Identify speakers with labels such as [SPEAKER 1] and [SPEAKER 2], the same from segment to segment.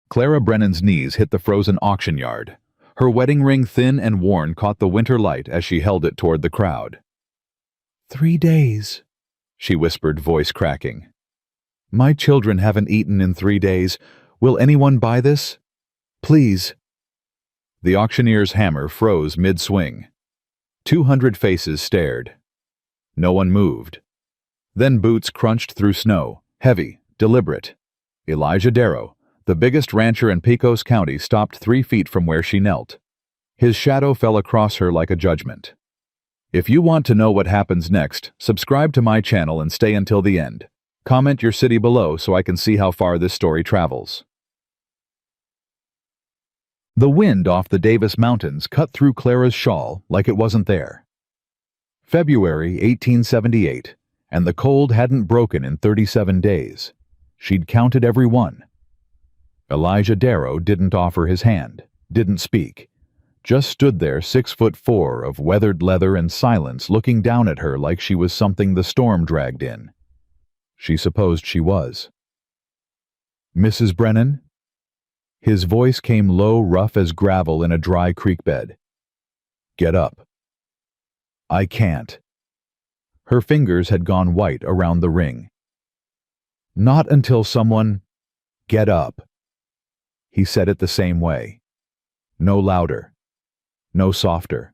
[SPEAKER 1] Clara Brennan's knees hit the frozen auction yard. Her wedding ring, thin and worn, caught the winter light as she held it toward the crowd. 3 days, she whispered, voice cracking. My children haven't eaten in 3 days. Will anyone buy this? Please. The auctioneer's hammer froze mid-swing. 200 faces stared. No one moved. Then boots crunched through snow, heavy, deliberate. Elijah Darrow, the biggest rancher in Pecos County, stopped 3 feet from where she knelt. His shadow fell across her like a judgment. If you want to know what happens next, subscribe to my channel and stay until the end. Comment your city below so I can see how far this story travels. The wind off the Davis Mountains cut through Clara's shawl like it wasn't there. February 1878, and the cold hadn't broken in 37 days. She'd counted every one. Elijah Darrow didn't offer his hand, didn't speak, just stood there 6'4" of weathered leather and silence, looking down at her like she was something the storm dragged in. She supposed she was. Mrs. Brennan? His voice came low, rough as gravel in a dry creek bed. Get up. I can't. Her fingers had gone white around the ring. Not until someone... Get up. He said it the same way. No louder. No softer.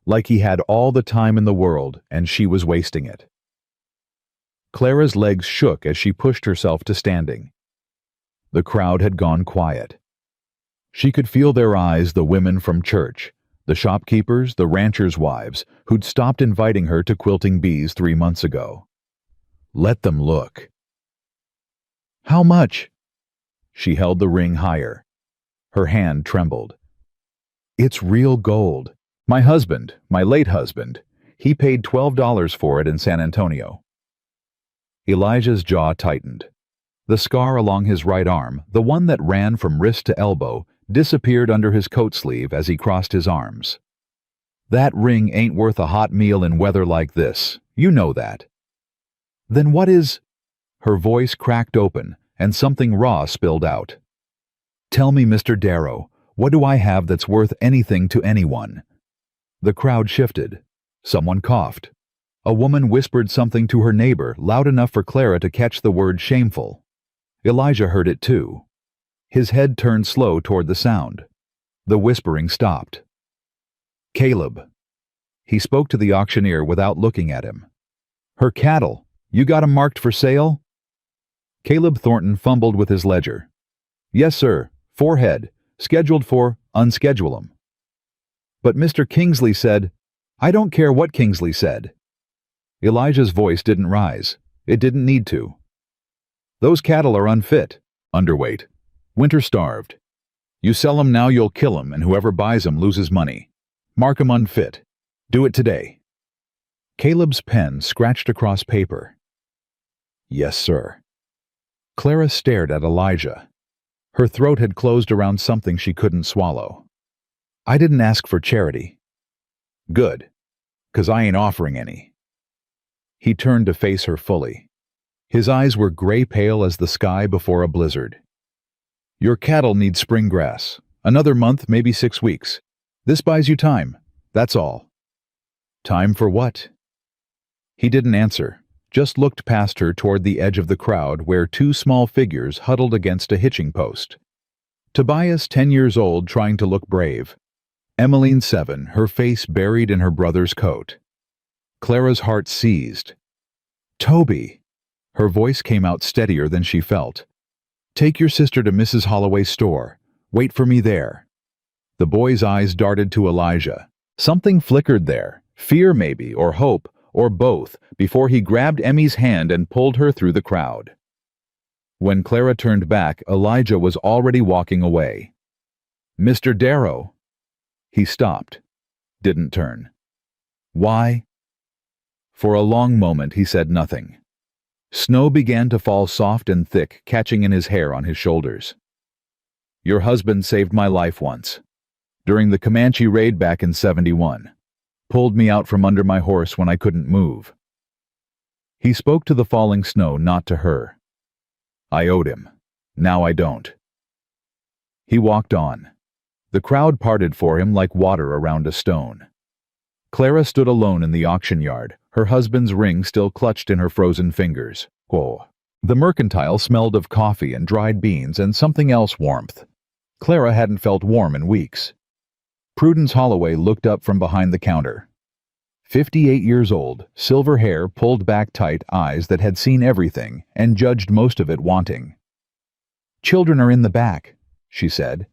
[SPEAKER 1] Like he had all the time in the world and she was wasting it. Clara's legs shook as she pushed herself to standing. The crowd had gone quiet. She could feel their eyes, the women from church, the shopkeepers, the ranchers' wives, who'd stopped inviting her to Quilting Bees 3 months ago. Let them look. How much? She held the ring higher. Her hand trembled. It's real gold. My husband, my late husband, he paid $12 for it in San Antonio. Elijah's jaw tightened. The scar along his right arm, the one that ran from wrist to elbow, disappeared under his coat sleeve as he crossed his arms. That ring ain't worth a hot meal in weather like this. You know that. Then what is... Her voice cracked open, and something raw spilled out. Tell me, Mr. Darrow, what do I have that's worth anything to anyone? The crowd shifted. Someone coughed. A woman whispered something to her neighbor, loud enough for Clara to catch the word shameful. Elijah heard it too. His head turned slow toward the sound. The whispering stopped. Caleb. He spoke to the auctioneer without looking at him. Her cattle. You got 'em marked for sale? Caleb Thornton fumbled with his ledger. Yes, sir. 4 head. Scheduled for unschedule 'em. But Mr. Kingsley said... I don't care what Kingsley said. Elijah's voice didn't rise. It didn't need to. Those cattle are unfit, underweight, winter-starved. You sell 'em now, you'll kill 'em, and whoever buys 'em loses money. Mark 'em unfit. Do it today. Caleb's pen scratched across paper. Yes, sir. Clara stared at Elijah. Her throat had closed around something she couldn't swallow. I didn't ask for charity. Good, 'cause I ain't offering any. He turned to face her fully. His eyes were gray-pale as the sky before a blizzard. Your cattle need spring grass. Another month, maybe 6 weeks. This buys you time. That's all. Time for what? He didn't answer, just looked past her toward the edge of the crowd where 2 small figures huddled against a hitching post. Tobias, 10 years old, trying to look brave. Emmeline, 7, her face buried in her brother's coat. Clara's heart seized. Toby! Her voice came out steadier than she felt. Take your sister to Mrs. Holloway's store. Wait for me there. The boy's eyes darted to Elijah. Something flickered there, fear maybe, or hope, or both, before he grabbed Emmy's hand and pulled her through the crowd. When Clara turned back, Elijah was already walking away. Mr. Darrow. He stopped. Didn't turn. Why? For a long moment he said nothing. Snow began to fall soft and thick, catching in his hair on his shoulders. Your husband saved my life once. During the Comanche raid back in '71. Pulled me out from under my horse when I couldn't move. He spoke to the falling snow, not to her. I owed him. Now I don't. He walked on. The crowd parted for him like water around a stone. Clara stood alone in the auction yard, her husband's ring still clutched in her frozen fingers. Oh. The mercantile smelled of coffee and dried beans and something else warmth. Clara hadn't felt warm in weeks. Prudence Holloway looked up from behind the counter. 58 years old, silver hair pulled back tight, eyes that had seen everything and judged most of it wanting. "Children are in the back," she said.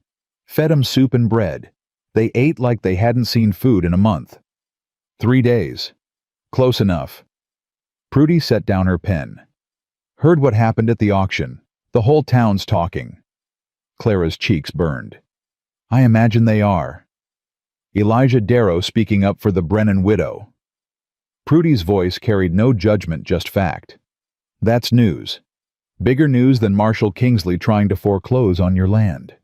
[SPEAKER 1] "Fed 'em soup and bread. They ate like they hadn't seen food in a month." 3 days. Close enough. Prudy set down her pen. "Heard what happened at the auction. The whole town's talking." Clara's cheeks burned. "I imagine they are." Elijah Darrow speaking up for the Brennan widow. Prudy's voice carried no judgment, just fact. "That's news. Bigger news than Marshall Kingsley trying to foreclose on your land."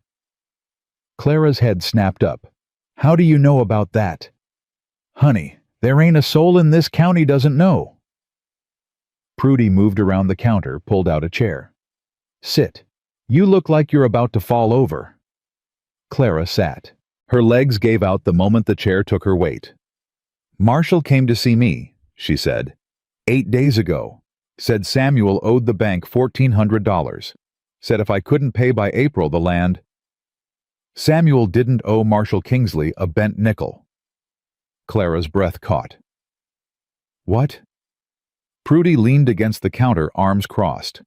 [SPEAKER 1] Clara's head snapped up. "How do you know about that?" "Honey, there ain't a soul in this county doesn't know." Prudy moved around the counter, pulled out a chair. "Sit. You look like you're about to fall over." Clara sat. Her legs gave out the moment the chair took her weight. "Marshall came to see me," she said. 8 days ago. Said Samuel owed the bank $1,400. Said if I couldn't pay by April, the land—" Samuel didn't owe Marshall Kingsley a bent nickel. Clara's breath caught. "What?" Prudy leaned against the counter, arms crossed.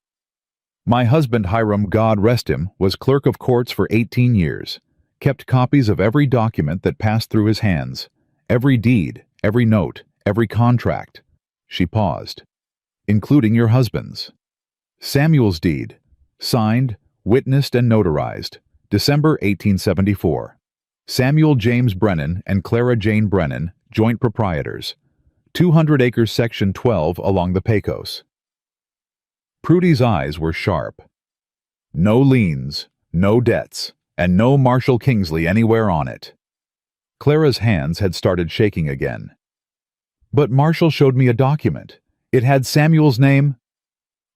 [SPEAKER 1] "My husband Hiram, God rest him, was clerk of courts for 18 years. Kept copies of every document that passed through his hands, every deed, every note, every contract." She paused. "Including your husband's. Samuel's deed, signed, witnessed, and notarized, December 1874. Samuel James Brennan and Clara Jane Brennan, joint proprietors. 200 acres, Section 12, along the Pecos." Prudy's eyes were sharp. "No liens, no debts, and no Marshall Kingsley anywhere on it." Clara's hands had started shaking again. "But Marshall showed me a document. It had Samuel's name."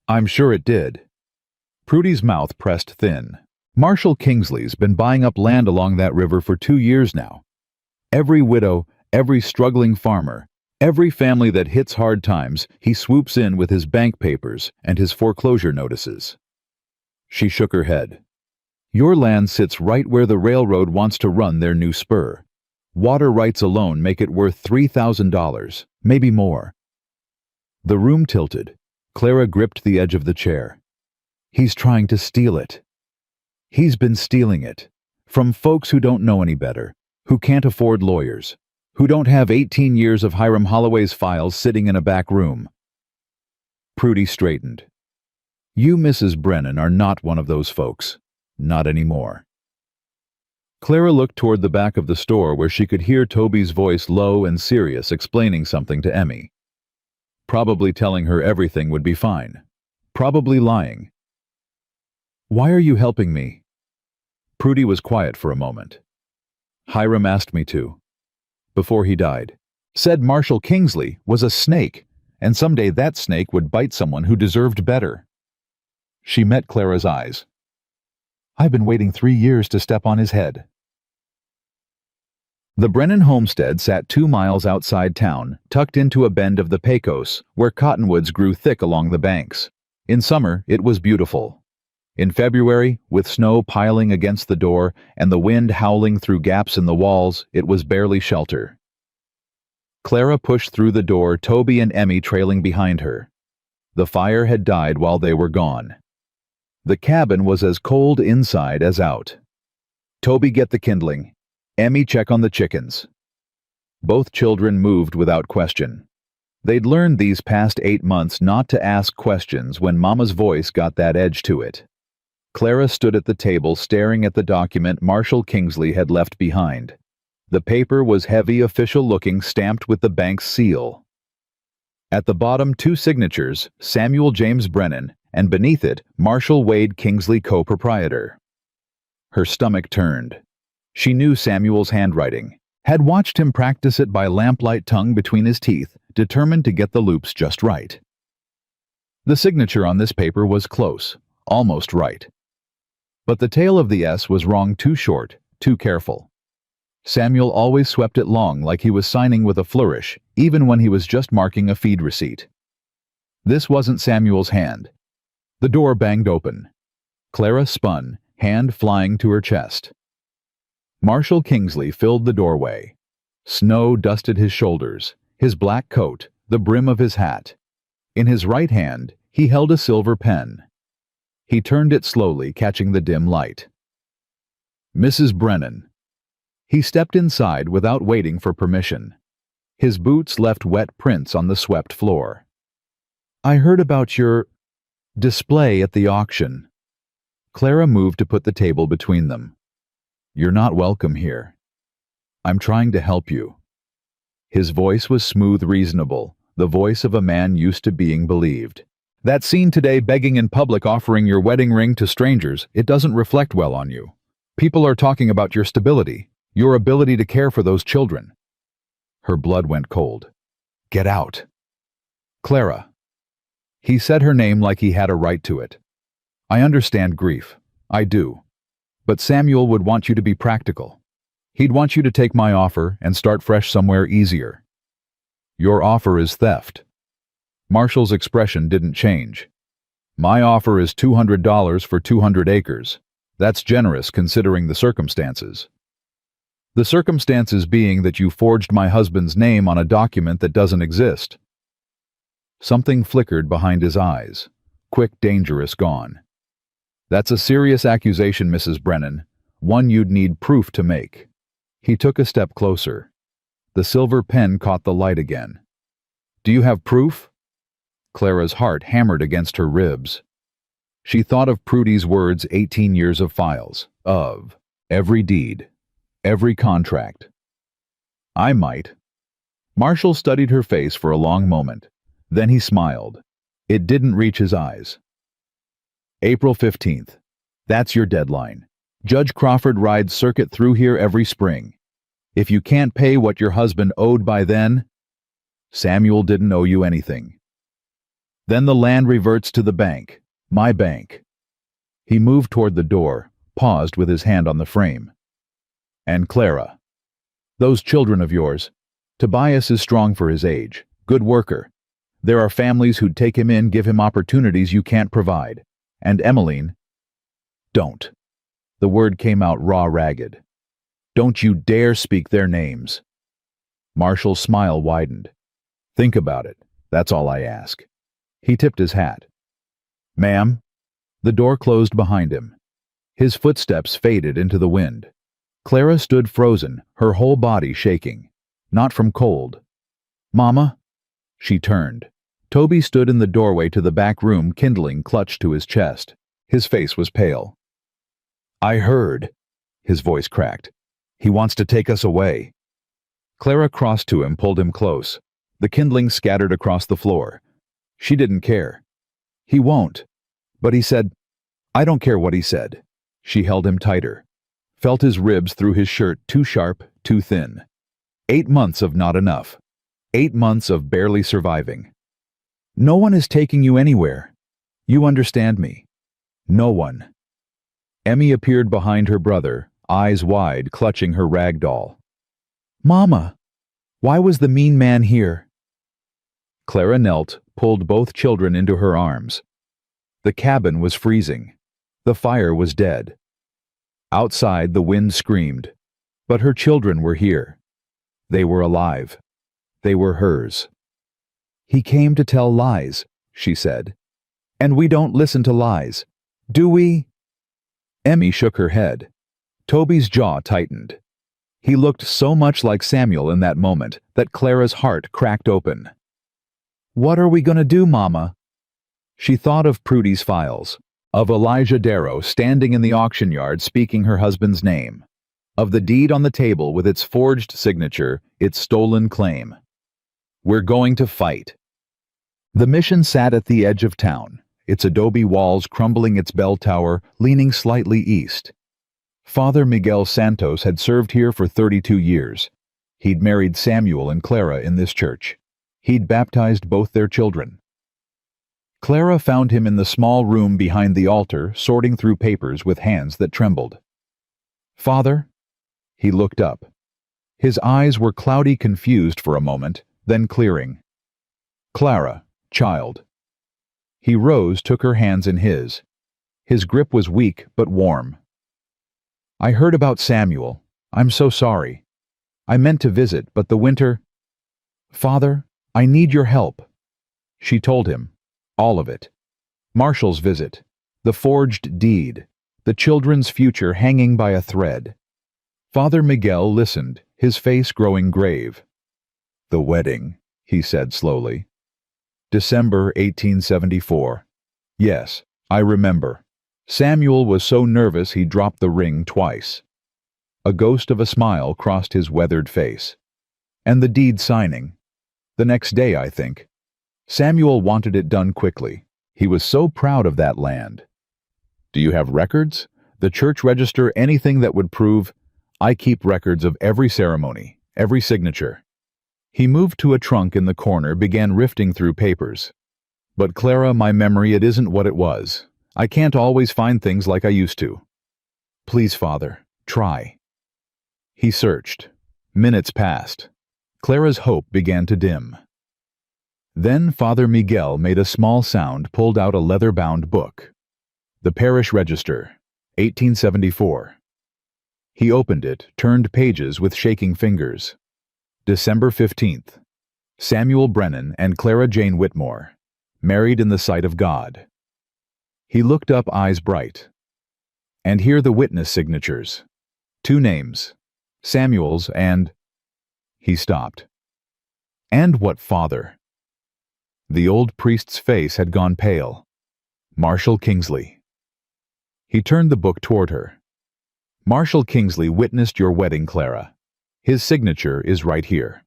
[SPEAKER 1] "I'm sure it did." Prudy's mouth pressed thin. "Marshall Kingsley's been buying up land along that river for 2 years now. Every widow, every struggling farmer, every family that hits hard times, he swoops in with his bank papers and his foreclosure notices." She shook her head. "Your land sits right where the railroad wants to run their new spur. Water rights alone make it worth $3,000, maybe more." The room tilted. Clara gripped the edge of the chair. "He's trying to steal it. He's been stealing it. From folks who don't know any better, who can't afford lawyers, who don't have 18 years of Hiram Holloway's files sitting in a back room." Prudy straightened. "You, Mrs. Brennan, are not one of those folks. Not anymore." Clara looked toward the back of the store where she could hear Toby's voice, low and serious, explaining something to Emmy. Probably telling her everything would be fine. Probably lying. "Why are you helping me?" Prudy was quiet for a moment. "Hiram asked me to. Before he died. Said Marshall Kingsley was a snake, and someday that snake would bite someone who deserved better." She met Clara's eyes. "I've been waiting 3 years to step on his head." The Brennan homestead sat 2 miles outside town, tucked into a bend of the Pecos, where cottonwoods grew thick along the banks. In summer, it was beautiful. In February, with snow piling against the door and the wind howling through gaps in the walls, it was barely shelter. Clara pushed through the door, Toby and Emmy trailing behind her. The fire had died while they were gone. The cabin was as cold inside as out. "Toby, get the kindling. Emmy, check on the chickens." Both children moved without question. They'd learned these past 8 months not to ask questions when Mama's voice got that edge to it. Clara stood at the table staring at the document Marshall Kingsley had left behind. The paper was heavy, official-looking, stamped with the bank's seal. At the bottom, 2 signatures, Samuel James Brennan, and beneath it, Marshall Wade Kingsley, co-proprietor. Her stomach turned. She knew Samuel's handwriting, had watched him practice it by lamplight, tongue between his teeth, determined to get the loops just right. The signature on this paper was close, almost right. But the tail of the S was wrong, too short, too careful. Samuel always swept it long, like he was signing with a flourish, even when he was just marking a feed receipt. This wasn't Samuel's hand. The door banged open. Clara spun, hand flying to her chest. Marshal Kingsley filled the doorway. Snow dusted his shoulders, his black coat, the brim of his hat. In his right hand, he held a silver pen. He turned it slowly, catching the dim light. Mrs. Brennan. He stepped inside without waiting for permission. His boots left wet prints on the swept floor. I heard about your display at the auction. Clara moved to put the table between them. You're not welcome here. I'm trying to help you. His voice was smooth, reasonable, the voice of a man used to being believed. That scene today, begging in public, offering your wedding ring to strangers, it doesn't reflect well on you. People are talking about your stability, your ability to care for those children. Her blood went cold. Get out. Clara. He said her name like he had a right to it. I understand grief. I do. But Samuel would want you to be practical. He'd want you to take my offer and start fresh somewhere easier. Your offer is theft. Marshall's expression didn't change. My offer is $200 for 200 acres. That's generous considering the circumstances. The circumstances being that you forged my husband's name on a document that doesn't exist. Something flickered behind his eyes. Quick, dangerous, gone. That's a serious accusation, Mrs. Brennan, one you'd need proof to make. He took a step closer. The silver pen caught the light again. Do you have proof? Clara's heart hammered against her ribs. She thought of Prudy's words, 18 years of files, of every deed, every contract. I might. Marshall studied her face for a long moment. Then he smiled. It didn't reach his eyes. April 15th. That's your deadline. Judge Crawford rides circuit through here every spring. If you can't pay what your husband owed by then, Samuel didn't owe you anything. Then the land reverts to the bank, my bank. He moved toward the door, paused with his hand on the frame. And Clara. Those children of yours. Tobias is strong for his age, good worker. There are families who'd take him in, give him opportunities you can't provide. And Emmeline, don't. The word came out raw, ragged. Don't you dare speak their names. Marshall's smile widened. Think about it. That's all I ask. He tipped his hat. Ma'am. The door closed behind him. His footsteps faded into the wind. Clara stood frozen, her whole body shaking. Not from cold. Mama? She turned. Toby stood in the doorway to the back room, kindling clutched to his chest. His face was pale. I heard. His voice cracked. He wants to take us away. Clara crossed to him, pulled him close. The kindling scattered across the floor. She didn't care. He won't. But he said, I don't care what he said. She held him tighter. Felt his ribs through his shirt, too sharp, too thin. 8 months of not enough. 8 months of barely surviving. No one is taking you anywhere. You understand me. No one. Emmy appeared behind her brother, eyes wide, clutching her rag doll. Mama! Why was the mean man here? Clara knelt, pulled both children into her arms. The cabin was freezing. The fire was dead. Outside the wind screamed. But her children were here. They were alive. They were hers. He came to tell lies, she said. And we don't listen to lies. Do we? Emmy shook her head. Toby's jaw tightened. He looked so much like Samuel in that moment that Clara's heart cracked open. What are we going to do, Mama? She thought of Prudy's files, of Elijah Darrow standing in the auction yard speaking her husband's name, of the deed on the table with its forged signature, its stolen claim. We're going to fight. The mission sat at the edge of town, its adobe walls crumbling, its bell tower leaning slightly east. Father Miguel Santos had served here for 32 years. He'd married Samuel and Clara in this church. He'd baptized both their children. Clara found him in the small room behind the altar, sorting through papers with hands that trembled. "Father?" He looked up. His eyes were cloudy, confused for a moment, then clearing. "Clara, child." He rose, took her hands in his. His grip was weak but warm. "I heard about Samuel. I'm so sorry. I meant to visit, but the winter—" "Father, I need your help." She told him. All of it. Marshall's visit, the forged deed, the children's future hanging by a thread. Father Miguel listened, his face growing grave. "The wedding," he said slowly. "December 1874. Yes, I remember. Samuel was so nervous he dropped the ring twice." A ghost of a smile crossed his weathered face. "And the deed signing. The next day, I think. Samuel wanted it done quickly. He was so proud of that land." "Do you have records? The church register, anything that would prove—" "I keep records of every ceremony, every signature." He moved to a trunk in the corner, began rifting through papers. "But Clara, my memory, it isn't what it was. I can't always find things like I used to." "Please, Father, try." He searched. Minutes passed. Clara's hope began to dim. Then Father Miguel made a small sound, pulled out a leather-bound book. The Parish Register, 1874. He opened it, turned pages with shaking fingers. December 15th. Samuel Brennan and Clara Jane Whitmore, married in the sight of God. He looked up, eyes bright. And here the witness signatures. 2 names, Samuel's and— He stopped. "And what father?" The old priest's face had gone pale. "Marshall Kingsley." He turned the book toward her. "Marshall Kingsley witnessed your wedding, Clara. His signature is right here."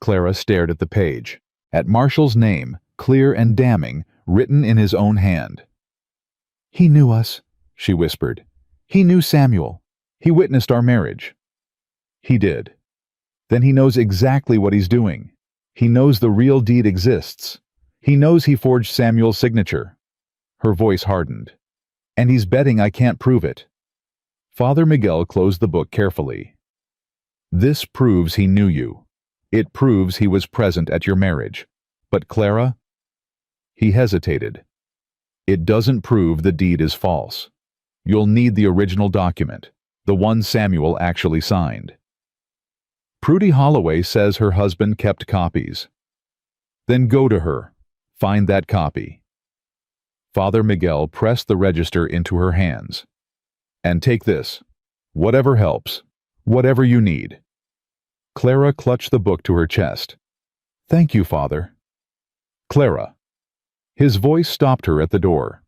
[SPEAKER 1] Clara stared at the page, at Marshall's name, clear and damning, written in his own hand. "He knew us," she whispered. "He knew Samuel. He witnessed our marriage." "He did. Then he knows exactly what he's doing. He knows the real deed exists. He knows he forged Samuel's signature." Her voice hardened. "And he's betting I can't prove it." Father Miguel closed the book carefully. "This proves he knew you. It proves he was present at your marriage. But Clara?" He hesitated. "It doesn't prove the deed is false. You'll need the original document, the one Samuel actually signed." "Prudy Holloway says her husband kept copies." "Then go to her. Find that copy." Father Miguel pressed the register into her hands. "And take this. Whatever helps. Whatever you need." Clara clutched the book to her chest. "Thank you, Father." "Clara." His voice stopped her at the door.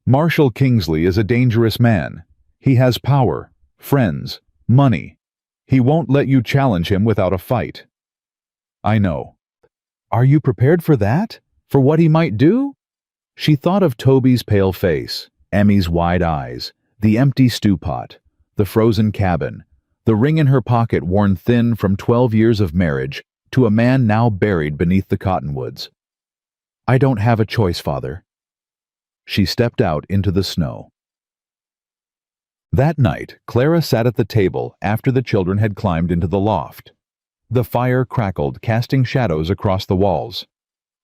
[SPEAKER 1] "Marshall Kingsley is a dangerous man. He has power, friends, money. He won't let you challenge him without a fight." "I know." "Are you prepared for that? For what he might do?" She thought of Toby's pale face, Emmy's wide eyes, the empty stew pot, the frozen cabin, the ring in her pocket worn thin from 12 years of marriage to a man now buried beneath the cottonwoods. "I don't have a choice, Father." She stepped out into the snow. That night, Clara sat at the table after the children had climbed into the loft. The fire crackled, casting shadows across the walls.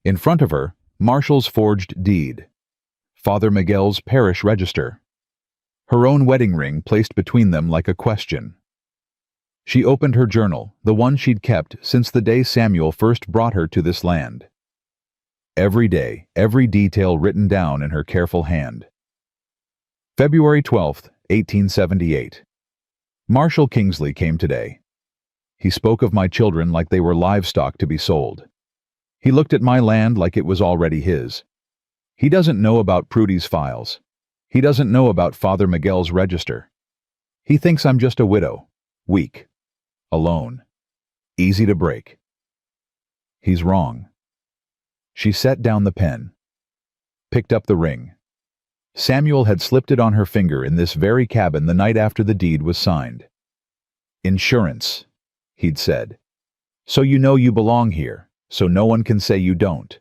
[SPEAKER 1] In front of her, Marshall's forged deed. Father Miguel's parish register. Her own wedding ring placed between them like a question. She opened her journal, the one she'd kept since the day Samuel first brought her to this land. Every day, every detail written down in her careful hand. February 12th, 1878. Marshall Kingsley came today. He spoke of my children like they were livestock to be sold. He looked at my land like it was already his. He doesn't know about Prudy's files. He doesn't know about Father Miguel's register. He thinks I'm just a widow, weak, alone, easy to break. He's wrong. She set down the pen, picked up the ring. Samuel had slipped it on her finger in this very cabin the night after the deed was signed. "Insurance," he'd said. "So you know you belong here, so no one can say you don't."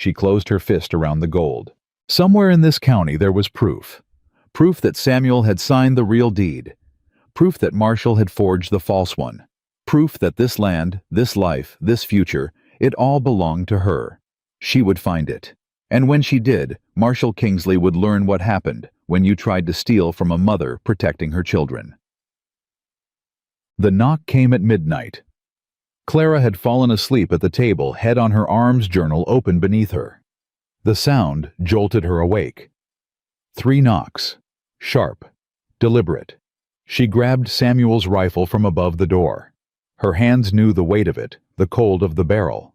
[SPEAKER 1] She closed her fist around the gold. Somewhere in this county there was proof. Proof that Samuel had signed the real deed. Proof that Marshall had forged the false one. Proof that this land, this life, this future, it all belonged to her. She would find it. And when she did, Marshall Kingsley would learn what happened when you tried to steal from a mother protecting her children. The knock came at midnight. Clara had fallen asleep at the table, head on her arms, journal open beneath her. The sound jolted her awake. 3 knocks. Sharp. Deliberate. She grabbed Samuel's rifle from above the door. Her hands knew the weight of it, the cold of the barrel.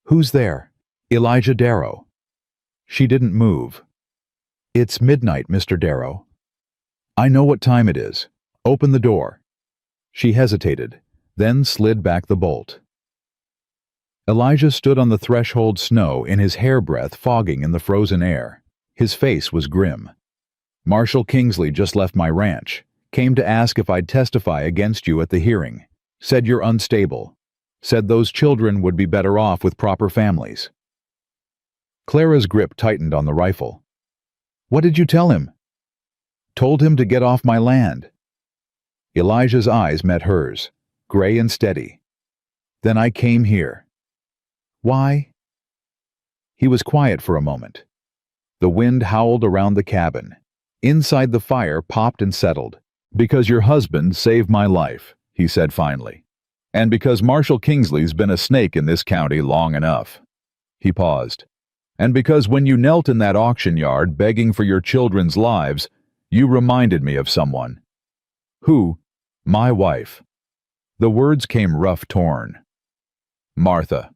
[SPEAKER 1] "Who's there?" "Elijah Darrow." She didn't move. "It's midnight, Mr. Darrow." "I know what time it is. Open the door." She hesitated, then slid back the bolt. Elijah stood on the threshold, snow in his hairbreadth fogging in the frozen air. His face was grim. "Marshall Kingsley just left my ranch. Came to ask if I'd testify against you at the hearing. Said you're unstable. Said those children would be better off with proper families." Clara's grip tightened on the rifle. "What did you tell him?" "Told him to get off my land." Elijah's eyes met hers, gray and steady. "Then I came here." "Why?" He was quiet for a moment. The wind howled around the cabin. Inside the fire popped and settled. "Because your husband saved my life," he said finally. "And because Marshall Kingsley's been a snake in this county long enough." He paused. "And because when you knelt in that auction yard begging for your children's lives, you reminded me of someone." "Who?" "My wife." The words came rough, torn. "Martha.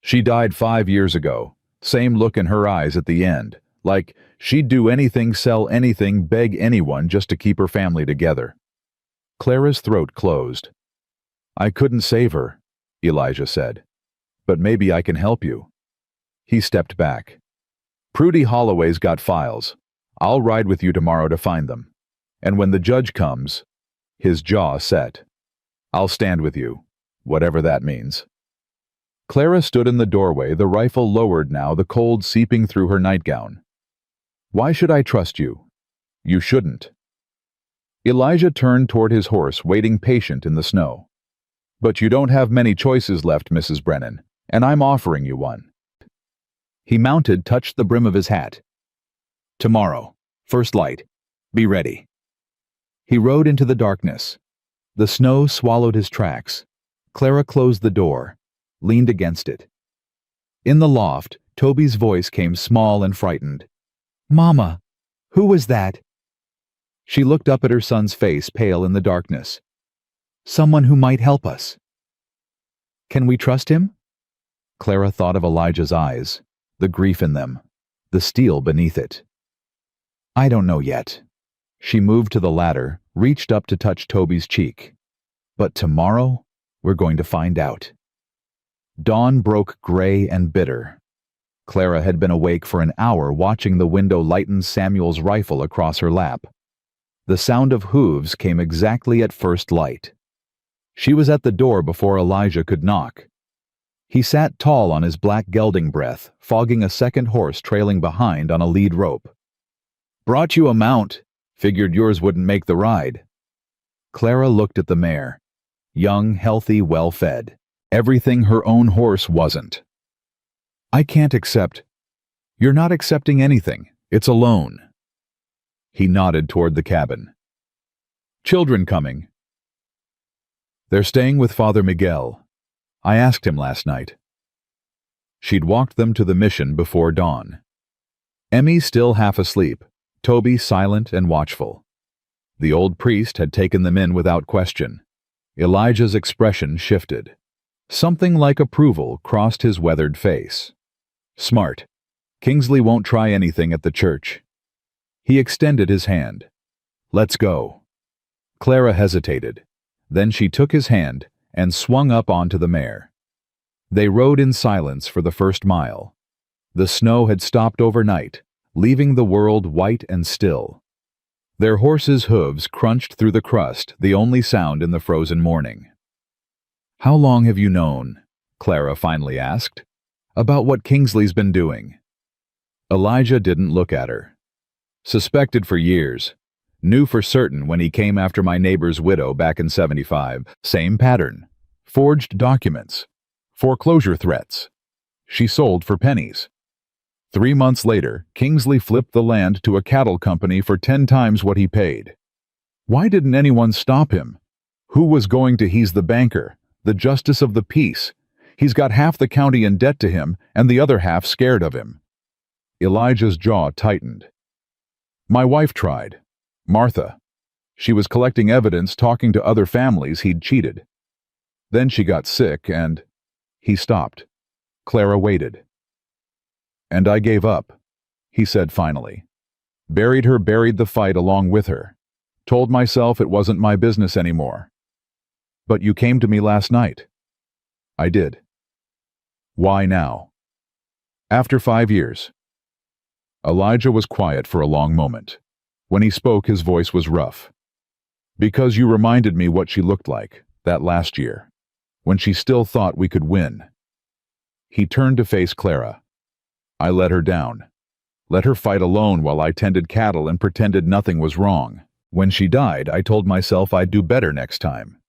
[SPEAKER 1] She died 5 years ago. Same look in her eyes at the end. Like she'd do anything, sell anything, beg anyone just to keep her family together." Clara's throat closed. "I couldn't save her," Elijah said. "But maybe I can help you." He stepped back. "Prudy Holloway's got files. I'll ride with you tomorrow to find them. And when the judge comes," his jaw set, "I'll stand with you, whatever that means." Clara stood in the doorway, the rifle lowered now, the cold seeping through her nightgown. "Why should I trust you?" "You shouldn't." Elijah turned toward his horse, waiting patient in the snow. "But you don't have many choices left, Mrs. Brennan, and I'm offering you one." He mounted, touched the brim of his hat. "Tomorrow, first light. Be ready." He rode into the darkness. The snow swallowed his tracks. Clara closed the door, leaned against it. In the loft, Toby's voice came small and frightened. "Mama, who was that?" She looked up at her son's face, pale in the darkness. "Someone who might help us." "Can we trust him?" Clara thought of Elijah's eyes, the grief in them, the steel beneath it. "I don't know yet." She moved to the ladder, reached up to touch Toby's cheek. "But tomorrow, we're going to find out." Dawn broke gray and bitter. Clara had been awake for an hour watching the window lighten Samuel's rifle across her lap. The sound of hooves came exactly at first light. She was at the door before Elijah could knock. He sat tall on his black gelding breath, fogging a second horse trailing behind on a lead rope. "Brought you a mount. Figured yours wouldn't make the ride." Clara looked at the mare. Young, healthy, well-fed. Everything her own horse wasn't. "I can't accept." "You're not accepting anything. It's a loan." He nodded toward the cabin. "Children coming?" "They're staying with Father Miguel. I asked him last night." She'd walked them to the mission before dawn. Emmy still half asleep, Toby silent and watchful. The old priest had taken them in without question. Elijah's expression shifted. Something like approval crossed his weathered face. "Smart. Kingsley won't try anything at the church." He extended his hand. "Let's go." Clara hesitated. Then she took his hand and swung up onto the mare. They rode in silence for the first mile. The snow had stopped overnight, leaving the world white and still. Their horses' hooves crunched through the crust, the only sound in the frozen morning. "How long have you known?" Clara finally asked. About what Kingsley's been doing. Elijah didn't look at her. Suspected for years. Knew for certain when he came after my neighbor's widow back in '75. Same pattern. Forged documents. Foreclosure threats. She sold for pennies. 3 months later, Kingsley flipped the land to a cattle company for 10 times what he paid. Why didn't anyone stop him? Who was going to he's the banker, the justice of the peace? He's got half the county in debt to him and the other half scared of him. Elijah's jaw tightened. My wife tried. Martha. She was collecting evidence, talking to other families he'd cheated. Then she got sick and... He stopped. Clara waited. And I gave up, he said finally. Buried the fight along with her. Told myself it wasn't my business anymore. But you came to me last night. I did. Why now? After 5 years. Elijah was quiet for a long moment. When he spoke, his voice was rough. Because you reminded me what she looked like, that last year, when she still thought we could win. He turned to face Clara. I let her down. Let her fight alone while I tended cattle and pretended nothing was wrong. When she died, I told myself I'd do better next time.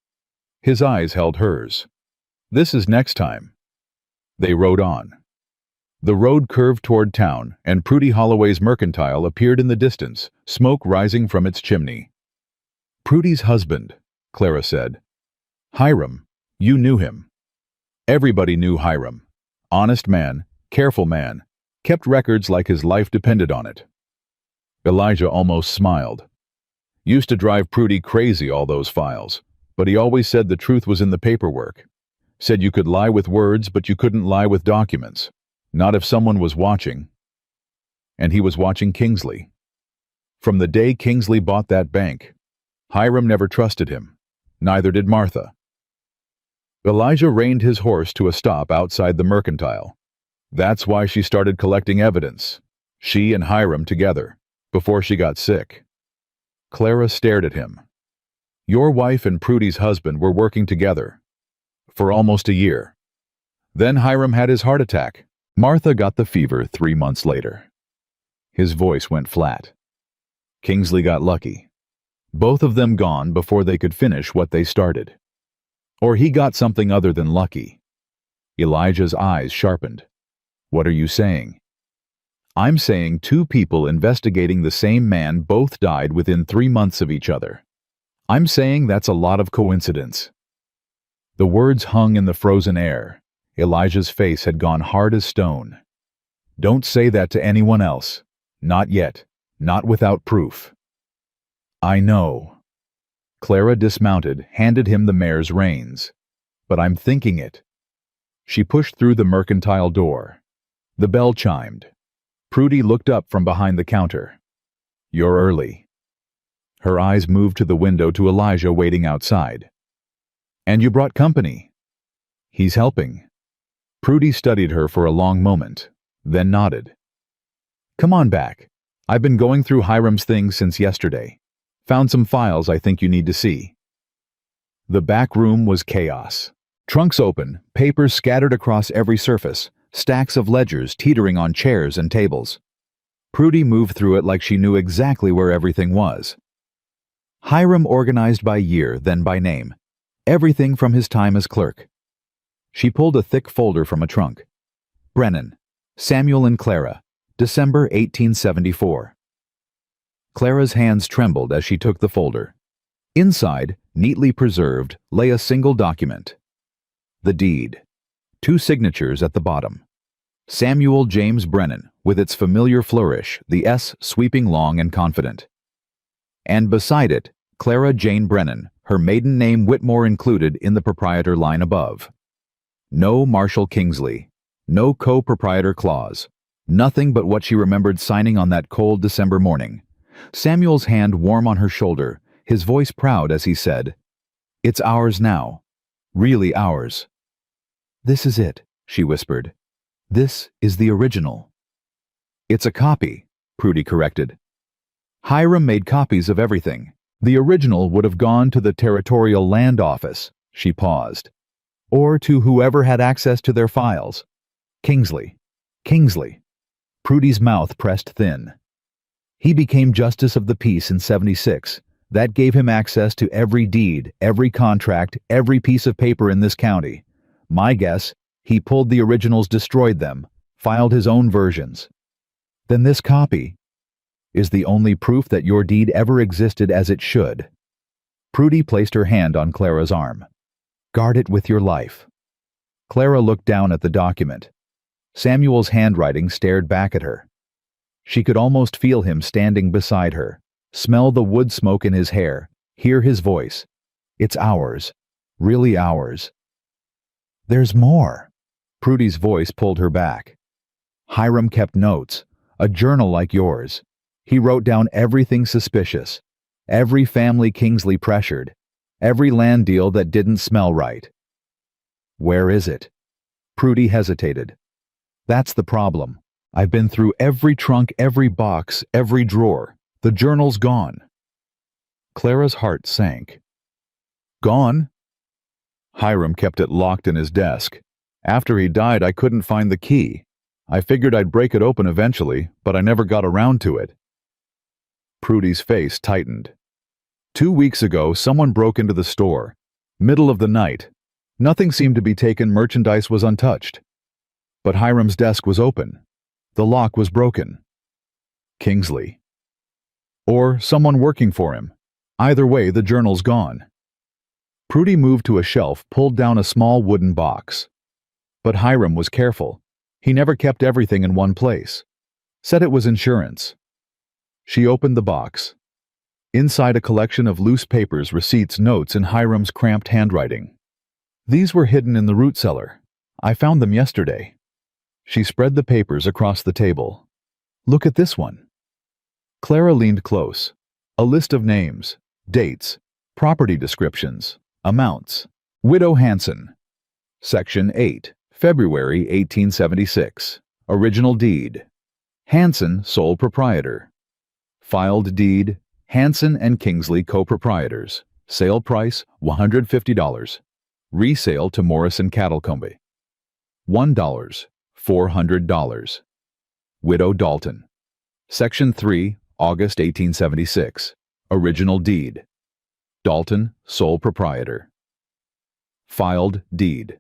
[SPEAKER 1] His eyes held hers. This is next time. They rode on. The road curved toward town, and Prudy Holloway's mercantile appeared in the distance, smoke rising from its chimney. Prudy's husband, Clara said. Hiram, you knew him. Everybody knew Hiram. Honest man, careful man, kept records like his life depended on it. Elijah almost smiled. Used to drive Prudy crazy, all those files, but he always said the truth was in the paperwork. Said you could lie with words, but you couldn't lie with documents. Not if someone was watching. And he was watching Kingsley. From the day Kingsley bought that bank, Hiram never trusted him. Neither did Martha. Elijah reined his horse to a stop outside the mercantile. That's why she started collecting evidence. She and Hiram together, before she got sick. Clara stared at him. Your wife and Prudy's husband were working together. For almost a year. Then Hiram had his heart attack. Martha got the fever 3 months later. His voice went flat. Kingsley got lucky. Both of them gone before they could finish what they started. Or he got something other than lucky. Elijah's eyes sharpened. What are you saying? I'm saying 2 people investigating the same man both died within 3 months of each other. I'm saying that's a lot of coincidence. The words hung in the frozen air. Elijah's face had gone hard as stone. Don't say that to anyone else. Not yet. Not without proof. I know. Clara dismounted, handed him the mare's reins. But I'm thinking it. She pushed through the mercantile door. The bell chimed. Prudy looked up from behind the counter. You're early. Her eyes moved to the window to Elijah waiting outside. And you brought company. He's helping. Prudy studied her for a long moment, then nodded. Come on back. I've been going through Hiram's things since yesterday. Found some files I think you need to see. The back room was chaos. Trunks open, papers scattered across every surface, stacks of ledgers teetering on chairs and tables. Prudy moved through it like she knew exactly where everything was. Hiram organized by year, then by name. Everything from his time as clerk. She pulled a thick folder from a trunk. Brennan, Samuel and Clara, December 1874. Clara's hands trembled as she took the folder. Inside, neatly preserved, lay a single document. The deed. 2 signatures at the bottom. Samuel James Brennan, with its familiar flourish, the S sweeping long and confident. And beside it, Clara Jane Brennan, her maiden name Whitmore included in the proprietor line above. No Marshall Kingsley. No co-proprietor clause. Nothing but what she remembered signing on that cold December morning. Samuel's hand warm on her shoulder, his voice proud as he said, It's ours now. Really ours. This is it, she whispered. This is the original. It's a copy, Prudy corrected. Hiram made copies of everything. The original would have gone to the Territorial Land Office, she paused, or to whoever had access to their files. Kingsley. Kingsley. Prudy's mouth pressed thin. He became Justice of the Peace in '76. That gave him access to every deed, every contract, every piece of paper in this county. My guess, he pulled the originals, destroyed them, filed his own versions. Then this copy is the only proof that your deed ever existed as it should. Prudy placed her hand on Clara's arm. Guard it with your life. Clara looked down at the document. Samuel's handwriting stared back at her. She could almost feel him standing beside her, smell the wood smoke in his hair, hear his voice. It's ours. Really ours. There's more. Prudy's voice pulled her back. Hiram kept notes, a journal like yours. He wrote down everything suspicious, every family Kingsley pressured, every land deal that didn't smell right. Where is it? Prudy hesitated. That's the problem. I've been through every trunk, every box, every drawer. The journal's gone. Clara's heart sank. Gone? Hiram kept it locked in his desk. After he died, I couldn't find the key. I figured I'd break it open eventually, but I never got around to it. Prudy's face tightened. 2 weeks ago, someone broke into the store. Middle of the night. Nothing seemed to be taken, merchandise was untouched. But Hiram's desk was open. The lock was broken. Kingsley. Or someone working for him. Either way, the journal's gone. Prudy moved to a shelf, pulled down a small wooden box. But Hiram was careful. He never kept everything in one place. Said it was insurance. She opened the box. Inside, a collection of loose papers, receipts, notes in Hiram's cramped handwriting. These were hidden in the root cellar. I found them yesterday. She spread the papers across the table. Look at this one. Clara leaned close. A list of names, dates, property descriptions, amounts. Widow Hanson. Section 8, February 1876. Original deed. Hanson, sole proprietor. Filed deed, Hanson and Kingsley co-proprietors. Sale price, $150. Resale to Morrison Cattle Company. $1, $400. Widow Dalton. Section 3, August 1876. Original deed. Dalton, sole proprietor. Filed deed.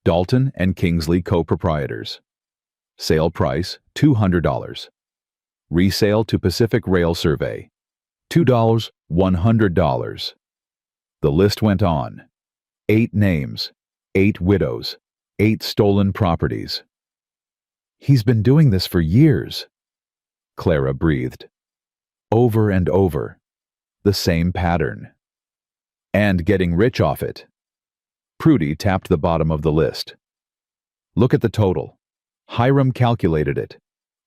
[SPEAKER 1] Dalton and Kingsley co-proprietors. Sale price, $200. Resale to Pacific Rail Survey. $2, $100. The list went on. 8 names, 8 widows, 8 stolen properties. He's been doing this for years. Clara breathed. Over and over. The same pattern. And getting rich off it. Prudy tapped the bottom of the list. Look at the total. Hiram calculated it.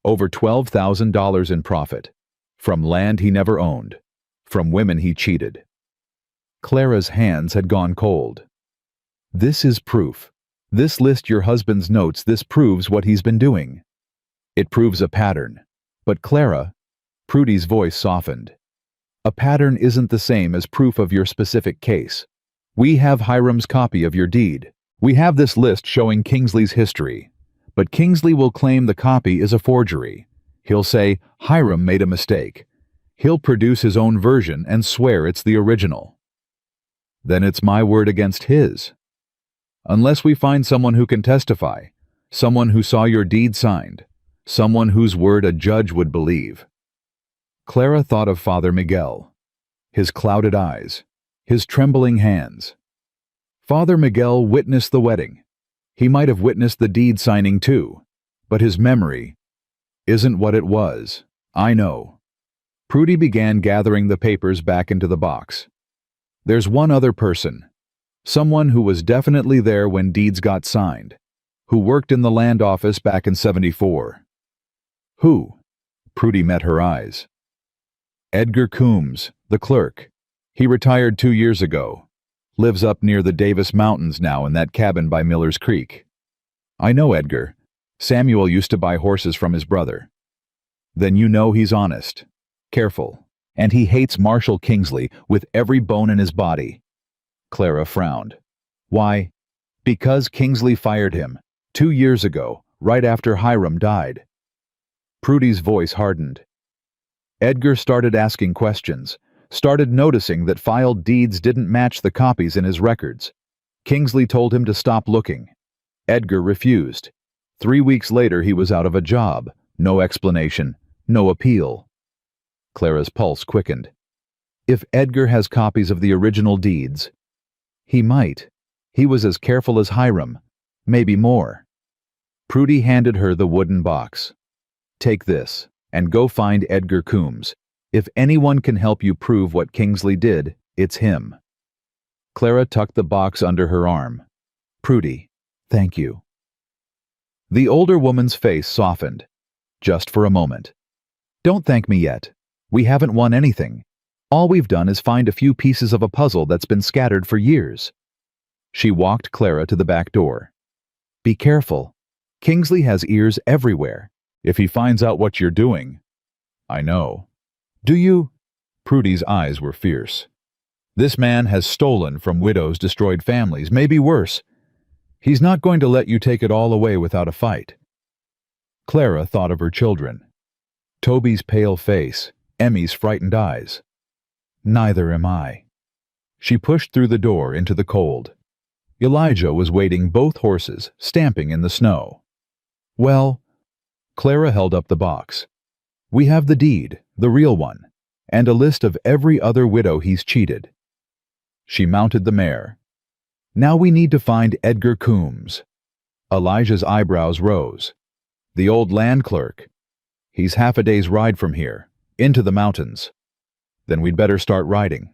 [SPEAKER 1] Over $12,000 in profit. From land he never owned. From women he cheated. Clara's hands had gone cold. This is proof. This list, your husband's notes, this proves what he's been doing. It proves a pattern. But Clara, Prudy's voice softened. A pattern isn't the same as proof of your specific case. We have Hiram's copy of your deed. We have this list showing Kingsley's history. But Kingsley will claim the copy is a forgery. He'll say Hiram made a mistake. He'll produce his own version and swear it's the original. Then it's my word against his. Unless we find someone who can testify, someone who saw your deed signed, someone whose word a judge would believe. Clara thought of Father Miguel, his clouded eyes, his trembling hands. Father Miguel witnessed the wedding. He might have witnessed the deed signing too, but his memory isn't what it was. I know. Prudy began gathering the papers back into the box. There's one other person. Someone who was definitely there when deeds got signed, who worked in the land office back in '74. Who? Prudy met her eyes. Edgar Coombs, the clerk. He retired 2 years ago. Lives up near the Davis Mountains now in that cabin by Miller's Creek. I know Edgar. Samuel used to buy horses from his brother. Then you know he's honest, careful, and he hates Marshall Kingsley with every bone in his body. Clara frowned. Why? Because Kingsley fired him 2 years ago, right after Hiram died. Prudy's voice hardened. Edgar started asking questions, started noticing that filed deeds didn't match the copies in his records. Kingsley told him to stop looking. Edgar refused. 3 weeks later he was out of a job. No explanation, no appeal. Clara's pulse quickened. If Edgar has copies of the original deeds, he might. He was as careful as Hiram, maybe more. Prudy handed her the wooden box. Take this, and go find Edgar Coombs. If anyone can help you prove what Kingsley did, it's him. Clara tucked the box under her arm. Prudy, thank you. The older woman's face softened, just for a moment. Don't thank me yet. We haven't won anything. All we've done is find a few pieces of a puzzle that's been scattered for years. She walked Clara to the back door. Be careful. Kingsley has ears everywhere. If he finds out what you're doing. I know. Do you? Prudy's eyes were fierce. This man has stolen from widows, destroyed families, maybe worse. He's not going to let you take it all away without a fight. Clara thought of her children. Toby's pale face, Emmy's frightened eyes. Neither am I. She pushed through the door into the cold. Elijah was waiting both horses, stamping in the snow. Well, Clara held up the box. We have the deed, the real one, and a list of every other widow he's cheated. She mounted the mare. Now we need to find Edgar Coombs. Elijah's eyebrows rose. The old land clerk. He's half a day's ride from here, into the mountains. Then we'd better start riding.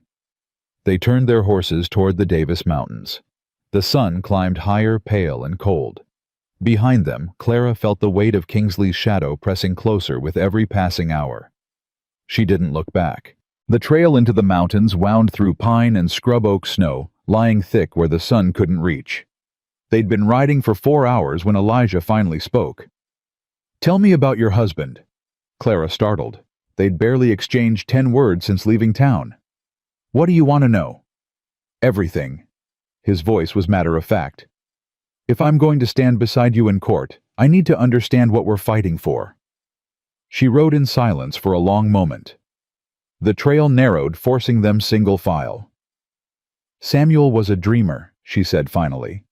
[SPEAKER 1] They turned their horses toward the Davis Mountains. The sun climbed higher, pale and cold. Behind them, Clara felt the weight of Kingsley's shadow pressing closer with every passing hour. She didn't look back. The trail into the mountains wound through pine and scrub oak snow, lying thick where the sun couldn't reach. They'd been riding for 4 hours when Elijah finally spoke. Tell me about your husband. Clara startled. They'd barely exchanged 10 words since leaving town. What do you want to know? Everything. His voice was matter-of-fact. If I'm going to stand beside you in court, I need to understand what we're fighting for. She rode in silence for a long moment. The trail narrowed, forcing them single file. Samuel was a dreamer, she said finally.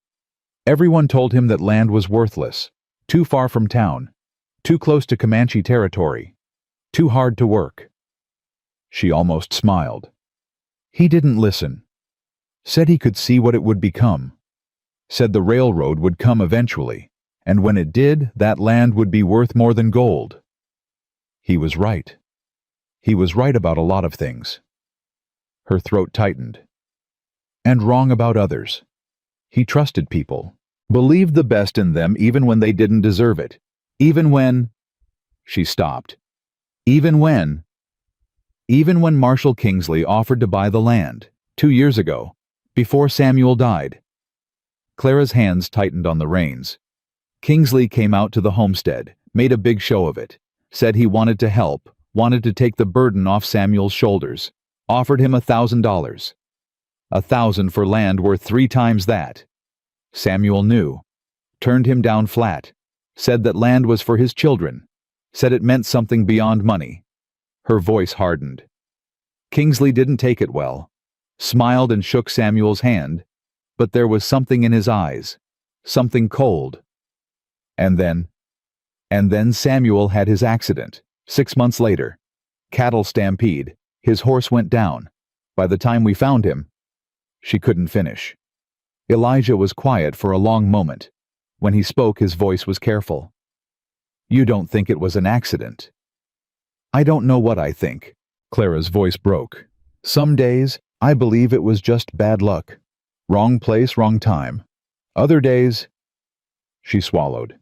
[SPEAKER 1] Everyone told him that land was worthless, too far from town, too close to Comanche territory, too hard to work. She almost smiled. He didn't listen. Said he could see what it would become. Said the railroad would come eventually, and when it did, that land would be worth more than gold. He was right. He was right about a lot of things. Her throat tightened. And wrong about others. He trusted people, believed the best in them even when they didn't deserve it, even when... She stopped. Even when Marshall Kingsley offered to buy the land, 2 years ago, before Samuel died. Clara's hands tightened on the reins. Kingsley came out to the homestead, made a big show of it, said he wanted to help, wanted to take the burden off Samuel's shoulders, offered him $1,000. $1,000 for land worth 3 times that. Samuel knew, turned him down flat, said that land was for his children, said it meant something beyond money. Her voice hardened. Kingsley didn't take it well, smiled and shook Samuel's hand, but there was something in his eyes, something cold. And then Samuel had his accident, 6 months later. Cattle stampede, his horse went down. By the time we found him, she couldn't finish. Elijah was quiet for a long moment. When he spoke, his voice was careful. You don't think it was an accident? I don't know what I think. Clara's voice broke. Some days, I believe it was just bad luck. Wrong place, wrong time. Other days... She swallowed.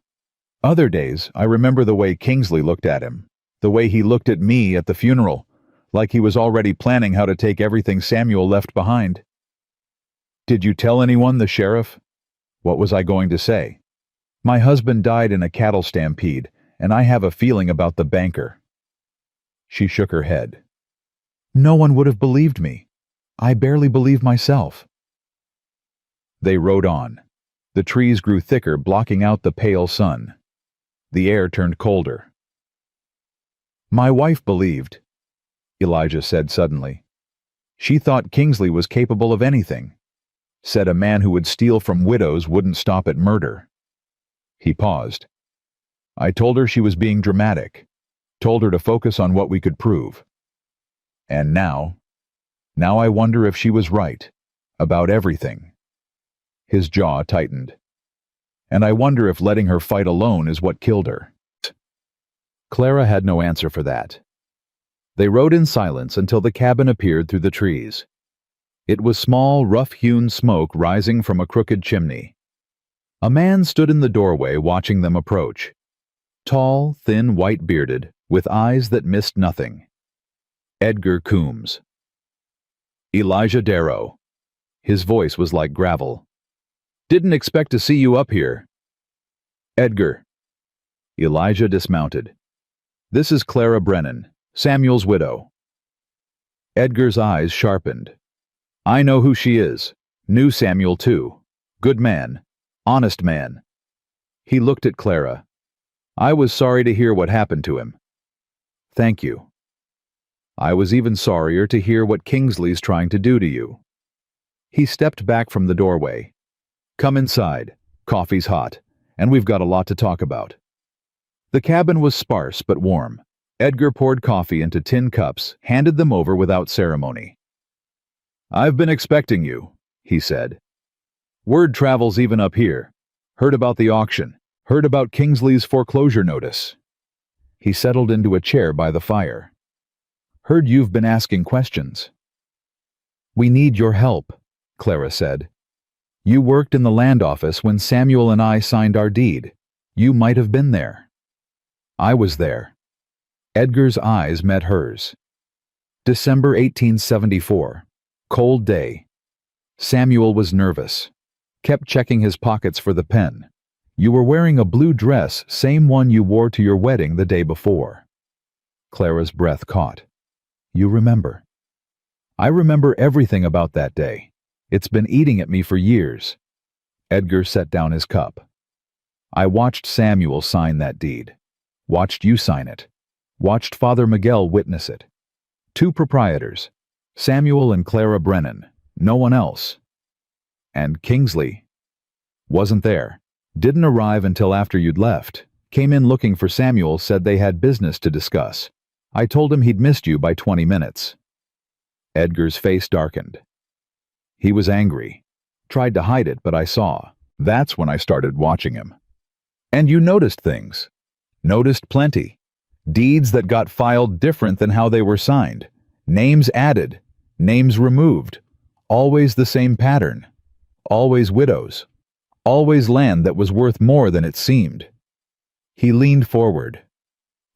[SPEAKER 1] Other days, I remember the way Kingsley looked at him, the way he looked at me at the funeral, like he was already planning how to take everything Samuel left behind. Did you tell anyone, the sheriff? What was I going to say? My husband died in a cattle stampede, and I have a feeling about the banker. She shook her head. No one would have believed me. I barely believe myself. They rode on. The trees grew thicker, blocking out the pale sun. The air turned colder. "My wife believed," Elijah said suddenly. "She thought Kingsley was capable of anything. Said a man who would steal from widows wouldn't stop at murder." He paused. "I told her she was being dramatic. Told her to focus on what we could prove. And now I wonder if she was right. About everything." His jaw tightened. "And I wonder if letting her fight alone is what killed her." Clara had no answer for that. They rode in silence until the cabin appeared through the trees. It was small, rough-hewn smoke rising from a crooked chimney. A man stood in the doorway watching them approach. Tall, thin, white-bearded, with eyes that missed nothing. Edgar Coombs. "Elijah Darrow." His voice was like gravel. "Didn't expect to see you up here." "Edgar." Elijah dismounted. "This is Clara Brennan, Samuel's widow." Edgar's eyes sharpened. "I know who she is. Knew Samuel too. Good man. Honest man." He looked at Clara. "I was sorry to hear what happened to him." "Thank you." "I was even sorrier to hear what Kingsley's trying to do to you." He stepped back from the doorway. "Come inside. Coffee's hot, and we've got a lot to talk about." The cabin was sparse but warm. Edgar poured coffee into tin cups, handed them over without ceremony. "I've been expecting you," he said. "Word travels even up here. Heard about the auction. Heard about Kingsley's foreclosure notice." He settled into a chair by the fire. "Heard you've been asking questions." "We need your help," Clara said. "You worked in the land office when Samuel and I signed our deed. You might have been there." "I was there." Edgar's eyes met hers. December 1874. Cold day. Samuel was nervous. Kept checking his pockets for the pen. You were wearing a blue dress, same one you wore to your wedding the day before. Clara's breath caught. "You remember." "I remember everything about that day. It's been eating at me for years." Edgar set down his cup. "I watched Samuel sign that deed. Watched you sign it. Watched Father Miguel witness it. 2 proprietors, Samuel and Clara Brennan, no one else. And Kingsley wasn't there. Didn't arrive until after you'd left. Came in looking for Samuel, said they had business to discuss. I told him he'd missed you by 20 minutes. Edgar's face darkened. He was angry. Tried to hide it, but I saw. That's when I started watching him. "And you noticed things." "Noticed plenty. Deeds that got filed different than how they were signed. Names added. Names removed. Always the same pattern. Always widows. Always land that was worth more than it seemed." He leaned forward.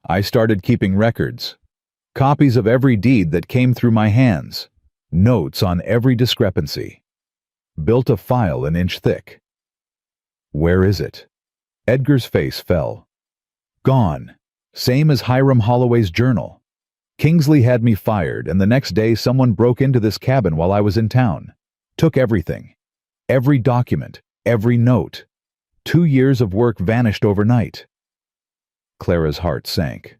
[SPEAKER 1] "I started keeping records. Copies of every deed that came through my hands. Notes on every discrepancy. Built a file an inch thick." "Where is it?" Edgar's face fell. "Gone. Same as Hiram Holloway's journal. Kingsley had me fired, and the next day someone broke into this cabin while I was in town. Took everything. Every document. Every note. 2 years of work vanished overnight." Clara's heart sank.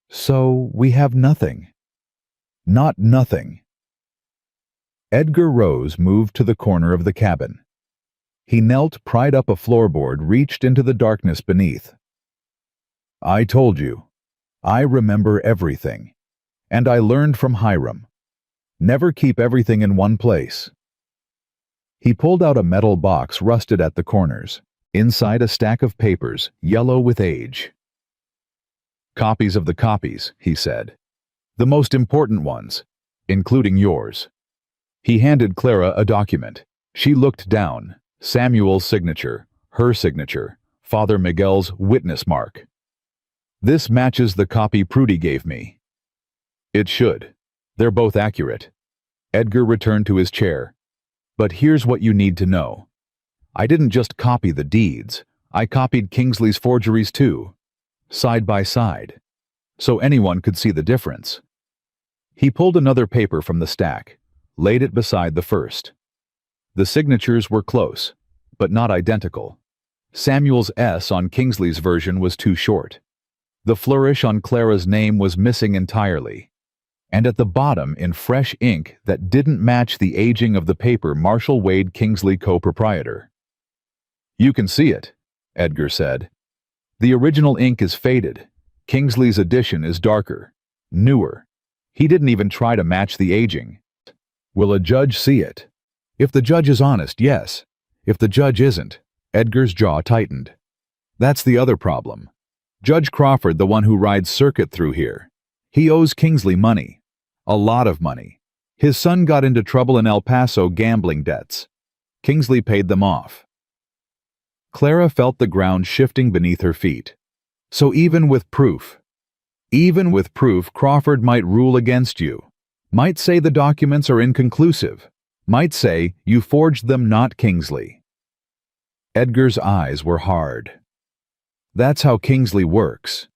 [SPEAKER 1] "So we have nothing." "Not nothing." Edgar rose, moved to the corner of the cabin. He knelt, pried up a floorboard, reached into the darkness beneath. "I told you. I remember everything. And I learned from Hiram. Never keep everything in one place." He pulled out a metal box rusted at the corners. Inside a stack of papers, yellow with age. "Copies of the copies," he said. "The most important ones, including yours." He handed Clara a document. She looked down. Samuel's signature, her signature, Father Miguel's witness mark. "This matches the copy Prudy gave me." "It should. They're both accurate." Edgar returned to his chair. "But here's what you need to know. I didn't just copy the deeds. I copied Kingsley's forgeries too. Side by side. So anyone could see the difference." He pulled another paper from the stack, laid it beside the first. The signatures were close, but not identical. Samuel's S on Kingsley's version was too short. The flourish on Clara's name was missing entirely. And at the bottom, in fresh ink that didn't match the aging of the paper, Marshall Wade Kingsley, co-proprietor. "You can see it," Edgar said. "The original ink is faded. Kingsley's edition is darker, newer. He didn't even try to match the aging." "Will a judge see it?" "If the judge is honest, yes. If the judge isn't," Edgar's jaw tightened. "That's the other problem. Judge Crawford, the one who rides circuit through here, he owes Kingsley money. A lot of money. His son got into trouble in El Paso, gambling debts. Kingsley paid them off." Clara felt the ground shifting beneath her feet. "So even with proof, Crawford might rule against you. Might say the documents are inconclusive. Might say you forged them, not Kingsley." Edgar's eyes were hard. "That's how Kingsley works.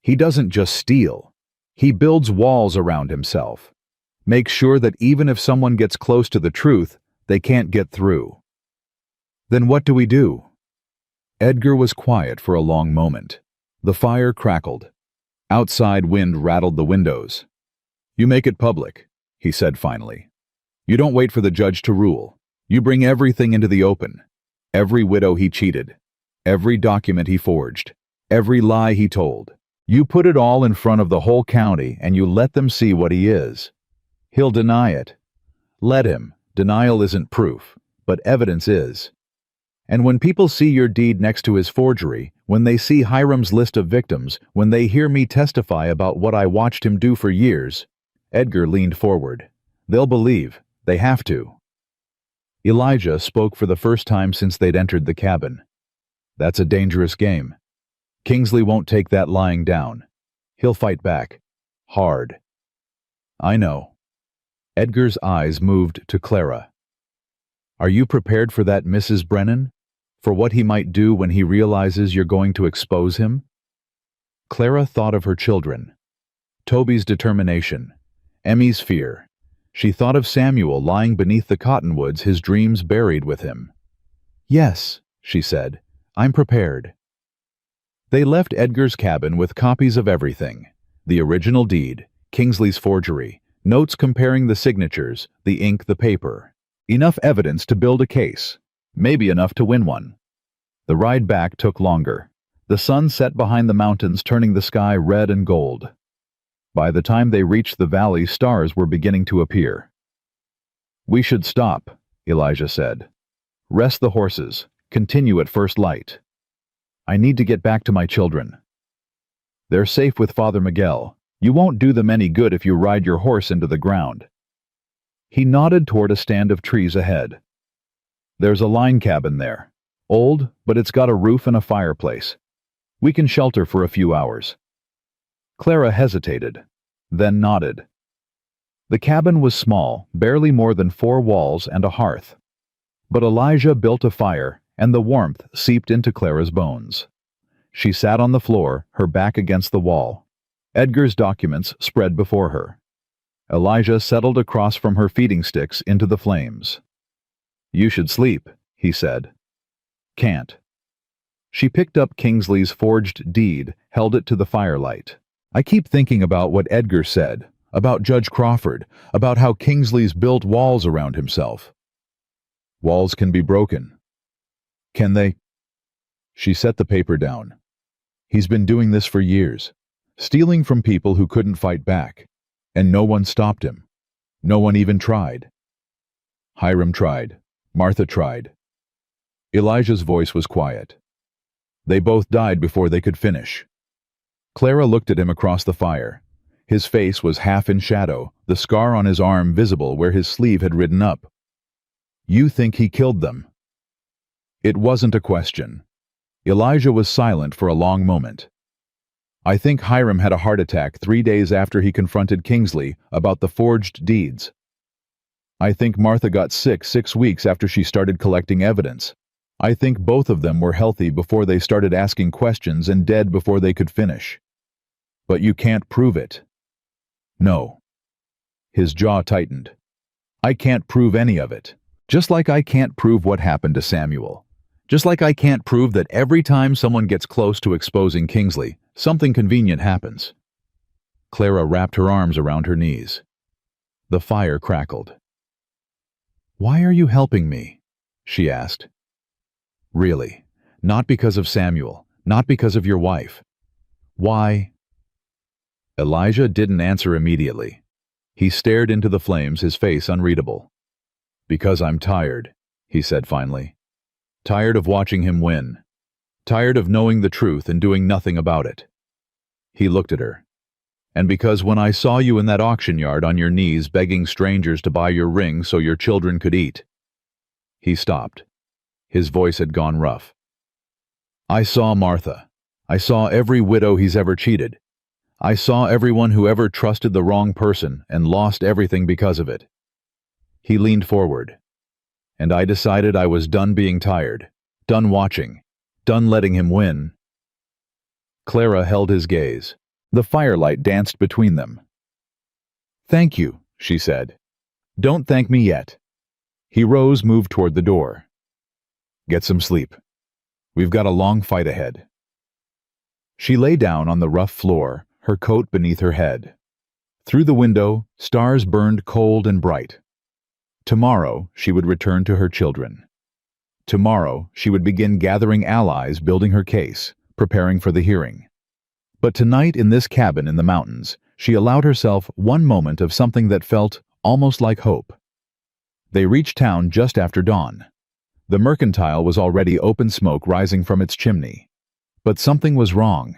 [SPEAKER 1] He doesn't just steal. He builds walls around himself. Makes sure that even if someone gets close to the truth, they can't get through." "Then what do we do?" Edgar was quiet for a long moment. The fire crackled. Outside wind rattled the windows. "You make it public," he said finally. "You don't wait for the judge to rule. You bring everything into the open. Every widow he cheated. Every document he forged. Every lie he told. You put it all in front of the whole county and you let them see what he is. He'll deny it. Let him. Denial isn't proof, but evidence is. And when people see your deed next to his forgery, when they see Hiram's list of victims, when they hear me testify about what I watched him do for years," Edgar leaned forward, "they'll believe. They have to." Elijah spoke for the first time since they'd entered the cabin. "That's a dangerous game. Kingsley won't take that lying down. He'll fight back. Hard." "I know." Edgar's eyes moved to Clara. "Are you prepared for that, Mrs. Brennan? For what he might do when he realizes you're going to expose him?" Clara thought of her children. Toby's determination. Emmy's fear. She thought of Samuel lying beneath the cottonwoods, his dreams buried with him. "Yes," she said, "I'm prepared." They left Edgar's cabin with copies of everything. The original deed, Kingsley's forgery, notes comparing the signatures, the ink, the paper. Enough evidence to build a case. Maybe enough to win one. The ride back took longer. The sun set behind the mountains, turning the sky red and gold. By the time they reached the valley, stars were beginning to appear. "We should stop," Elijah said. "Rest the horses. Continue at first light. I need to get back to my children. They're safe with Father Miguel. You won't do them any good if you ride your horse into the ground." He nodded toward a stand of trees ahead. "There's a line cabin there. Old, but it's got a roof and a fireplace. We can shelter for a few hours." Clara hesitated, then nodded. The cabin was small, barely more than 4 walls and a hearth. But Elijah built a fire, and the warmth seeped into Clara's bones. She sat on the floor, her back against the wall. Edgar's documents spread before her. Elijah settled across from her feeding sticks into the flames. "You should sleep," he said. "Can't." She picked up Kingsley's forged deed, held it to the firelight. "I keep thinking about what Edgar said, about Judge Crawford, about how Kingsley's built walls around himself." "Walls can be broken." "Can they?" She set the paper down. "He's been doing this for years, stealing from people who couldn't fight back. And no one stopped him. No one even tried. Hiram tried. Martha tried." Elijah's voice was quiet. "They both died before they could finish." Clara looked at him across the fire. His face was half in shadow, the scar on his arm visible where his sleeve had ridden up. "You think he killed them?" It wasn't a question. Elijah was silent for a long moment. "I think Hiram had a heart attack 3 days after he confronted Kingsley about the forged deeds. I think Martha got sick 6 weeks after she started collecting evidence. I think both of them were healthy before they started asking questions and dead before they could finish. But you can't prove it." "No." His jaw tightened. "I can't prove any of it. Just like I can't prove what happened to Samuel. Just like I can't prove that every time someone gets close to exposing Kingsley, something convenient happens. Clara wrapped her arms around her knees. The fire crackled. "Why are you helping me?" she asked. "Really, not because of Samuel, not because of your wife. Why?" Elijah didn't answer immediately. He stared into the flames, his face unreadable. "Because I'm tired," he said finally. "Tired of watching him win. Tired of knowing the truth and doing nothing about it." He looked at her. "And because when I saw you in that auction yard on your knees begging strangers to buy your ring so your children could eat." He stopped. His voice had gone rough. "I saw Martha. I saw every widow he's ever cheated. I saw everyone who ever trusted the wrong person and lost everything because of it." He leaned forward. "And I decided I was done being tired, done watching, done letting him win." Clara held his gaze. The firelight danced between them. "Thank you," she said. "Don't thank me yet." He rose, moved toward the door. "Get some sleep. We've got a long fight ahead." She lay down on the rough floor, her coat beneath her head. Through the window, stars burned cold and bright. Tomorrow, she would return to her children. Tomorrow, she would begin gathering allies, building her case, preparing for the hearing. But tonight in this cabin in the mountains, she allowed herself one moment of something that felt almost like hope. They reached town just after dawn. The mercantile was already open smoke rising from its chimney. But something was wrong.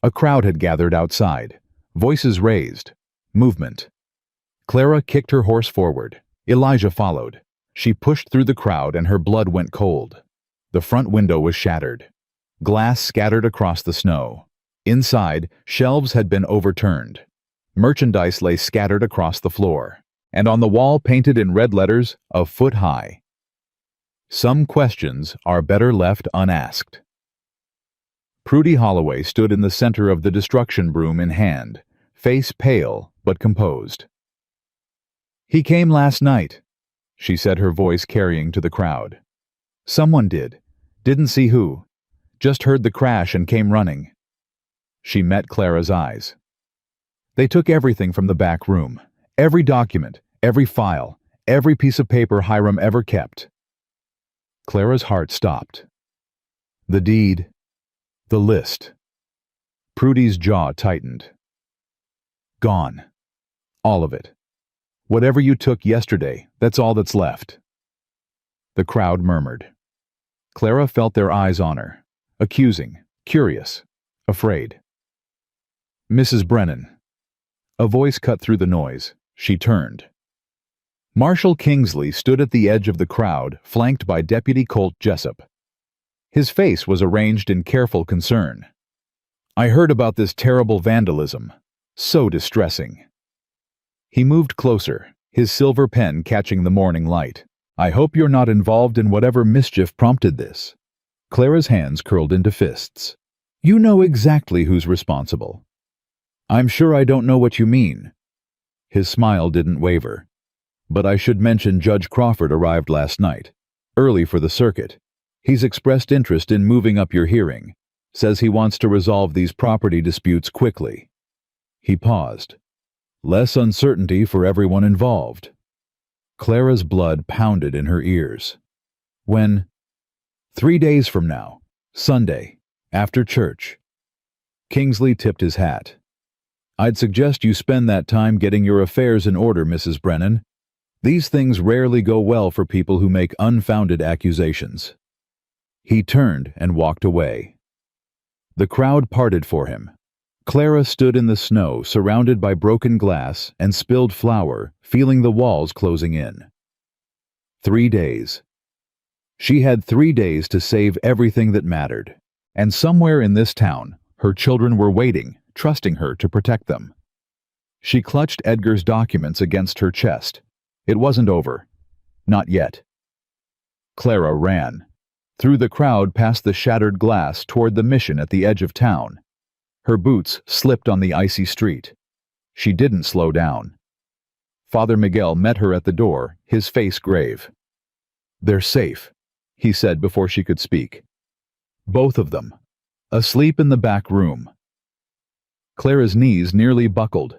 [SPEAKER 1] A crowd had gathered outside, voices raised, movement. Clara kicked her horse forward. Elijah followed. She pushed through the crowd and her blood went cold. The front window was shattered. Glass scattered across the snow. Inside, shelves had been overturned. Merchandise lay scattered across the floor. And on the wall, painted in red letters, a foot high: "Some questions are better left unasked." Prudy Holloway stood in the center of the destruction broom in hand, face pale but composed. "He came last night," she said, her voice carrying to the crowd. "Someone did. Didn't see who. Just heard the crash and came running." She met Clara's eyes. "They took everything from the back room. Every document, every file, every piece of paper Hiram ever kept." Clara's heart stopped. The deed, the list. Prudy's jaw tightened. "Gone. All of it. Whatever you took yesterday, that's all that's left." The crowd murmured. Clara felt their eyes on her, accusing, curious, afraid. "Mrs. Brennan." A voice cut through the noise. She turned. Marshal Kingsley stood at the edge of the crowd, flanked by Deputy Colt Jessup. His face was arranged in careful concern. "I heard about this terrible vandalism. So distressing." He moved closer, his silver pen catching the morning light. "I hope you're not involved in whatever mischief prompted this." Clara's hands curled into fists. "You know exactly who's responsible." "I'm sure I don't know what you mean." His smile didn't waver. "But I should mention Judge Crawford arrived last night, early for the circuit. He's expressed interest in moving up your hearing. Says he wants to resolve these property disputes quickly." He paused. "Less uncertainty for everyone involved." Clara's blood pounded in her ears. "When?" "3 days from now. Sunday. After church." Kingsley tipped his hat. "I'd suggest you spend that time getting your affairs in order, Mrs. Brennan. These things rarely go well for people who make unfounded accusations." He turned and walked away. The crowd parted for him. Clara stood in the snow, surrounded by broken glass and spilled flour, feeling the walls closing in. 3 days. She had 3 days to save everything that mattered. And somewhere in this town, her children were waiting, trusting her to protect them. She clutched Edgar's documents against her chest. It wasn't over. Not yet. Clara ran. Through the crowd, past the shattered glass, toward the mission at the edge of town. Her boots slipped on the icy street. She didn't slow down. Father Miguel met her at the door, his face grave. "They're safe," he said before she could speak. Both of them. Asleep in the back room. Clara's knees nearly buckled.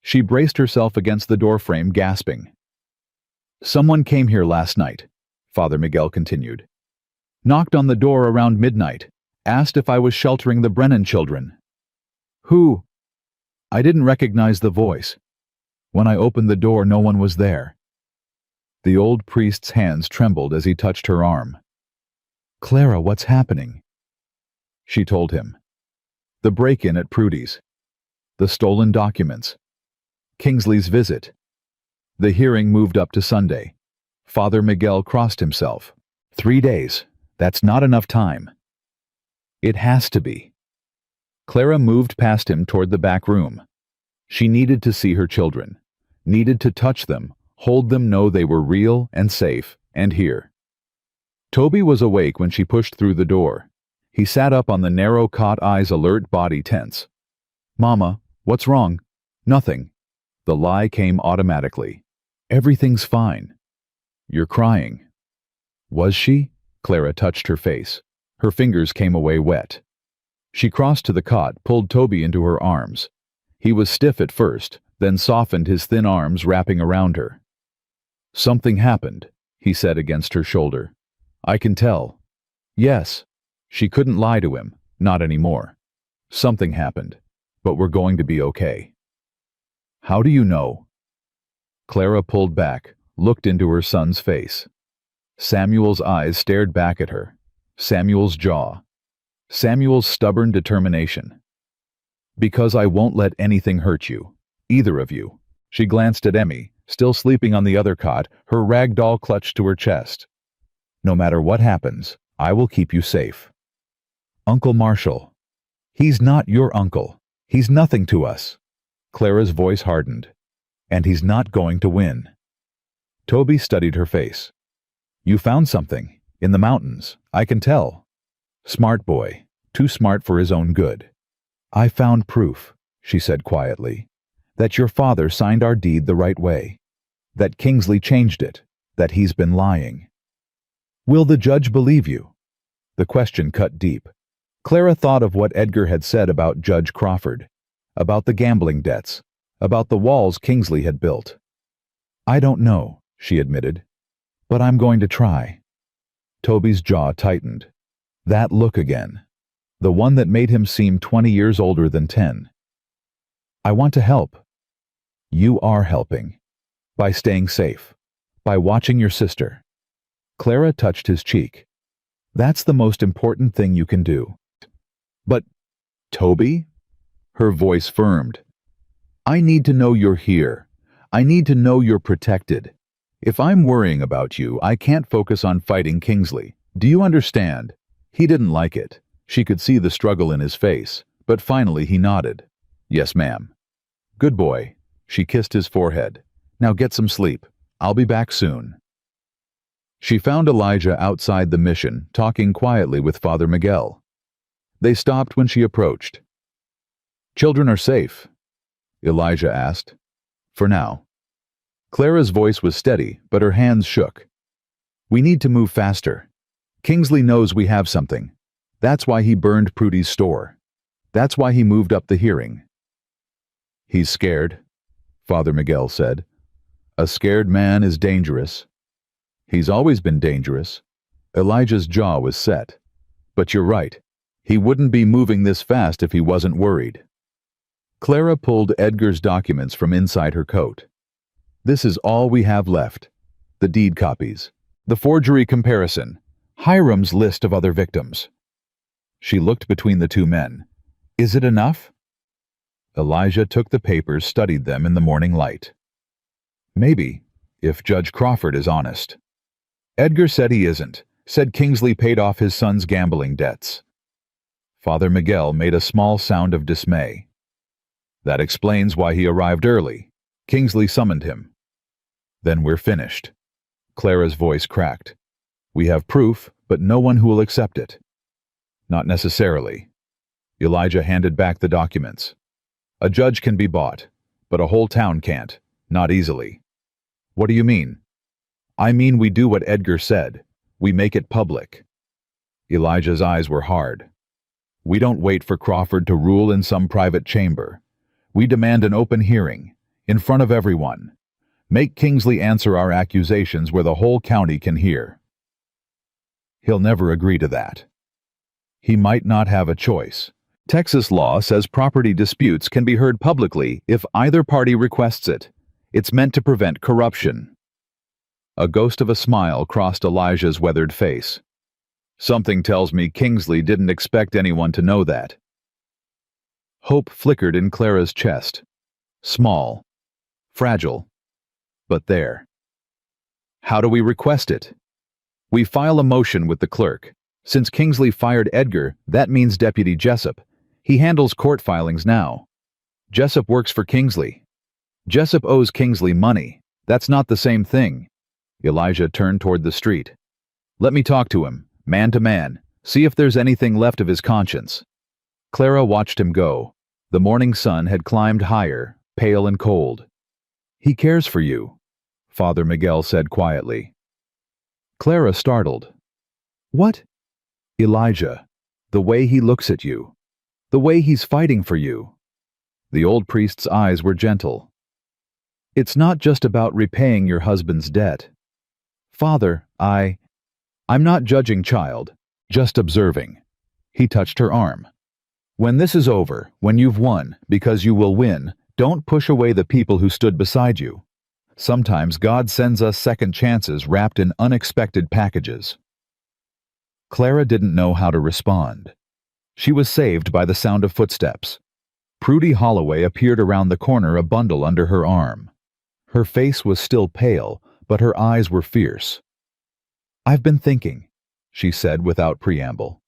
[SPEAKER 1] She braced herself against the doorframe, gasping. Someone came here last night, Father Miguel continued. Knocked on the door around midnight, asked if I was sheltering the Brennan children. Who? I didn't recognize the voice. When I opened the door, no one was there. The old priest's hands trembled as he touched her arm. Clara, what's happening? She told him. The break-in at Prudy's. The stolen documents. Kingsley's visit. The hearing moved up to Sunday. Father Miguel crossed himself. 3 days. That's not enough time. It has to be. Clara moved past him toward the back room. She needed to see her children. Needed to touch them, hold them, know they were real and safe and here. Toby was awake when she pushed through the door. He sat up on the narrow cot, eyes alert, body tense. Mama, what's wrong? Nothing. The lie came automatically. Everything's fine. You're crying. Was she? Clara touched her face. Her fingers came away wet. She crossed to the cot, pulled Toby into her arms. He was stiff at first, then softened, his thin arms wrapping around her. Something happened, he said against her shoulder. I can tell. Yes. She couldn't lie to him, not anymore. Something happened, but we're going to be okay. How do you know? Clara pulled back, looked into her son's face. Samuel's eyes stared back at her. Samuel's jaw. Samuel's stubborn determination. Because I won't let anything hurt you. Either of you. She glanced at Emmy, still sleeping on the other cot, her rag doll clutched to her chest. No matter what happens, I will keep you safe. Uncle Marshall. He's not your uncle. He's nothing to us. Clara's voice hardened. And he's not going to win. Toby studied her face. You found something. In the mountains. I can tell. Smart boy. Too smart for his own good. I found proof, she said quietly, that your father signed our deed the right way. That Kingsley changed it. That he's been lying. Will the judge believe you? The question cut deep. Clara thought of what Edgar had said about Judge Crawford, about the gambling debts, about the walls Kingsley had built. I don't know, she admitted, but I'm going to try. Toby's jaw tightened. That look again. The one that made him seem 20 years older than 10. I want to help. You are helping. By staying safe. By watching your sister. Clara touched his cheek. That's the most important thing you can do. But, Toby? Her voice firmed. I need to know you're here. I need to know you're protected. If I'm worrying about you, I can't focus on fighting Kingsley. Do you understand? He didn't like it. She could see the struggle in his face, but finally he nodded. Yes, ma'am. Good boy. She kissed his forehead. Now get some sleep. I'll be back soon. She found Elijah outside the mission, talking quietly with Father Miguel. They stopped when she approached. Children are safe? Elijah asked. For now. Clara's voice was steady, but her hands shook. We need to move faster. Kingsley knows we have something. That's why he burned Prudy's store. That's why he moved up the hearing. He's scared, Father Miguel said. A scared man is dangerous. He's always been dangerous. Elijah's jaw was set. But you're right. He wouldn't be moving this fast if he wasn't worried. Clara pulled Edgar's documents from inside her coat. This is all we have left. The deed copies. The forgery comparison. Hiram's list of other victims. She looked between the two men. Is it enough? Elijah took the papers, studied them in the morning light. Maybe, if Judge Crawford is honest. Edgar said he isn't. Said Kingsley paid off his son's gambling debts. Father Miguel made a small sound of dismay. That explains why he arrived early. Kingsley summoned him. Then we're finished. Clara's voice cracked. We have proof, but no one who will accept it. Not necessarily. Elijah handed back the documents. A judge can be bought, but a whole town can't. Not easily. What do you mean? I mean we do what Edgar said. We make it public." Elijah's eyes were hard. "We don't wait for Crawford to rule in some private chamber. We demand an open hearing, in front of everyone. Make Kingsley answer our accusations where the whole county can hear." "He'll never agree to that." "He might not have a choice. Texas law says property disputes can be heard publicly if either party requests it. It's meant to prevent corruption." A ghost of a smile crossed Elijah's weathered face. "Something tells me Kingsley didn't expect anyone to know that." Hope flickered in Clara's chest. Small, fragile, but there. "How do we request it?" "We file a motion with the clerk. Since Kingsley fired Edgar, that means Deputy Jessup. He handles court filings now. Jessup works for Kingsley. Jessup owes Kingsley money. That's not the same thing." Elijah turned toward the street. "Let me talk to him, man to man, see if there's anything left of his conscience." Clara watched him go. The morning sun had climbed higher, pale and cold. "He cares for you," Father Miguel said quietly. Clara startled. "What?" "Elijah, the way he looks at you. The way he's fighting for you." The old priest's eyes were gentle. "It's not just about repaying your husband's debt. Father, I'm not judging, child, just observing." He touched her arm. "When this is over, when you've won, because you will win, don't push away the people who stood beside you. Sometimes God sends us second chances wrapped in unexpected packages." Clara didn't know how to respond. She was saved by the sound of footsteps. Prudy Holloway appeared around the corner, a bundle under her arm. Her face was still pale, but her eyes were fierce. "I've been thinking," she said without preamble,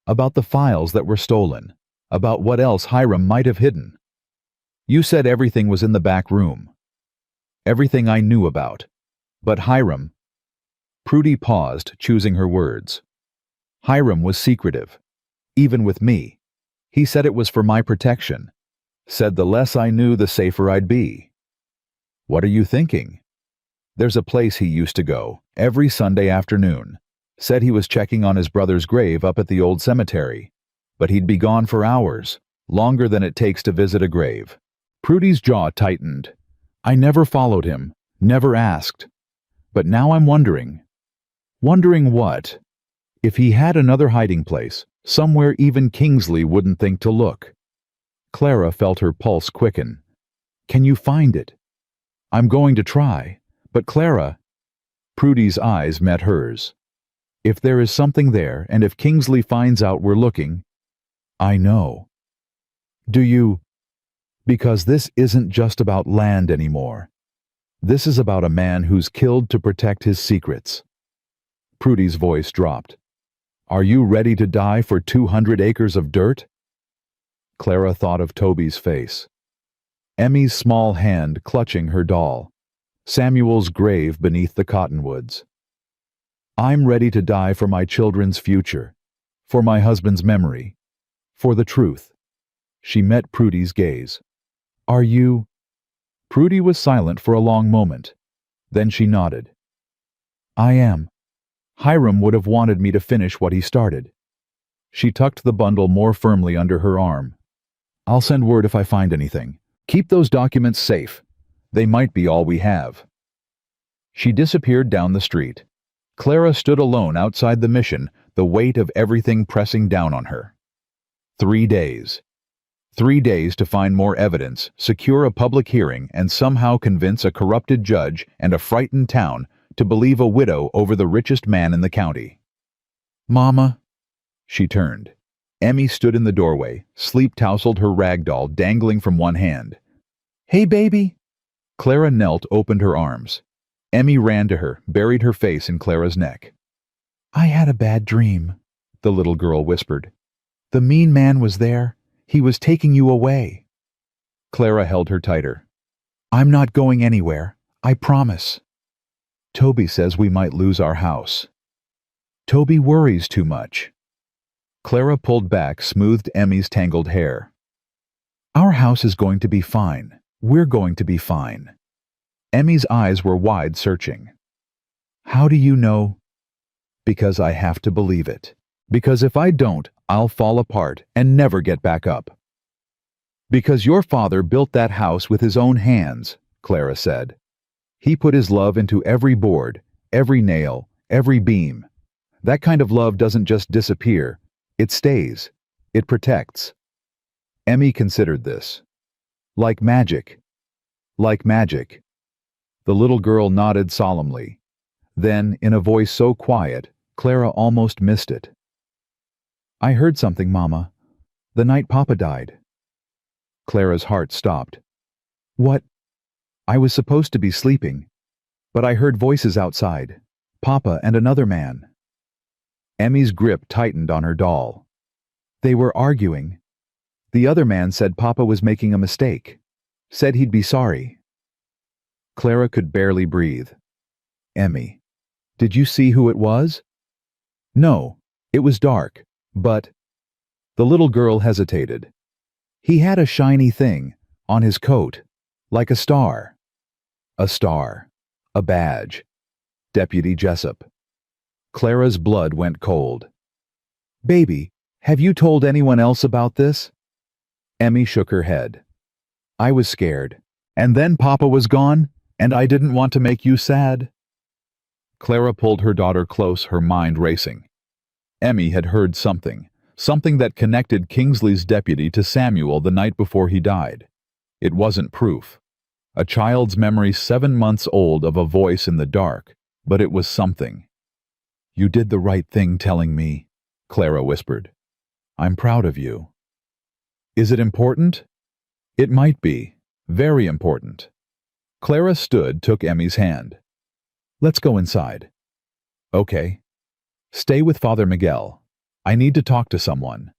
[SPEAKER 1] "about the files that were stolen, about what else Hiram might have hidden. You said everything was in the back room. Everything I knew about. But Hiram—" Prudy paused, choosing her words. "Hiram was secretive. Even with me. He said it was for my protection. Said the less I knew, the safer I'd be." "What are you thinking?" "There's a place he used to go, every Sunday afternoon. Said he was checking on his brother's grave up at the old cemetery. But he'd be gone for hours, longer than it takes to visit a grave." Prudy's jaw tightened. "I never followed him, never asked. But now I'm wondering." "Wondering what?" "If he had another hiding place, somewhere even Kingsley wouldn't think to look." Clara felt her pulse quicken. "Can you find it?" "I'm going to try. But Clara—" Prudy's eyes met hers. "If there is something there, and if Kingsley finds out we're looking—" "I know." "Do you—" "Because this isn't just about land anymore. This is about a man who's killed to protect his secrets." Prudy's voice dropped. "Are you ready to die for 200 acres of dirt?" Clara thought of Toby's face. Emmy's small hand clutching her doll. Samuel's grave beneath the cottonwoods. "I'm ready to die for my children's future, for my husband's memory, for the truth." She met Prudy's gaze. "Are you—" Prudy was silent for a long moment. Then she nodded. "I am. Hiram would have wanted me to finish what he started." She tucked the bundle more firmly under her arm. "I'll send word if I find anything. Keep those documents safe. They might be all we have." She disappeared down the street. Clara stood alone outside the mission, the weight of everything pressing down on her. 3 days. 3 days to find more evidence, secure a public hearing, and somehow convince a corrupted judge and a frightened town to believe a widow over the richest man in the county. "Mama." She turned. Emmy stood in the doorway, sleep-tousled, her rag doll dangling from one hand. "Hey, baby." Clara knelt, opened her arms. Emmy ran to her, buried her face in Clara's neck. "I had a bad dream," the little girl whispered. "The mean man was there. He was taking you away." Clara held her tighter. "I'm not going anywhere. I promise." "Toby says we might lose our house." "Toby worries too much." Clara pulled back, smoothed Emmy's tangled hair. "Our house is going to be fine. We're going to be fine." Emmy's eyes were wide, searching. "How do you know?" Because I have to believe it. Because if I don't, I'll fall apart and never get back up. Because your father built that house with his own hands, Clara said. He put his love into every board, every nail, every beam. That kind of love doesn't just disappear. It stays. It protects. Emmy considered this. Like magic. Like magic. The little girl nodded solemnly. Then, in a voice so quiet, Clara almost missed it. I heard something, Mama. The night Papa died. Clara's heart stopped. What? I was supposed to be sleeping, but I heard voices outside. Papa and another man. Emmy's grip tightened on her doll. They were arguing. The other man said Papa was making a mistake. Said he'd be sorry. Clara could barely breathe. Emmy, did you see who it was? No, it was dark, but... The little girl hesitated. He had a shiny thing on his coat, like a star. A star. A badge. Deputy Jessup. Clara's blood went cold. Baby, have you told anyone else about this? Emmy shook her head. I was scared. And then Papa was gone, and I didn't want to make you sad. Clara pulled her daughter close, her mind racing. Emmy had heard something that connected Kingsley's deputy to Samuel the night before he died. It wasn't proof. A child's memory 7 months old of a voice in the dark, but it was something. You did the right thing telling me, Clara whispered. I'm proud of you. Is it important? It might be. Very important. Clara took Emmy's hand. Let's go inside. Okay. Stay with Father Miguel. I need to talk to someone.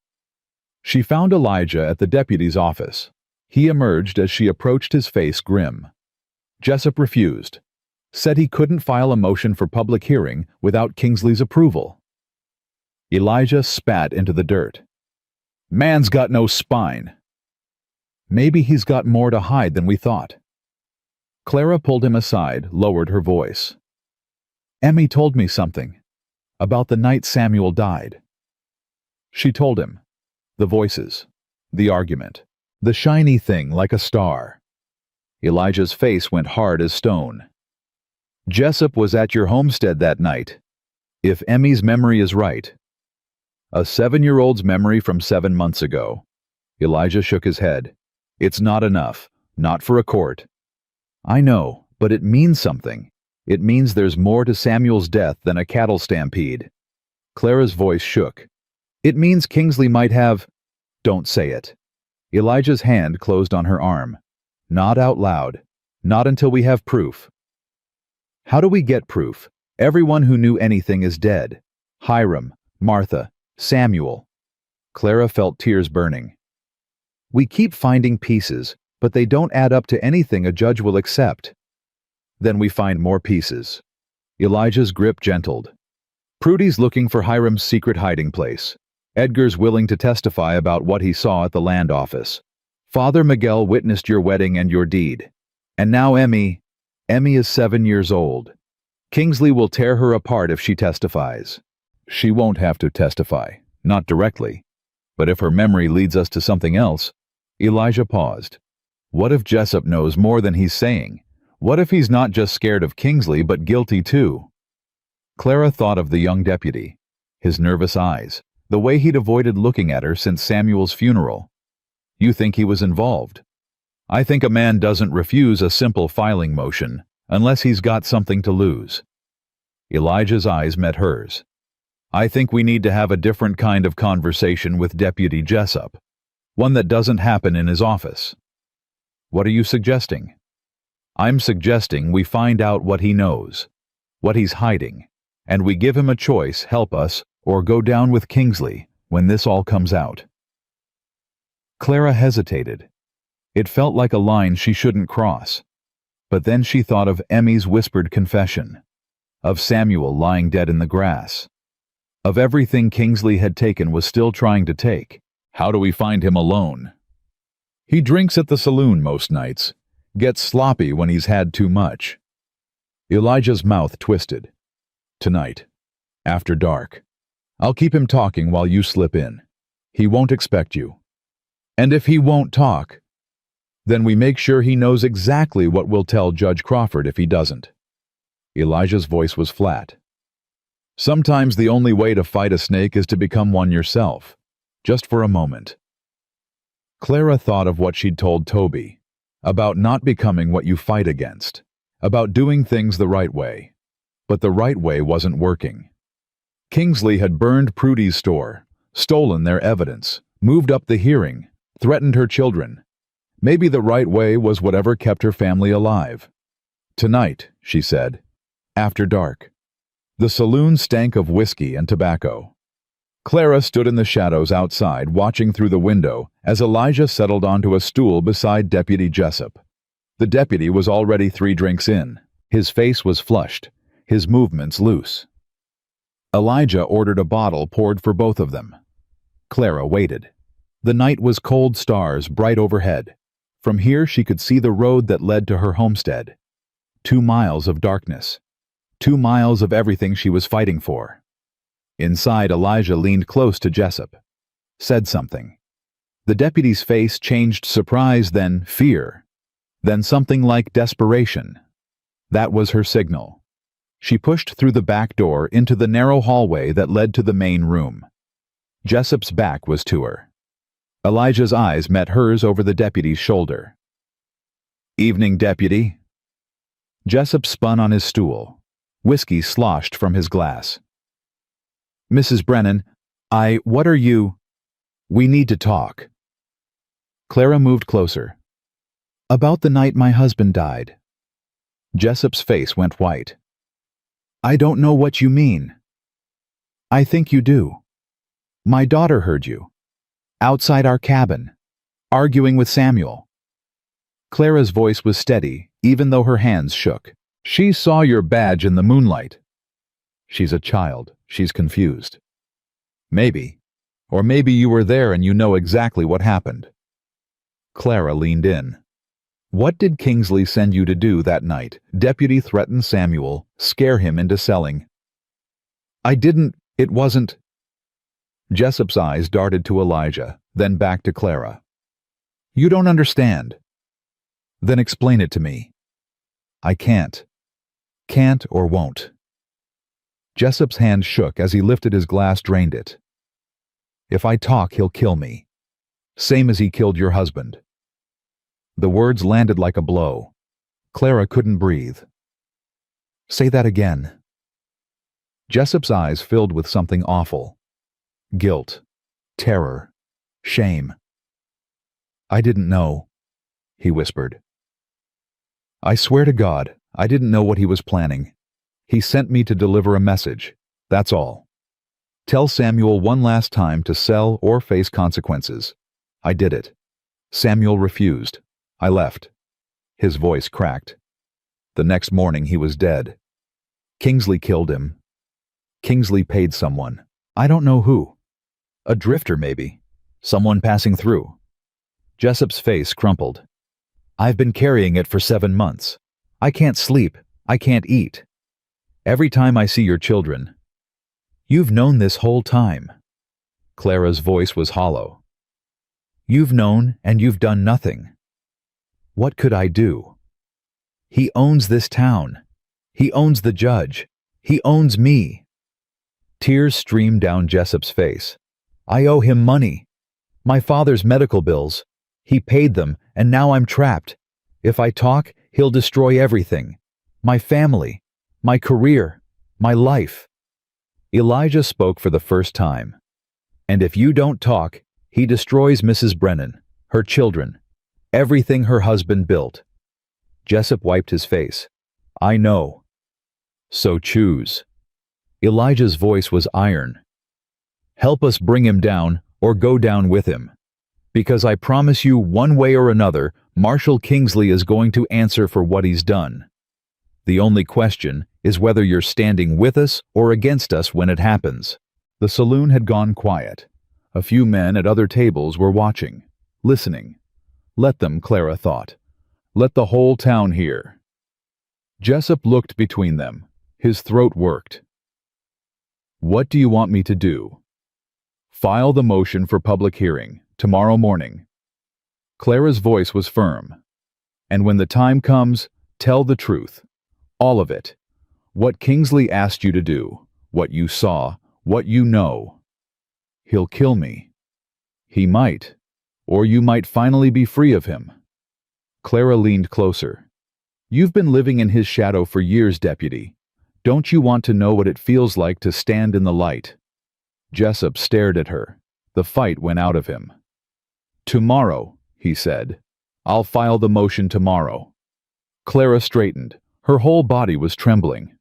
[SPEAKER 1] She found Elijah at the deputy's office. He emerged as she approached, his face grim. Jessup refused. Said he couldn't file a motion for public hearing without Kingsley's approval. Elijah spat into the dirt. Man's got no spine. Maybe he's got more to hide than we thought. Clara pulled him aside, lowered her voice. Emmy told me something. About the night Samuel died. She told him. The voices. The argument. The shiny thing like a star. Elijah's face went hard as stone. Jessup was at your homestead that night. If Emmy's memory is right. A 7-year-old's memory from 7 months ago. Elijah shook his head. It's not enough. Not for a court. I know, but it means something. It means there's more to Samuel's death than a cattle stampede. Clara's voice shook. It means Kingsley might have... Don't say it. Elijah's hand closed on her arm. Not out loud. Not until we have proof. How do we get proof? Everyone who knew anything is dead. Hiram, Martha, Samuel. Clara felt tears burning. We keep finding pieces, but they don't add up to anything a judge will accept. Then we find more pieces. Elijah's grip gentled. Prudy's looking for Hiram's secret hiding place. Edgar's willing to testify about what he saw at the land office. Father Miguel witnessed your wedding and your deed. And now Emmy is 7 years old. Kingsley will tear her apart if she testifies. She won't have to testify, not directly. But if her memory leads us to something else... Elijah paused. What if Jessup knows more than he's saying? What if he's not just scared of Kingsley but guilty too? Clara thought of the young deputy. His nervous eyes. The way he'd avoided looking at her since Samuel's funeral. You think he was involved? I think a man doesn't refuse a simple filing motion unless he's got something to lose. Elijah's eyes met hers. I think we need to have a different kind of conversation with Deputy Jessup. One that doesn't happen in his office. What are you suggesting? I'm suggesting we find out what he knows, what he's hiding, and we give him a choice, help us, or go down with Kingsley when this all comes out. Clara hesitated. It felt like a line she shouldn't cross. But then she thought of Emmy's whispered confession, of Samuel lying dead in the grass, of everything Kingsley had taken was still trying to take. How do we find him alone? He drinks at the saloon most nights, gets sloppy when he's had too much. Elijah's mouth twisted. Tonight. After dark. I'll keep him talking while you slip in. He won't expect you. And if he won't talk, then we make sure he knows exactly what we'll tell Judge Crawford if he doesn't." Elijah's voice was flat. "Sometimes the only way to fight a snake is to become one yourself, just for a moment." Clara thought of what she'd told Toby, about not becoming what you fight against, about doing things the right way. But the right way wasn't working. Kingsley had burned Prudy's store, stolen their evidence, moved up the hearing, threatened her children. Maybe the right way was whatever kept her family alive. "Tonight," she said, "after dark." The saloon stank of whiskey and tobacco. Clara stood in the shadows outside, watching through the window as Elijah settled onto a stool beside Deputy Jessup. The deputy was already 3 drinks in. His face was flushed, his movements loose. Elijah ordered a bottle poured for both of them. Clara waited. The night was cold stars bright overhead. From here she could see the road that led to her homestead. 2 miles of darkness. 2 miles of everything she was fighting for. Inside, Elijah leaned close to Jessup. Said something. The deputy's face changed surprise, then fear. Then something like desperation. That was her signal. She pushed through the back door into the narrow hallway that led to the main room. Jessup's back was to her. Elijah's eyes met hers over the deputy's shoulder. "Evening, deputy." Jessup spun on his stool. Whiskey sloshed from his glass. "Mrs. Brennan, what are you—" "We need to talk." Clara moved closer. "About the night my husband died." Jessup's face went white. "I don't know what you mean." "I think you do. My daughter heard you. Outside our cabin. Arguing with Samuel." Clara's voice was steady, even though her hands shook. "She saw your badge in the moonlight." She's a child. She's confused. "Maybe. Or maybe you were there and you know exactly what happened." Clara leaned in. "What did Kingsley send you to do that night? Deputy threaten Samuel, scare him into selling." "I didn't. It wasn't." Jessup's eyes darted to Elijah, then back to Clara. "You don't understand." "Then explain it to me." "I can't. Can't or won't." Jessup's hand shook as he lifted his glass, drained it. "If I talk, he'll kill me. Same as he killed your husband." The words landed like a blow. Clara couldn't breathe. "Say that again." Jessup's eyes filled with something awful. Guilt. Terror. Shame. "I didn't know," he whispered. "I swear to God, I didn't know what he was planning. He sent me to deliver a message. That's all. Tell Samuel one last time to sell or face consequences. I did it. Samuel refused. I left." His voice cracked. "The next morning he was dead. Kingsley killed him. Kingsley paid someone. I don't know who. A drifter, maybe. Someone passing through." Jessup's face crumpled. "I've been carrying it for 7 months. I can't sleep. I can't eat. Every time I see your children—" "You've known this whole time." Clara's voice was hollow. "You've known and you've done nothing. What could I do? He owns this town. He owns the judge. He owns me." Tears streamed down Jessup's face. "I owe him money. My father's medical bills. He paid them, and now I'm trapped. If I talk, he'll destroy everything. My family, my career, my life." Elijah spoke for the first time. "And if you don't talk, he destroys Mrs. Brennan, her children, everything her husband built." Jessup wiped his face. "I know. So choose." Elijah's voice was iron. "Help us bring him down, or go down with him. Because I promise you, one way or another, Marshal Kingsley is going to answer for what he's done. The only question is whether you're standing with us or against us when it happens." The saloon had gone quiet. A few men at other tables were watching, listening. Let them, Clara thought. Let the whole town hear. Jessup looked between them. His throat worked. What do you want me to do? File the motion for public hearing, tomorrow morning. Clara's voice was firm. And when the time comes, tell the truth. All of it. What Kingsley asked you to do, what you saw, what you know. He'll kill me. He might. Or you might finally be free of him. Clara leaned closer. You've been living in his shadow for years, Deputy. Don't you want to know what it feels like to stand in the light? Jessup stared at her. The fight went out of him. Tomorrow, he said. I'll file the motion tomorrow. Clara straightened. Her whole body was trembling.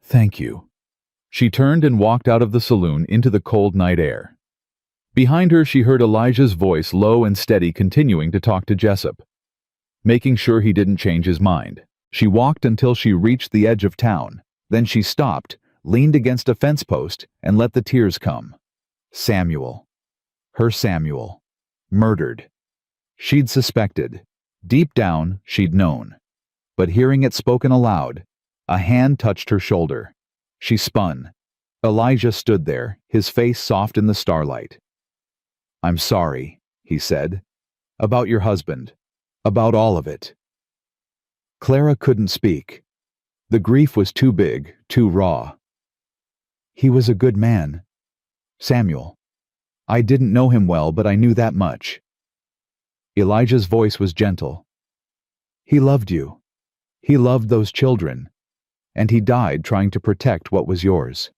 [SPEAKER 1] Thank you. She turned and walked out of the saloon into the cold night air. Behind her she heard Elijah's voice, low and steady, continuing to talk to Jessup. Making sure he didn't change his mind, she walked until she reached the edge of town. Then she stopped, leaned against a fence post, and let the tears come. Samuel. Her Samuel. Murdered. She'd suspected. Deep down, she'd known. But hearing it spoken aloud, a hand touched her shoulder. She spun. Elijah stood there, his face soft in the starlight. I'm sorry, he said. About your husband. About all of it. Clara couldn't speak. The grief was too big, too raw. He was a good man. Samuel. I didn't know him well, but I knew that much. Elijah's voice was gentle. He loved you. He loved those children. And he died trying to protect what was yours.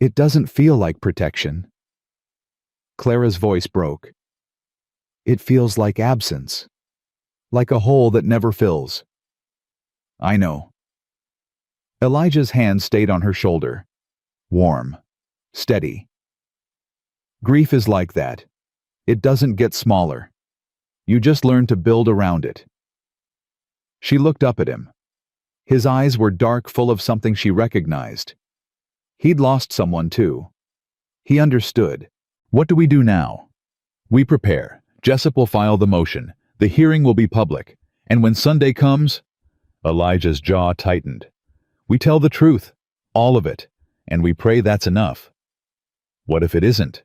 [SPEAKER 1] It doesn't feel like protection. Clara's voice broke. It feels like absence. Like a hole that never fills. I know. Elijah's hand stayed on her shoulder. Warm. Steady. Grief is like that. It doesn't get smaller. You just learn to build around it. She looked up at him. His eyes were dark, full of something she recognized. He'd lost someone too. He understood. What do we do now? We prepare. Jessup will file the motion. The hearing will be public. And when Sunday comes... Elijah's jaw tightened. We tell the truth. All of it. And we pray that's enough. What if it isn't?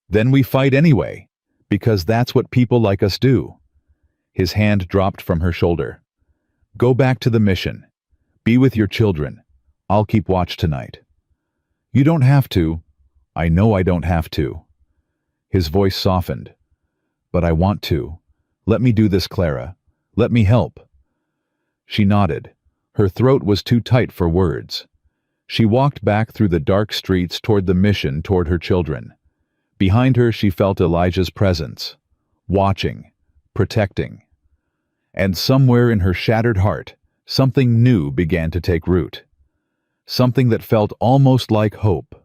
[SPEAKER 1] Then we fight anyway. Because that's what people like us do. His hand dropped from her shoulder. Go back to the mission. Be with your children. I'll keep watch tonight. You don't have to. I know I don't have to. His voice softened. But I want to. Let me do this, Clara. Let me help. She nodded. Her throat was too tight for words. She walked back through the dark streets toward the mission, toward her children. Behind her she felt Elijah's presence. Watching. Protecting. And somewhere in her shattered heart, something new began to take root. Something that felt almost like hope.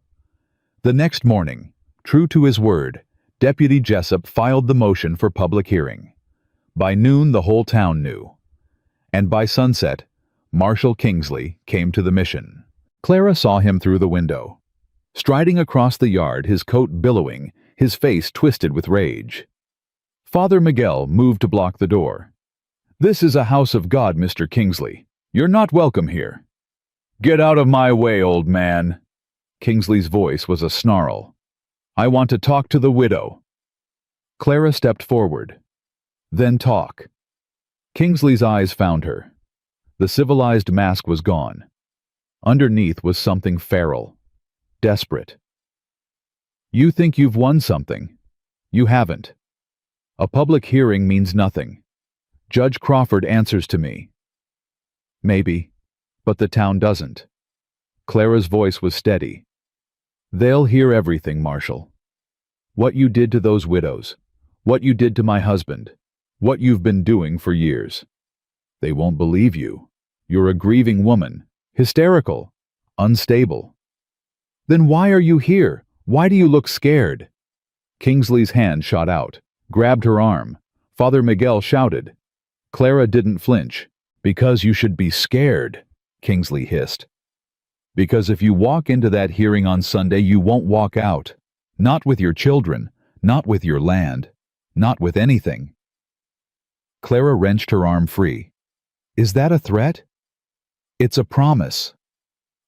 [SPEAKER 1] The next morning, true to his word, Deputy Jessup filed the motion for public hearing. By noon the whole town knew. And by sunset, Marshal Kingsley came to the mission. Clara saw him through the window. Striding across the yard, his coat billowing, his face twisted with rage. Father Miguel moved to block the door. This is a house of God, Mr. Kingsley. You're not welcome here. Get out of my way, old man. Kingsley's voice was a snarl. I want to talk to the widow. Clara stepped forward. Then talk. Kingsley's eyes found her. The civilized mask was gone. Underneath was something feral. Desperate. You think you've won something. You haven't. A public hearing means nothing. Judge Crawford answers to me. Maybe, but the town doesn't. Clara's voice was steady. They'll hear everything, Marshal. What you did to those widows. What you did to my husband. What you've been doing for years. They won't believe you. You're a grieving woman. Hysterical. Unstable. Then why are you here? Why do you look scared? Kingsley's hand shot out, grabbed her arm. Father Miguel shouted. Clara didn't flinch. Because you should be scared, Kingsley hissed. Because if you walk into that hearing on Sunday, you won't walk out. Not with your children, not with your land, not with anything. Clara wrenched her arm free. Is that a threat? It's a promise.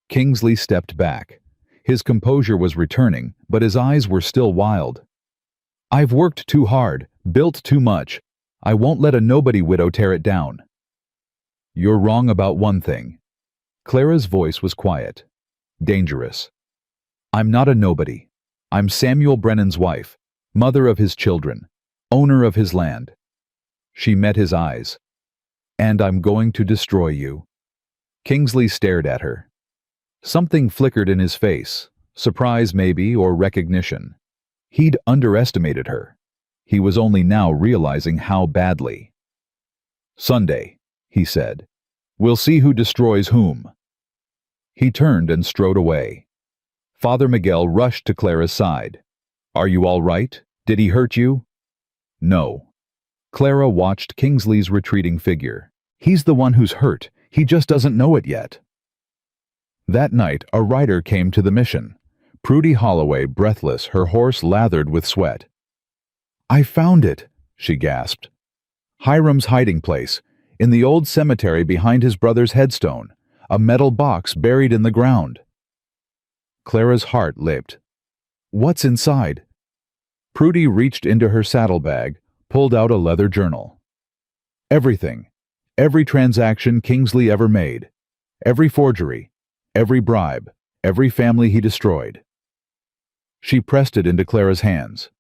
[SPEAKER 1] Kingsley stepped back. His composure was returning, but his eyes were still wild. "I've worked too hard, built too much. I won't let a nobody widow tear it down." "You're wrong about one thing." Clara's voice was quiet, dangerous. "I'm not a nobody. I'm Samuel Brennan's wife, mother of his children, owner of his land." She met his eyes. "And I'm going to destroy you." Kingsley stared at her. Something flickered in his face, surprise maybe, or recognition. He'd underestimated her. He was only now realizing how badly. "Sunday," he said. "We'll see who destroys whom." He turned and strode away. Father Miguel rushed to Clara's side. "Are you all right? Did he hurt you?" "No." Clara watched Kingsley's retreating figure. "He's the one who's hurt. He just doesn't know it yet." That night, a rider came to the mission. Prudy Holloway, breathless, her horse lathered with sweat. "I found it," she gasped. "Hiram's hiding place, in the old cemetery behind his brother's headstone, a metal box buried in the ground." Clara's heart leaped. "What's inside?" Prudy reached into her saddlebag, pulled out a leather journal. "Everything. Every transaction Kingsley ever made. Every forgery. Every bribe. Every family he destroyed." She pressed it into Clara's hands.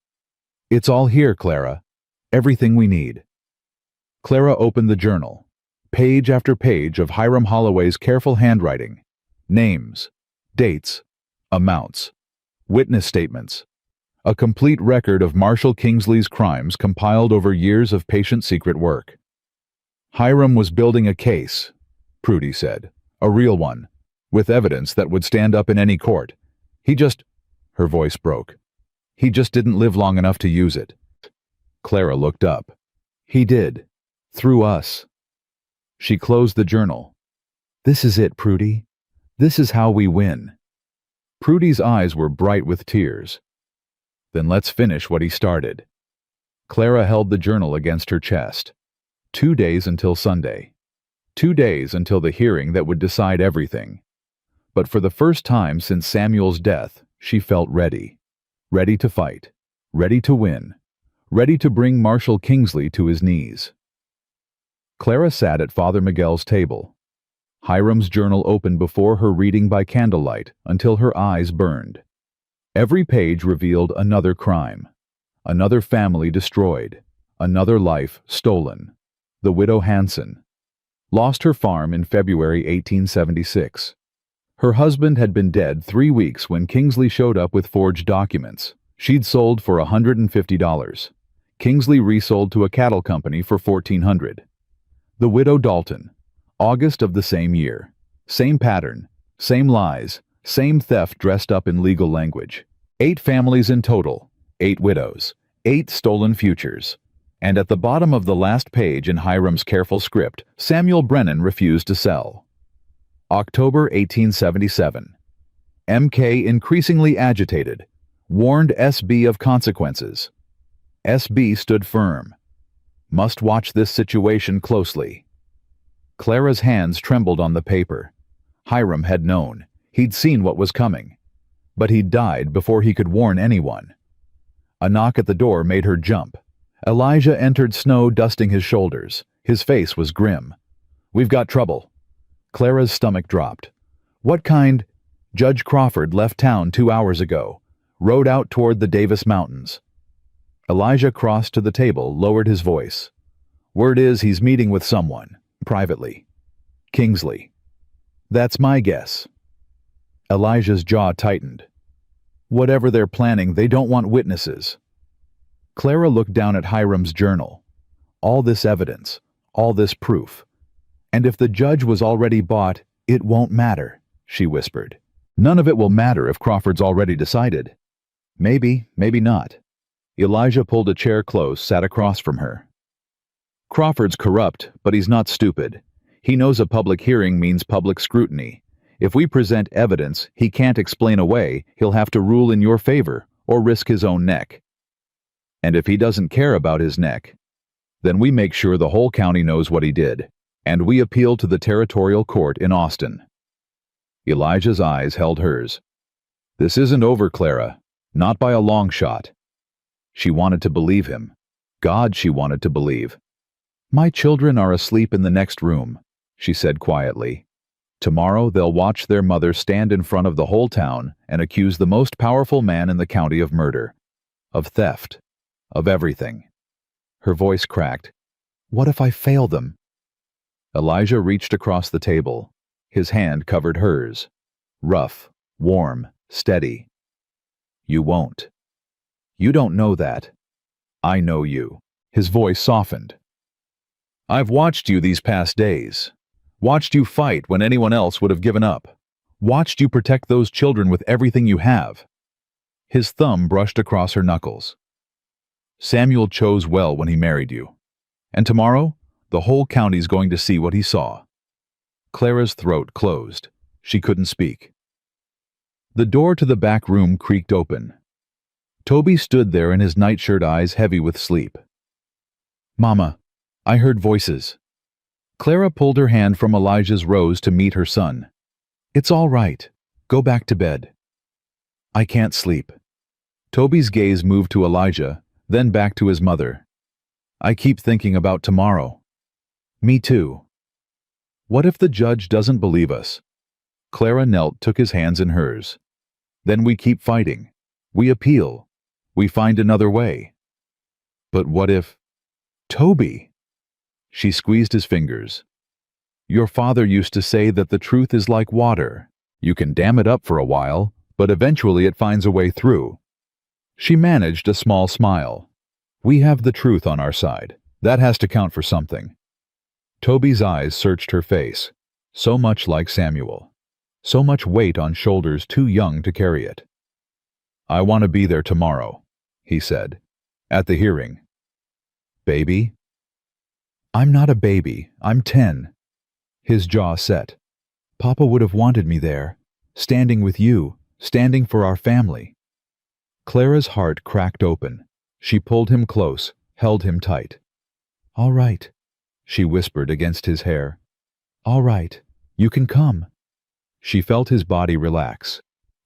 [SPEAKER 1] "It's all here, Clara. Everything we need." Clara opened the journal. Page after page of Hiram Holloway's careful handwriting. Names, dates, amounts, witness statements. A complete record of Marshall Kingsley's crimes compiled over years of patient secret work. "Hiram was building a case," Prudy said. "A real one, with evidence that would stand up in any court. Her voice broke. "He just didn't live long enough to use it." Clara looked up. "He did. Through us." She closed the journal. "This is it, Prudy. This is how we win." Prudy's eyes were bright with tears. "Then let's finish what he started." Clara held the journal against her chest. 2 days until Sunday. 2 days until the hearing that would decide everything. But for the first time since Samuel's death, she felt ready. Ready to fight. Ready to win. Ready to bring Marshall Kingsley to his knees. Clara sat at Father Miguel's table. Hiram's journal opened before her, reading by candlelight until her eyes burned. Every page revealed another crime. Another family destroyed. Another life stolen. The widow Hanson lost her farm in February 1876. Her husband had been dead 3 weeks when Kingsley showed up with forged documents. She'd sold for $150. Kingsley resold to a cattle company for $1,400. The widow Dalton, August of the same year. Same pattern, same lies, same theft dressed up in legal language. 8 families in total, 8 widows, 8 stolen futures. And at the bottom of the last page in Hiram's careful script, Samuel Brennan refused to sell. October 1877. MK increasingly agitated, warned SB of consequences. SB stood firm. Must watch this situation closely. Clara's hands trembled on the paper. Hiram had known. He'd seen what was coming. But he'd died before he could warn anyone. A knock at the door made her jump. Elijah entered, snow dusting his shoulders. His face was grim. "We've got trouble." Clara's stomach dropped. "What kind?" "Judge Crawford left town 2 hours ago. Rode out toward the Davis Mountains." Elijah crossed to the table, lowered his voice. "Word is he's meeting with someone, privately. Kingsley." "That's my guess." Elijah's jaw tightened. "Whatever they're planning, they don't want witnesses." Clara looked down at Hiram's journal. All this evidence, all this proof. "And if the judge was already bought, it won't matter," she whispered. "None of it will matter if Crawford's already decided." "Maybe, maybe not." Elijah pulled a chair close, sat across from her. "Crawford's corrupt, but he's not stupid. He knows a public hearing means public scrutiny. If we present evidence he can't explain away, he'll have to rule in your favor or risk his own neck. And if he doesn't care about his neck, then we make sure the whole county knows what he did, and we appeal to the territorial court in Austin." Elijah's eyes held hers. This isn't over, Clara. Not by a long shot. She wanted to believe him. God, she wanted to believe. My children are asleep in the next room, she said quietly. Tomorrow they'll watch their mother stand in front of the whole town and accuse the most powerful man in the county of murder, of theft, of everything. Her voice cracked. What if I fail them? Elijah reached across the table. His hand covered hers. Rough, warm, steady. You won't. You don't know that. I know you. His voice softened. I've watched you these past days. Watched you fight when anyone else would have given up. Watched you protect those children with everything you have. His thumb brushed across her knuckles. Samuel chose well when he married you. And tomorrow, the whole county's going to see what he saw. Clara's throat closed. She couldn't speak. The door to the back room creaked open. Toby stood there in his nightshirt, eyes heavy with sleep. Mama, I heard voices. Clara pulled her hand from Elijah's rose to meet her son. It's all right. Go back to bed. I can't sleep. Toby's gaze moved to Elijah, then back to his mother. I keep thinking about tomorrow. Me too. What if the judge doesn't believe us? Clara knelt, took his hands in hers. Then we keep fighting. We appeal. We find another way. But what if... Toby! She squeezed his fingers. Your father used to say that the truth is like water. You can dam it up for a while, but eventually it finds a way through. She managed a small smile. We have the truth on our side. That has to count for something. Toby's eyes searched her face. So much like Samuel. So much weight on shoulders too young to carry it. I want to be there tomorrow, he said. At the hearing. Baby? I'm not a baby. I'm 10. His jaw set. Papa would have wanted me there. Standing with you. Standing for our family. Clara's heart cracked open. She pulled him close, held him tight. All right, she whispered against his hair. All right, you can come. She felt his body relax.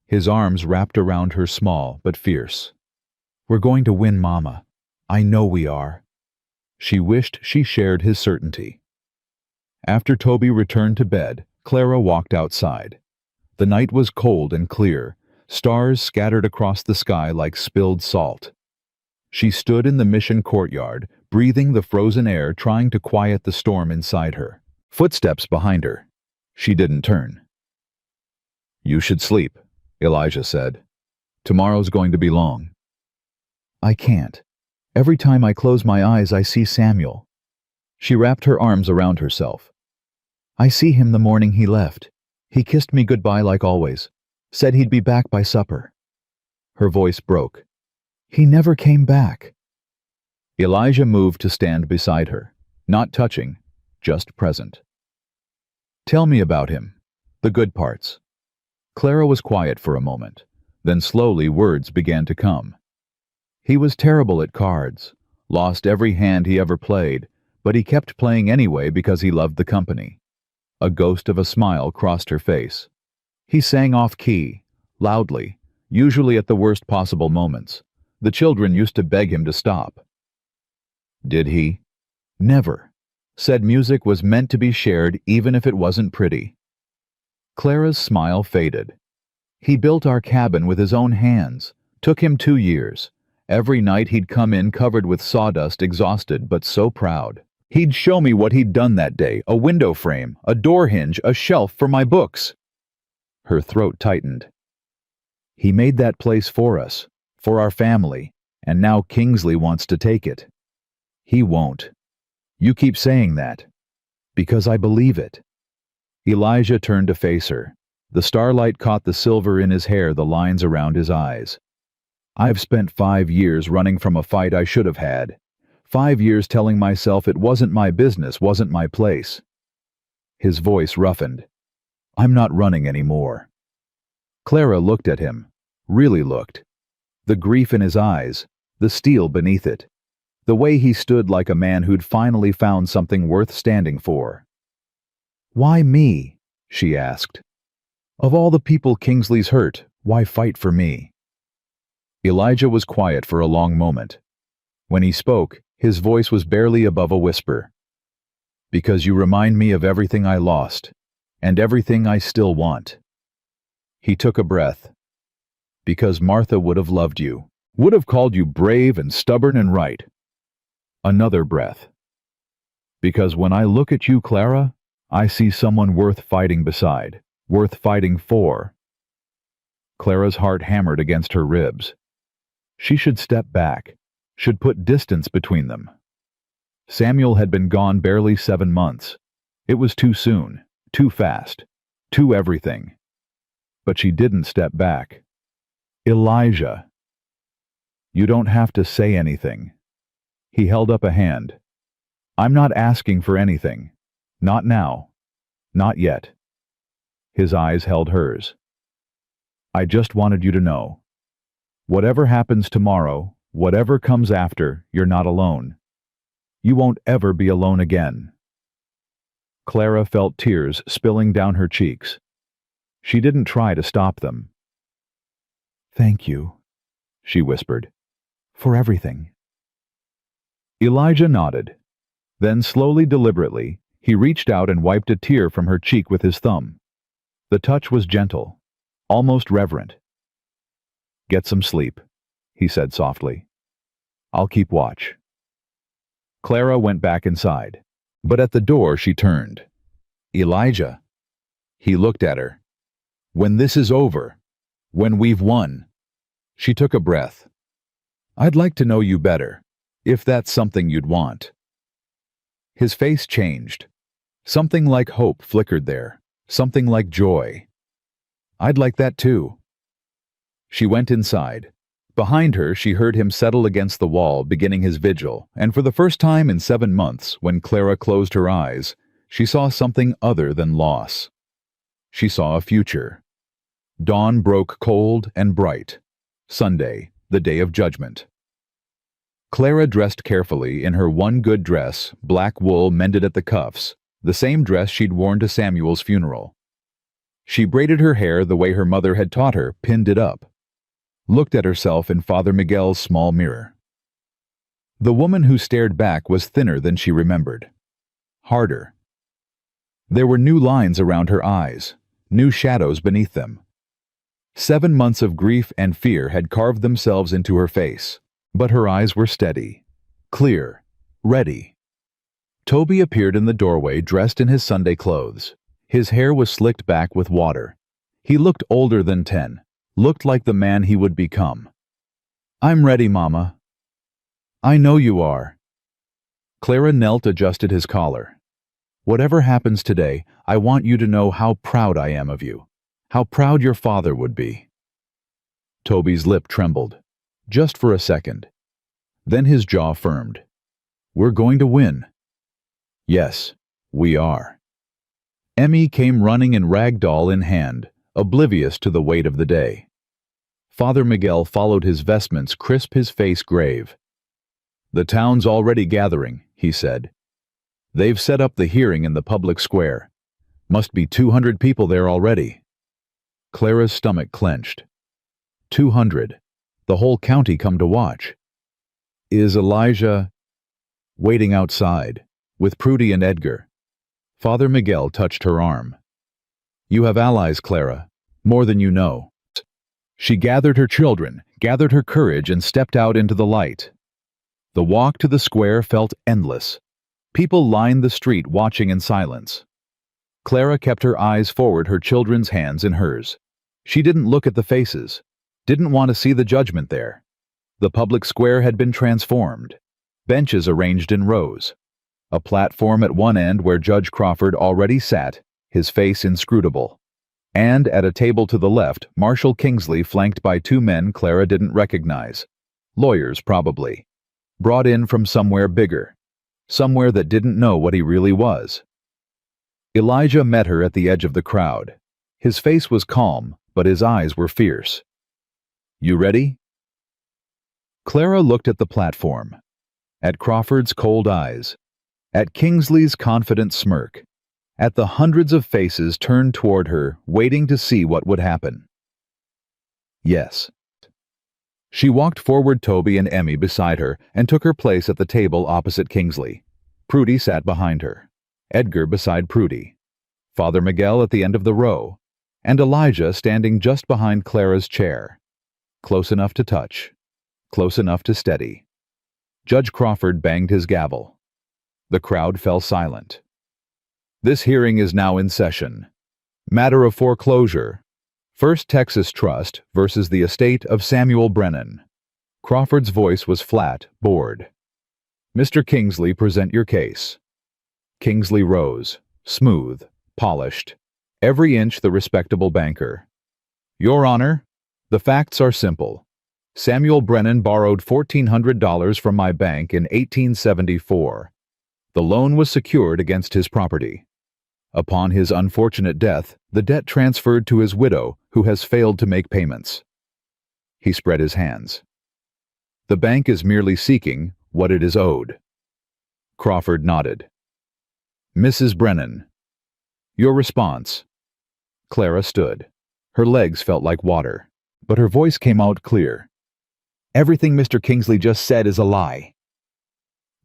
[SPEAKER 1] His arms wrapped around her, small but fierce. We're going to win, Mama. I know we are. She wished she shared his certainty. After Toby returned to bed, Clara walked outside. The night was cold and clear, stars scattered across the sky like spilled salt. She stood in the mission courtyard, breathing the frozen air, trying to quiet the storm inside her. Footsteps behind her. She didn't turn. You should sleep, Elijah said. Tomorrow's going to be long. I can't. Every time I close my eyes, I see Samuel. She wrapped her arms around herself. I see him the morning he left. He kissed me goodbye like always. Said he'd be back by supper. Her voice broke. He never came back. Elijah moved to stand beside her, not touching, just present. Tell me about him, the good parts. Clara was quiet for a moment, then slowly words began to come. He was terrible at cards, lost every hand he ever played, but he kept playing anyway because he loved the company. A ghost of a smile crossed her face. He sang off key, loudly, usually at the worst possible moments. The children used to beg him to stop. Did he? Never. Said music was meant to be shared even if it wasn't pretty. Clara's smile faded. He built our cabin with his own hands. Took him 2 years. Every night he'd come in covered with sawdust, exhausted but so proud. He'd show me what he'd done that day, a window frame, a door hinge, a shelf for my books. Her throat tightened. He made that place for us, for our family, and now Kingsley wants to take it. He won't. You keep saying that. Because I believe it. Elijah turned to face her. The starlight caught the silver in his hair, the lines around his eyes. I've spent 5 years running from a fight I should have had. 5 years telling myself it wasn't my business, wasn't my place. His voice roughened. I'm not running anymore. Clara looked at him, really looked. The grief in his eyes, the steel beneath it. The way he stood like a man who'd finally found something worth standing for. Why me? She asked. Of all the people Kingsley's hurt, why fight for me? Elijah was quiet for a long moment. When he spoke, his voice was barely above a whisper. Because you remind me of everything I lost, and everything I still want. He took a breath. Because Martha would have loved you, would have called you brave and stubborn and right. Another breath. Because when I look at you, Clara, I see someone worth fighting beside, worth fighting for. Clara's heart hammered against her ribs. She should step back, should put distance between them. Samuel had been gone barely 7 months. It was too soon, too fast, too everything. But she didn't step back. Elijah. You don't have to say anything. He held up a hand. I'm not asking for anything. Not now. Not yet. His eyes held hers. I just wanted you to know. Whatever happens tomorrow, whatever comes after, you're not alone. You won't ever be alone again. Clara felt tears spilling down her cheeks. She didn't try to stop them. Thank you, she whispered, for everything. Elijah nodded. Then slowly, deliberately, he reached out and wiped a tear from her cheek with his thumb. The touch was gentle, almost reverent. Get some sleep, he said softly. I'll keep watch. Clara went back inside, but at the door she turned. Elijah. He looked at her. When this is over, when we've won. She took a breath. I'd like to know you better, if that's something you'd want. His face changed. Something like hope flickered there, something like joy. I'd like that too. She went inside. Behind her, she heard him settle against the wall, beginning his vigil, and for the first time in 7 months, when Clara closed her eyes, she saw something other than loss. She saw a future. Dawn broke cold and bright. Sunday, the day of judgment. Clara dressed carefully in her one good dress, black wool mended at the cuffs, the same dress she'd worn to Samuel's funeral. She braided her hair the way her mother had taught her, pinned it up. Looked at herself in Father Miguel's small mirror. The woman who stared back was thinner than she remembered. Harder. There were new lines around her eyes, new shadows beneath them. 7 months of grief and fear had carved themselves into her face, but her eyes were steady, clear, ready. Toby appeared in the doorway dressed in his Sunday clothes. His hair was slicked back with water. He looked older than 10, looked like the man he would become. I'm ready, Mama. I know you are. Clara knelt, adjusted his collar. Whatever happens today, I want you to know how proud I am of you. How proud your father would be. Toby's lip trembled, just for a second. Then his jaw firmed. We're going to win. Yes, we are. Emmy came running in rag doll in hand, oblivious to the weight of the day. Father Miguel followed his vestments crisp, his face grave. The town's already gathering, he said. They've set up the hearing in the public square. Must be 200 people there already. Clara's stomach clenched. 200. The whole county come to watch. Is Elijah waiting outside, with Prudy and Edgar? Father Miguel touched her arm. You have allies, Clara, more than you know. She gathered her children, gathered her courage, and stepped out into the light. The walk to the square felt endless. People lined the street watching in silence. Clara kept her eyes forward, her children's hands in hers. She didn't look at the faces, didn't want to see the judgment there. The public square had been transformed. Benches arranged in rows. A platform at one end where Judge Crawford already sat, his face inscrutable. And at a table to the left, Marshal Kingsley flanked by 2 men Clara didn't recognize. Lawyers, probably. Brought in from somewhere bigger. Somewhere that didn't know what he really was. Elijah met her at the edge of the crowd. His face was calm, but his eyes were fierce. You ready? Clara looked at the platform. At Crawford's cold eyes. At Kingsley's confident smirk. at the hundreds of faces turned toward her, waiting to see what would happen. Yes. She walked forward, Toby and Emmy beside her, and took her place at the table opposite Kingsley. Prudy sat behind her, Edgar beside Prudy, Father Miguel at the end of the row, and Elijah standing just behind Clara's chair. Close enough to touch, close enough to steady. Judge Crawford banged his gavel. The crowd fell silent. This hearing is now in session. Matter of foreclosure. First Texas Trust versus the estate of Samuel Brennan. Crawford's voice was flat, bored. Mr. Kingsley, present your case. Kingsley rose, smooth, polished, every inch the respectable banker. Your Honor, the facts are simple. Samuel Brennan borrowed $1,400 from my bank in 1874. The loan was secured against his property. Upon his unfortunate death, the debt transferred to his widow, who has failed to make payments. He spread his hands. The bank is merely seeking what it is owed. Crawford nodded. Mrs. Brennan. Your response. Clara stood. Her legs felt like water, but her voice came out clear. Everything Mr. Kingsley just said is a lie.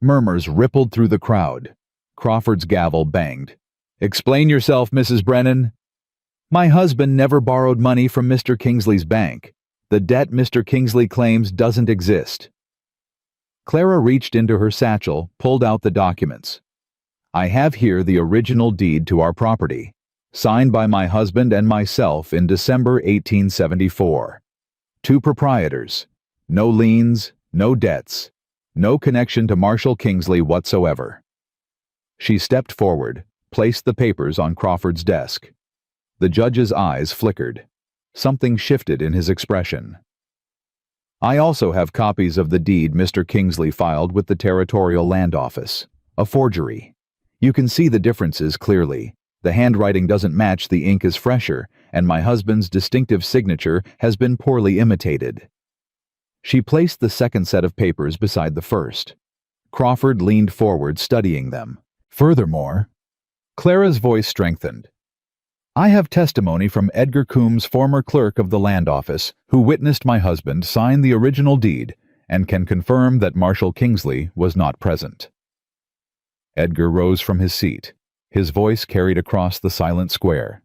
[SPEAKER 1] Murmurs rippled through the crowd. Crawford's gavel banged. Explain yourself, Mrs. Brennan. My husband never borrowed money from Mr. Kingsley's bank. The debt Mr. Kingsley claims doesn't exist. Clara reached into her satchel, pulled out the documents. I have here the original deed to our property, signed by my husband and myself in December 1874. 2 proprietors. No liens, no debts, no connection to Marshall Kingsley whatsoever. She stepped forward, placed the papers on Crawford's desk. The judge's eyes flickered. Something shifted in his expression. I also have copies of the deed Mr. Kingsley filed with the Territorial Land Office. A forgery. You can see the differences clearly. The handwriting doesn't match, the ink is fresher, and my husband's distinctive signature has been poorly imitated. She placed the second set of papers beside the first. Crawford leaned forward, studying them. Furthermore, Clara's voice strengthened. I have testimony from Edgar Coombs, former clerk of the Land Office, who witnessed my husband sign the original deed and can confirm that Marshall Kingsley was not present. Edgar rose from his seat. His voice carried across the silent square.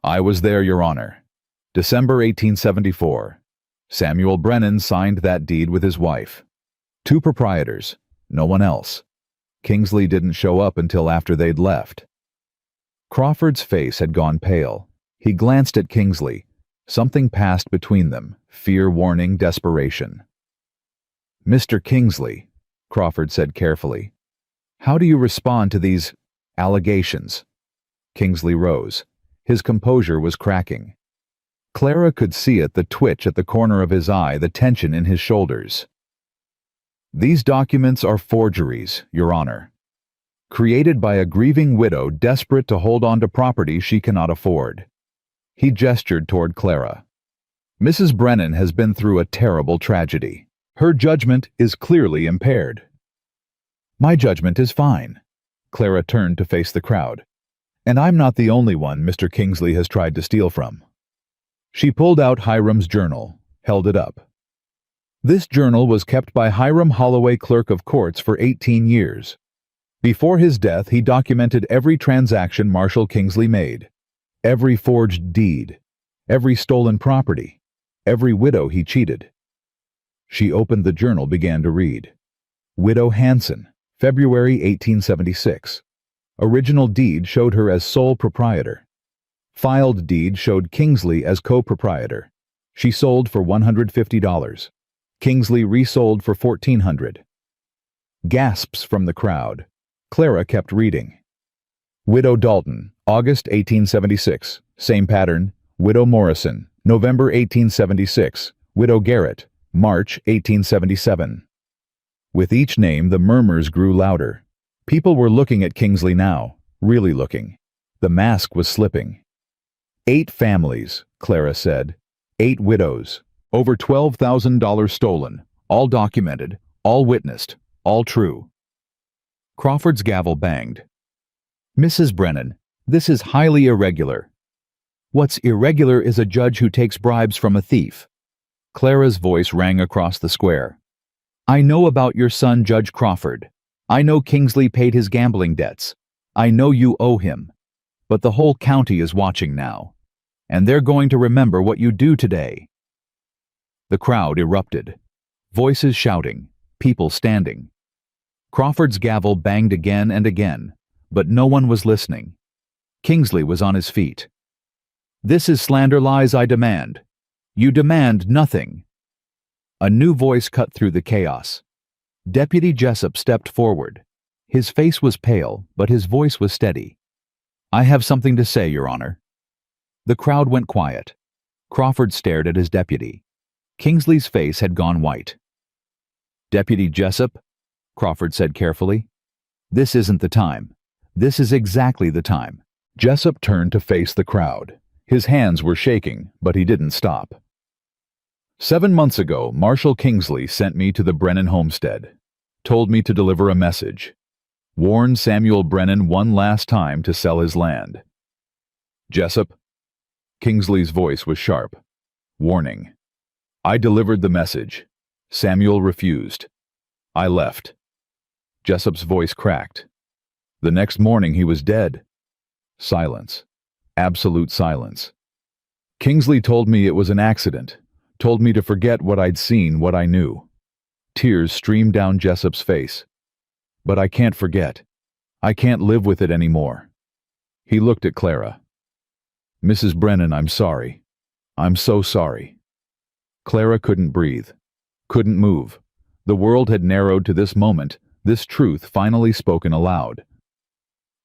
[SPEAKER 1] I was there, Your Honor. December 1874. Samuel Brennan signed that deed with his wife. 2 proprietors, no one else. Kingsley didn't show up until after they'd left. Crawford's face had gone pale. He glanced at Kingsley. Something passed between them, fear, warning, desperation. Mr. Kingsley, Crawford said carefully, how do you respond to these allegations? Kingsley rose. His composure was cracking. Clara could see it, the twitch at the corner of his eye, the tension in his shoulders. These documents are forgeries, Your Honor. Created by a grieving widow desperate to hold on to property she cannot afford. He gestured toward Clara. Mrs. Brennan has been through a terrible tragedy. Her judgment is clearly impaired. My judgment is fine. Clara turned to face the crowd. And I'm not the only one Mr. Kingsley has tried to steal from. She pulled out Hiram's journal, held it up. This journal was kept by Hiram Holloway, clerk of courts, for 18 years. Before his death, he documented every transaction Marshall Kingsley made, every forged deed, every stolen property, every widow he cheated. She opened the journal, began to read. Widow Hanson, February 1876. Original deed showed her as sole proprietor. Filed deed showed Kingsley as co-proprietor. She sold for $150. Kingsley resold for $1,400. Gasps from the crowd. Clara kept reading. Widow Dalton, August 1876. Same pattern. Widow Morrison, November 1876. Widow Garrett, March 1877. With each name, the murmurs grew louder. People were looking at Kingsley now, really looking. The mask was slipping. 8 families, Clara said. 8 widows. Over $12,000 stolen. All documented. All witnessed. All true. Crawford's gavel banged. Mrs. Brennan, this is highly irregular. What's irregular is a judge who takes bribes from a thief. Clara's voice rang across the square. I know about your son, Judge Crawford. I know Kingsley paid his gambling debts. I know you owe him. But the whole county is watching now. And they're going to remember what you do today. The crowd erupted. Voices shouting, people standing. Crawford's gavel banged again and again, but no one was listening. Kingsley was on his feet. This is slander lies I demand. You demand nothing. A new voice cut through the chaos. Deputy Jessup stepped forward. His face was pale, but his voice was steady. I have something to say, Your Honor. The crowd went quiet. Crawford stared at his deputy. Kingsley's face had gone white. Deputy Jessup, Crawford said carefully, this isn't the time. This is exactly the time. Jessup turned to face the crowd. His hands were shaking, but he didn't stop. 7 months ago, Marshal Kingsley sent me to the Brennan homestead, told me to deliver a message, warned Samuel Brennan one last time to sell his land. Jessup, Kingsley's voice was sharp. Warning. I delivered the message. Samuel refused. I left. Jessup's voice cracked. The next morning he was dead. Silence. Absolute silence. Kingsley told me it was an accident, told me to forget what I'd seen, what I knew. Tears streamed down Jessup's face. But I can't forget. I can't live with it anymore. He looked at Clara. Mrs. Brennan, I'm sorry. I'm so sorry. Clara couldn't breathe, couldn't move. The world had narrowed to this moment, this truth finally spoken aloud.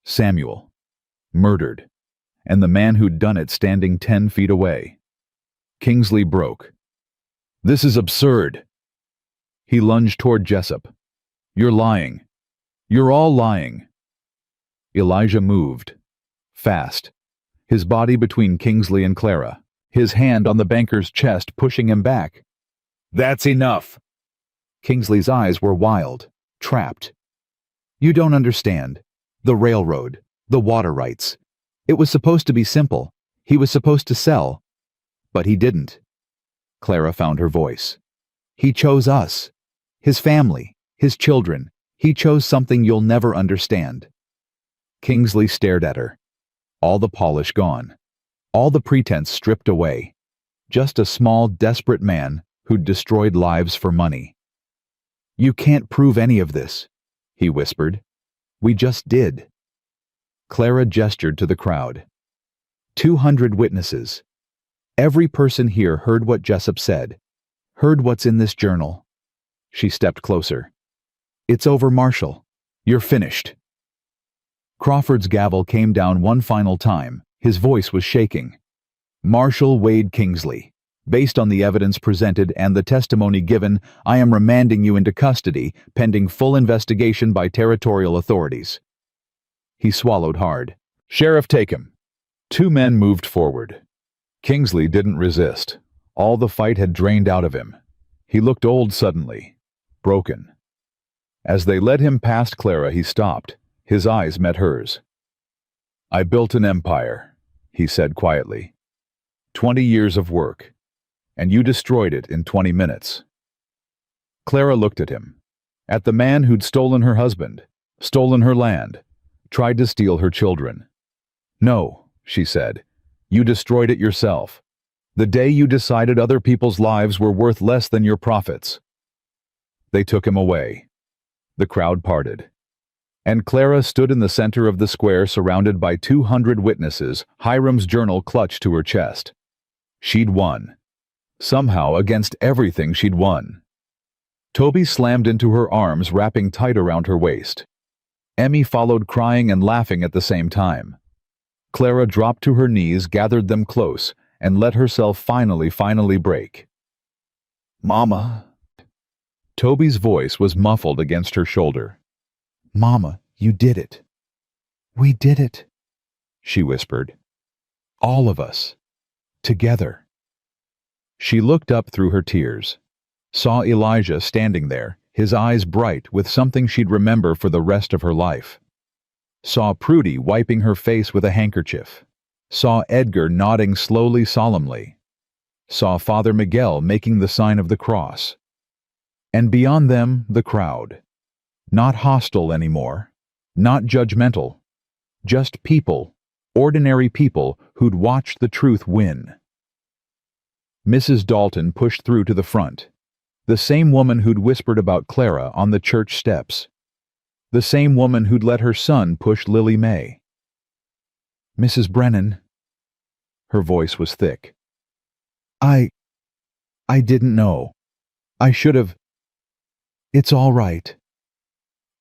[SPEAKER 1] Samuel. Murdered. And the man who'd done it standing 10 feet away. Kingsley broke. This is absurd. He lunged toward Jessup. You're lying. You're all lying. Elijah moved. Fast. His body between Kingsley and Clara. His hand on the banker's chest pushing him back. That's enough. Kingsley's eyes were wild, trapped. You don't understand. The railroad, the water rights. It was supposed to be simple. He was supposed to sell. But he didn't. Clara found her voice. He chose us. His family, his children. He chose something you'll never understand. Kingsley stared at her. All the polish gone. All the pretense stripped away. Just a small, desperate man who'd destroyed lives for money. You can't prove any of this, he whispered. We just did. Clara gestured to the crowd. 200 witnesses. Every person here heard what Jessup said, heard what's in this journal. She stepped closer. It's over, Marshal. You're finished. Crawford's gavel came down one final time. His voice was shaking. Marshal Wade Kingsley, based on the evidence presented and the testimony given, I am remanding you into custody, pending full investigation by territorial authorities. He swallowed hard. Sheriff, take him. 2 men moved forward. Kingsley didn't resist. All the fight had drained out of him. He looked old suddenly, broken. As they led him past Clara, he stopped. His eyes met hers. I built an empire, he said quietly. 20 years of work, and you destroyed it in 20 minutes. Clara looked at him, at the man who'd stolen her husband, stolen her land, tried to steal her children. No, she said, you destroyed it yourself. The day you decided other people's lives were worth less than your profits. They took him away. The crowd parted. And Clara stood in the center of the square surrounded by 200 witnesses, Hiram's journal clutched to her chest. She'd won. Somehow, against everything, she'd won. Toby slammed into her arms, wrapping tight around her waist. Emmy followed, crying and laughing at the same time. Clara dropped to her knees, gathered them close, and let herself finally break. Mama. Toby's voice was muffled against her shoulder. Mama, you did it. We did it, she whispered. All of us. Together. She looked up through her tears, saw Elijah standing there, his eyes bright with something she'd remember for the rest of her life. saw Prudy wiping her face with a handkerchief, saw Edgar nodding slowly solemnly, saw Father Miguel making the sign of the cross. And beyond them, the crowd. Not hostile anymore, not judgmental, just people, ordinary people who'd watched the truth win. Mrs. Dalton pushed through to the front, the same woman who'd whispered about Clara on the church steps, the same woman who'd let her son push Lily May. "Mrs. Brennan." Her voice was thick. I didn't know. I should have. It's all right."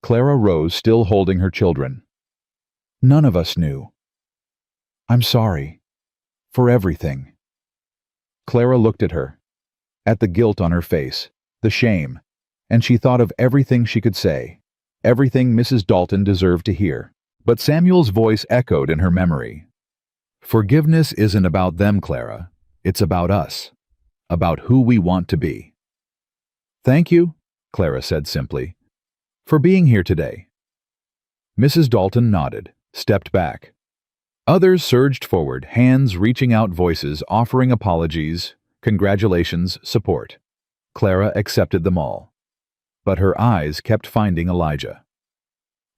[SPEAKER 1] Clara rose, still holding her children. "None of us knew. I'm sorry. For everything." Clara looked at her, at the guilt on her face, the shame, and she thought of everything she could say, everything Mrs. Dalton deserved to hear. But Samuel's voice echoed in her memory. "Forgiveness isn't about them, Clara. It's about us, about who we want to be." "Thank you," Clara said simply, "for being here today." Mrs. Dalton nodded, stepped back. Others surged forward, hands reaching out, voices offering apologies, congratulations, support. Clara accepted them all. But her eyes kept finding Elijah.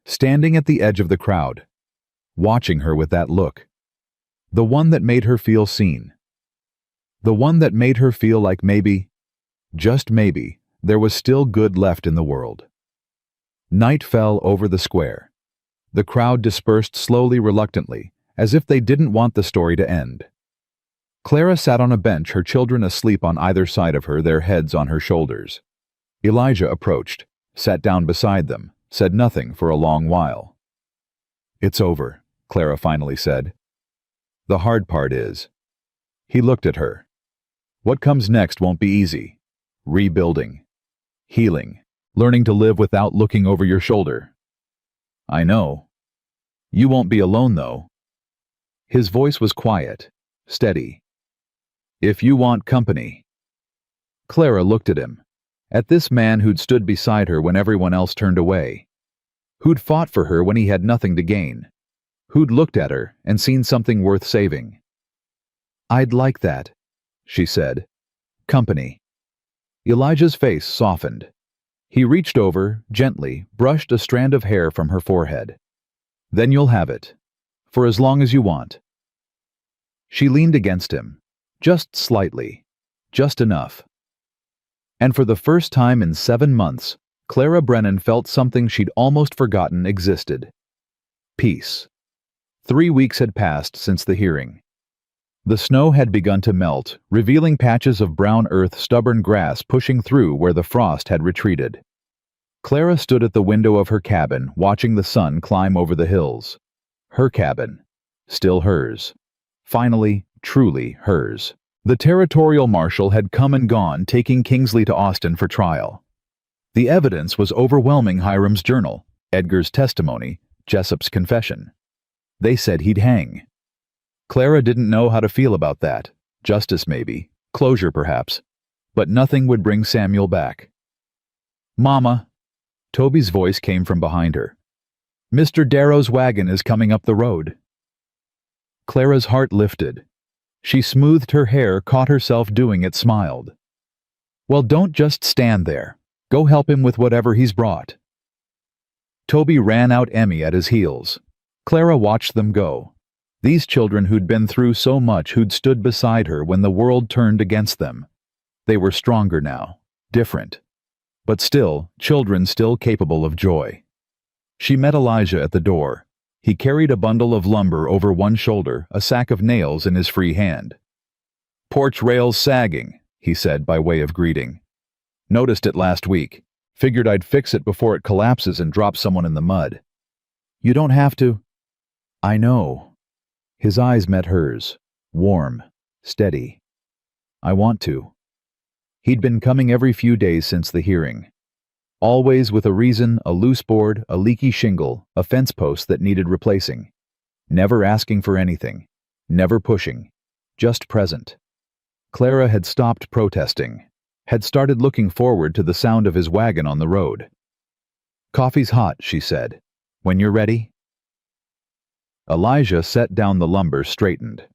[SPEAKER 1] Standing at the edge of the crowd, watching her with that look. The one that made her feel seen. The one that made her feel like maybe, just maybe, there was still good left in the world. Night fell over the square. The crowd dispersed slowly, reluctantly, as if they didn't want the story to end. Clara sat on a bench, her children asleep on either side of her, their heads on her shoulders. Elijah approached, sat down beside them, said nothing for a long while. "It's over," Clara finally said. "The hard part is." He looked at her. "What comes next won't be easy. Rebuilding. Healing. Learning to live without looking over your shoulder." "I know. You won't be alone, though." His voice was quiet, steady. "If you want company." Clara looked at him, at this man who'd stood beside her when everyone else turned away, who'd fought for her when he had nothing to gain, who'd looked at her and seen something worth saving. "I'd like that," she said. "Company." Elijah's face softened. He reached over, gently, brushed a strand of hair from her forehead. "Then you'll have it. For as long as you want." She leaned against him, just slightly, just enough. And for the first time in 7 months, Clara Brennan felt something she'd almost forgotten existed. Peace. 3 weeks had passed since the hearing. The snow had begun to melt, revealing patches of brown earth, stubborn grass pushing through where the frost had retreated. Clara stood at the window of her cabin, watching the sun climb over the hills. Her cabin. Still hers. Finally, truly hers. The territorial marshal had come and gone, taking Kingsley to Austin for trial. The evidence was overwhelming: Hiram's journal, Edgar's testimony, Jessup's confession. They said he'd hang. Clara didn't know how to feel about that. Justice maybe, closure perhaps, but nothing would bring Samuel back. "Mama," Toby's voice came from behind her. "Mr. Darrow's wagon is coming up the road." Clara's heart lifted. She smoothed her hair, caught herself doing it, smiled. "Well, don't just stand there. Go help him with whatever he's brought." Toby ran out, Emmy at his heels. Clara watched them go. These children who'd been through so much, who'd stood beside her when the world turned against them. They were stronger now, different. But still, children still capable of joy. She met Elijah at the door. He carried a bundle of lumber over one shoulder, a sack of nails in his free hand. "Porch rails sagging," he said by way of greeting. "Noticed it last week. Figured I'd fix it before it collapses and drops someone in the mud." "You don't have to." "I know." His eyes met hers, warm, steady. "I want to." He'd been coming every few days since the hearing. Always with a reason, a loose board, a leaky shingle, a fence post that needed replacing. Never asking for anything. Never pushing. Just present. Clara had stopped protesting. Had started looking forward to the sound of his wagon on the road. "Coffee's hot," she said. "When you're ready." Elijah set down the lumber, straightened.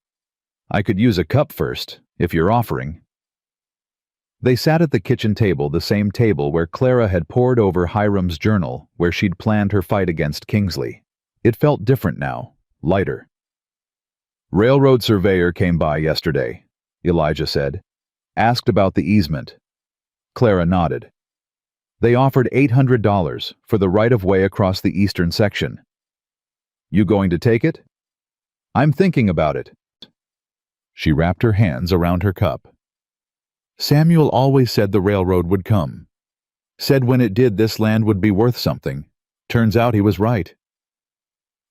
[SPEAKER 1] I could use a cup first, if you're offering. They sat at the kitchen table, the same table where Clara had pored over Hiram's journal, where she'd planned her fight against Kingsley. It felt different now, lighter. Railroad surveyor came by yesterday, Elijah said. Asked about the easement. Clara nodded. They offered $800 for the right-of-way across the eastern section. You going to take it? I'm thinking about it. She wrapped her hands around her cup. Samuel always said the railroad would come. Said when it did, this land would be worth something. Turns out he was right.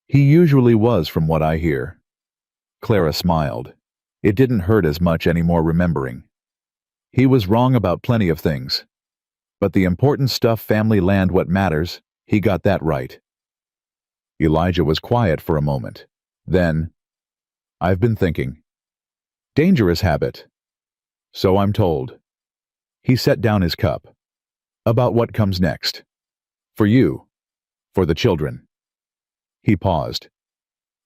[SPEAKER 1] He usually was, from what I hear. Clara smiled. It didn't hurt as much anymore remembering. He was wrong about plenty of things. But the important stuff, family land, what matters, he got that right. Elijah was quiet for a moment. Then, I've been thinking. Dangerous habit. So I'm told. He set down his cup. About what comes next. For you. For the children. He paused.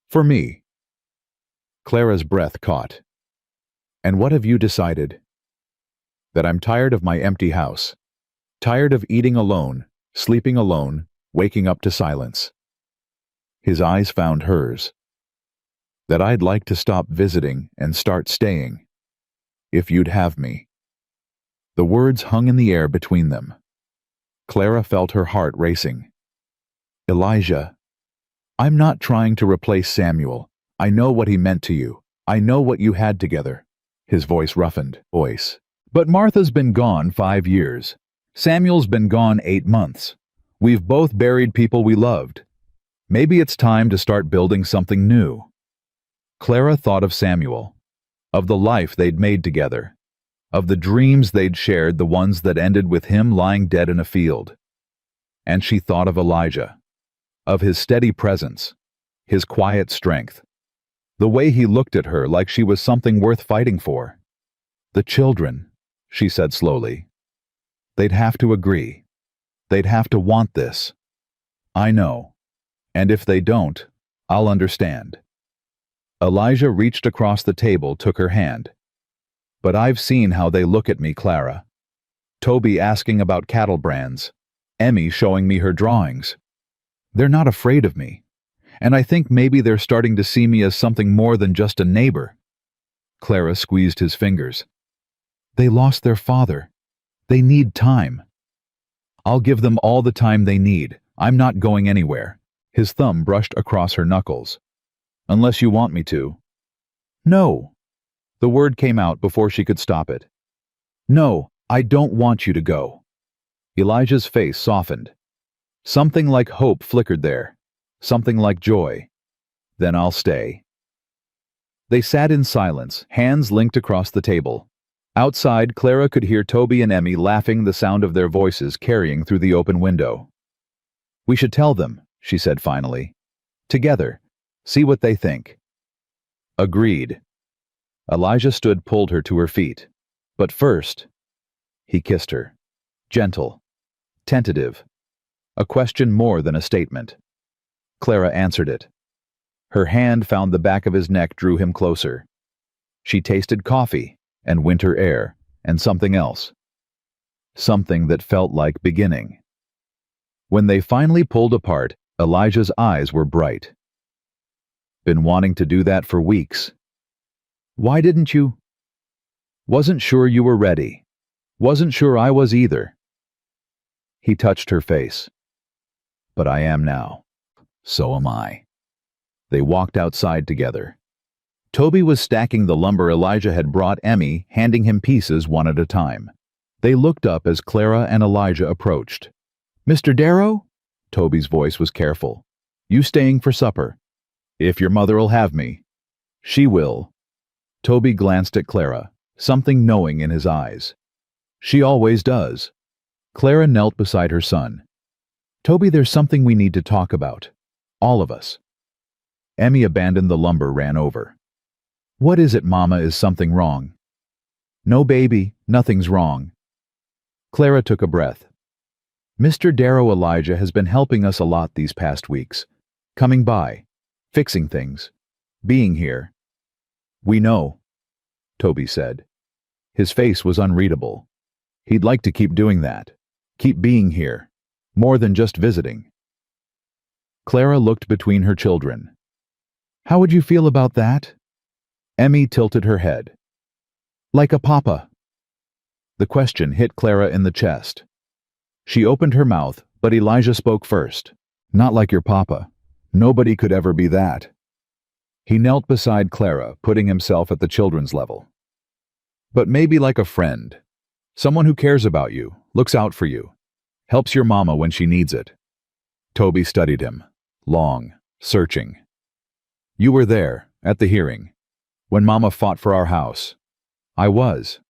[SPEAKER 1] For me. Clara's breath caught. And what have you decided? That I'm tired of my empty house. Tired of eating alone, sleeping alone, waking up to silence. His eyes found hers. That I'd like to stop visiting and start staying. If you'd have me. The words hung in the air between them. Clara felt her heart racing. Elijah, I'm not trying to replace Samuel. I know what he meant to you. I know what you had together. His voice roughened. But Martha's been gone 5 years. Samuel's been gone 8 months. We've both buried people we loved. Maybe it's time to start building something new. Clara thought of Samuel, of the life they'd made together, of the dreams they'd shared, the ones that ended with him lying dead in a field. And she thought of Elijah, of his steady presence, his quiet strength, the way he looked at her like she was something worth fighting for. The children, she said slowly. They'd have to agree. They'd have to want this. I know. And if they don't, I'll understand. Elijah reached across the table, took her hand. But I've seen how they look at me, Clara. Toby asking about cattle brands. Emmy showing me her drawings. They're not afraid of me. And I think maybe they're starting to see me as something more than just a neighbor. Clara squeezed his fingers. They lost their father. They need time. I'll give them all the time they need. I'm not going anywhere. His thumb brushed across her knuckles. Unless you want me to. No. The word came out before she could stop it. No, I don't want you to go. Elijah's face softened. Something like hope flickered there. Something like joy. Then I'll stay. They sat in silence, hands linked across the table. Outside, Clara could hear Toby and Emmy laughing, the sound of their voices carrying through the open window. We should tell them, she said finally. Together. See what they think. Agreed. Elijah stood, pulled her to her feet. But first, he kissed her. Gentle. Tentative. A question more than a statement. Clara answered it. Her hand found the back of his neck, drew him closer. She tasted coffee and winter air and something else. Something that felt like beginning. When they finally pulled apart, Elijah's eyes were bright. Been wanting to do that for weeks. Why didn't you? Wasn't sure you were ready. Wasn't sure I was either. He touched her face. But I am now. So am I. They walked outside together. Toby was stacking the lumber Elijah had brought Emmy, handing him pieces one at a time. They looked up as Clara and Elijah approached. Mr. Darrow? Toby's voice was careful. You staying for supper? If your mother'll have me. She will. Toby glanced at Clara, something knowing in his eyes. She always does. Clara knelt beside her son. Toby, there's something we need to talk about. All of us. Emmy abandoned the lumber, ran over. What is it, Mama? Is something wrong? No, baby, nothing's wrong. Clara took a breath. Mr. Darrow, Elijah has been helping us a lot these past weeks. Coming by. Fixing things. Being here. We know, Toby said. His face was unreadable. He'd like to keep doing that. Keep being here. More than just visiting. Clara looked between her children. How would you feel about that? Emmy tilted her head. Like a papa. The question hit Clara in the chest. She opened her mouth, but Elijah spoke first. Not like your papa. Nobody could ever be that. He knelt beside Clara, putting himself at the children's level. But maybe like a friend. Someone who cares about you, looks out for you, helps your mama when she needs it. Toby studied him, long, searching. You were there, at the hearing, when Mama fought for our house. I was.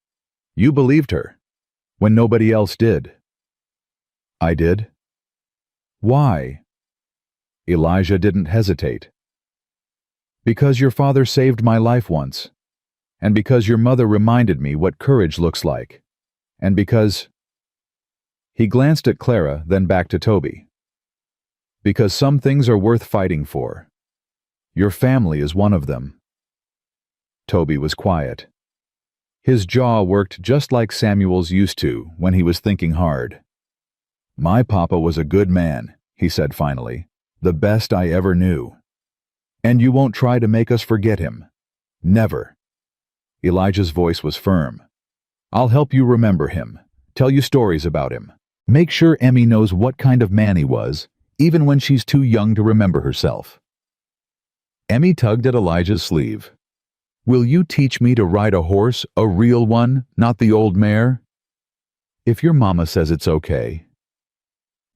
[SPEAKER 1] You believed her, when nobody else did. I did. Why? Elijah didn't hesitate. Because your father saved my life once, and because your mother reminded me what courage looks like, and because... He glanced at Clara, then back to Toby. Because some things are worth fighting for. Your family is one of them. Toby was quiet. His jaw worked just like Samuel's used to when he was thinking hard. My papa was a good man, he said finally, the best I ever knew. And you won't try to make us forget him. Never. Elijah's voice was firm. I'll help you remember him, tell you stories about him. Make sure Emmy knows what kind of man he was, even when she's too young to remember herself. Emmy tugged at Elijah's sleeve. Will you teach me to ride a horse, a real one, not the old mare? If your mama says it's okay.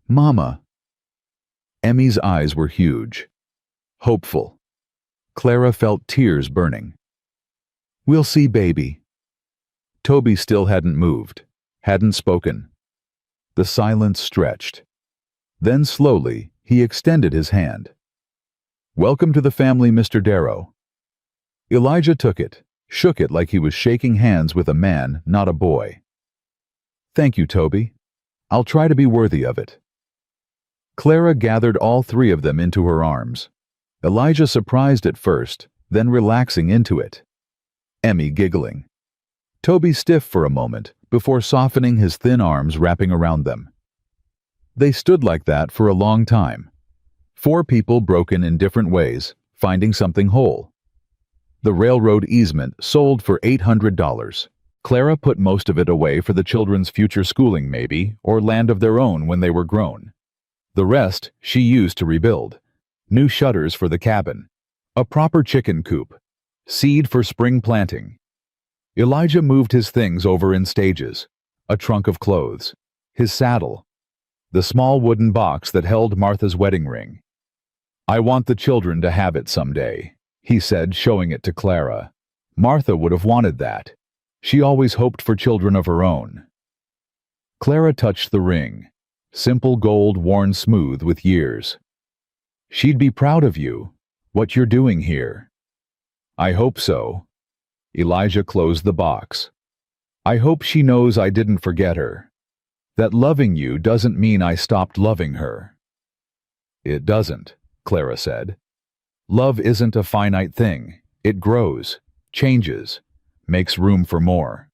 [SPEAKER 1] Mama. Emmy's eyes were huge, hopeful. Clara felt tears burning. We'll see, baby. Toby still hadn't moved, hadn't spoken. The silence stretched. Then slowly, he extended his hand. Welcome to the family, Mr. Darrow. Elijah took it, shook it like he was shaking hands with a man, not a boy. Thank you, Toby. I'll try to be worthy of it. Clara gathered all three of them into her arms. Elijah surprised at first, then relaxing into it. Emmy giggling. Toby stiff for a moment, before softening his thin arms wrapping around them. They stood like that for a long time. 4 people broken in different ways, finding something whole. The railroad easement sold for $800. Clara put most of it away for the children's future schooling maybe, or land of their own when they were grown. The rest she used to rebuild. New shutters for the cabin. A proper chicken coop. Seed for spring planting. Elijah moved his things over in stages. A trunk of clothes. His saddle. The small wooden box that held Martha's wedding ring. I want the children to have it someday, he said, showing it to Clara. Martha would have wanted that. She always hoped for children of her own. Clara touched the ring. Simple gold worn smooth with years. She'd be proud of you, what you're doing here. I hope so. Elijah closed the box. I hope she knows I didn't forget her. That loving you doesn't mean I stopped loving her. It doesn't, Clara said. Love isn't a finite thing. It grows, changes, makes room for more.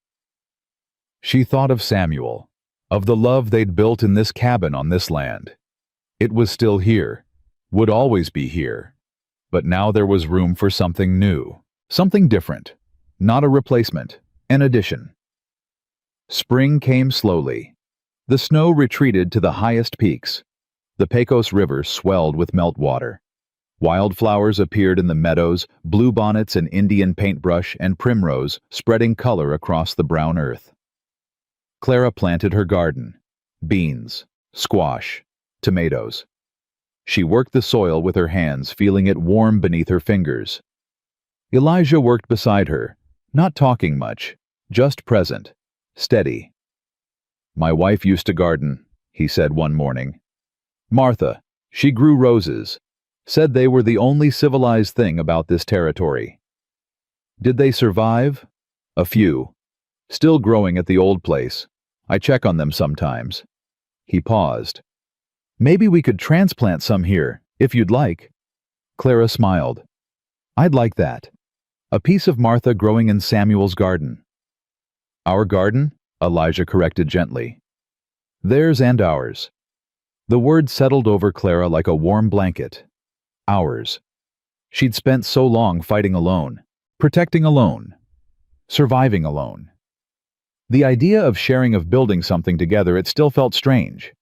[SPEAKER 1] She thought of Samuel, of the love they'd built in this cabin on this land. It was still here, would always be here, but now there was room for something new, something different, not a replacement, an addition. Spring came slowly. The snow retreated to the highest peaks. The Pecos River swelled with meltwater. Wildflowers appeared in the meadows, bluebonnets and Indian paintbrush and primrose spreading color across the brown earth. Clara planted her garden. Beans, squash, tomatoes. She worked the soil with her hands, feeling it warm beneath her fingers. Elijah worked beside her, not talking much, just present, steady. My wife used to garden, he said one morning. Martha, she grew roses, said they were the only civilized thing about this territory. Did they survive? A few. Still growing at the old place. I check on them sometimes. He paused. Maybe we could transplant some here, if you'd like. Clara smiled. I'd like that. A piece of Martha growing in Samuel's garden. Our garden? Elijah corrected gently. Theirs and ours. The word settled over Clara like a warm blanket. Ours. She'd spent so long fighting alone, protecting alone, surviving alone. The idea of building something together, it still felt strange.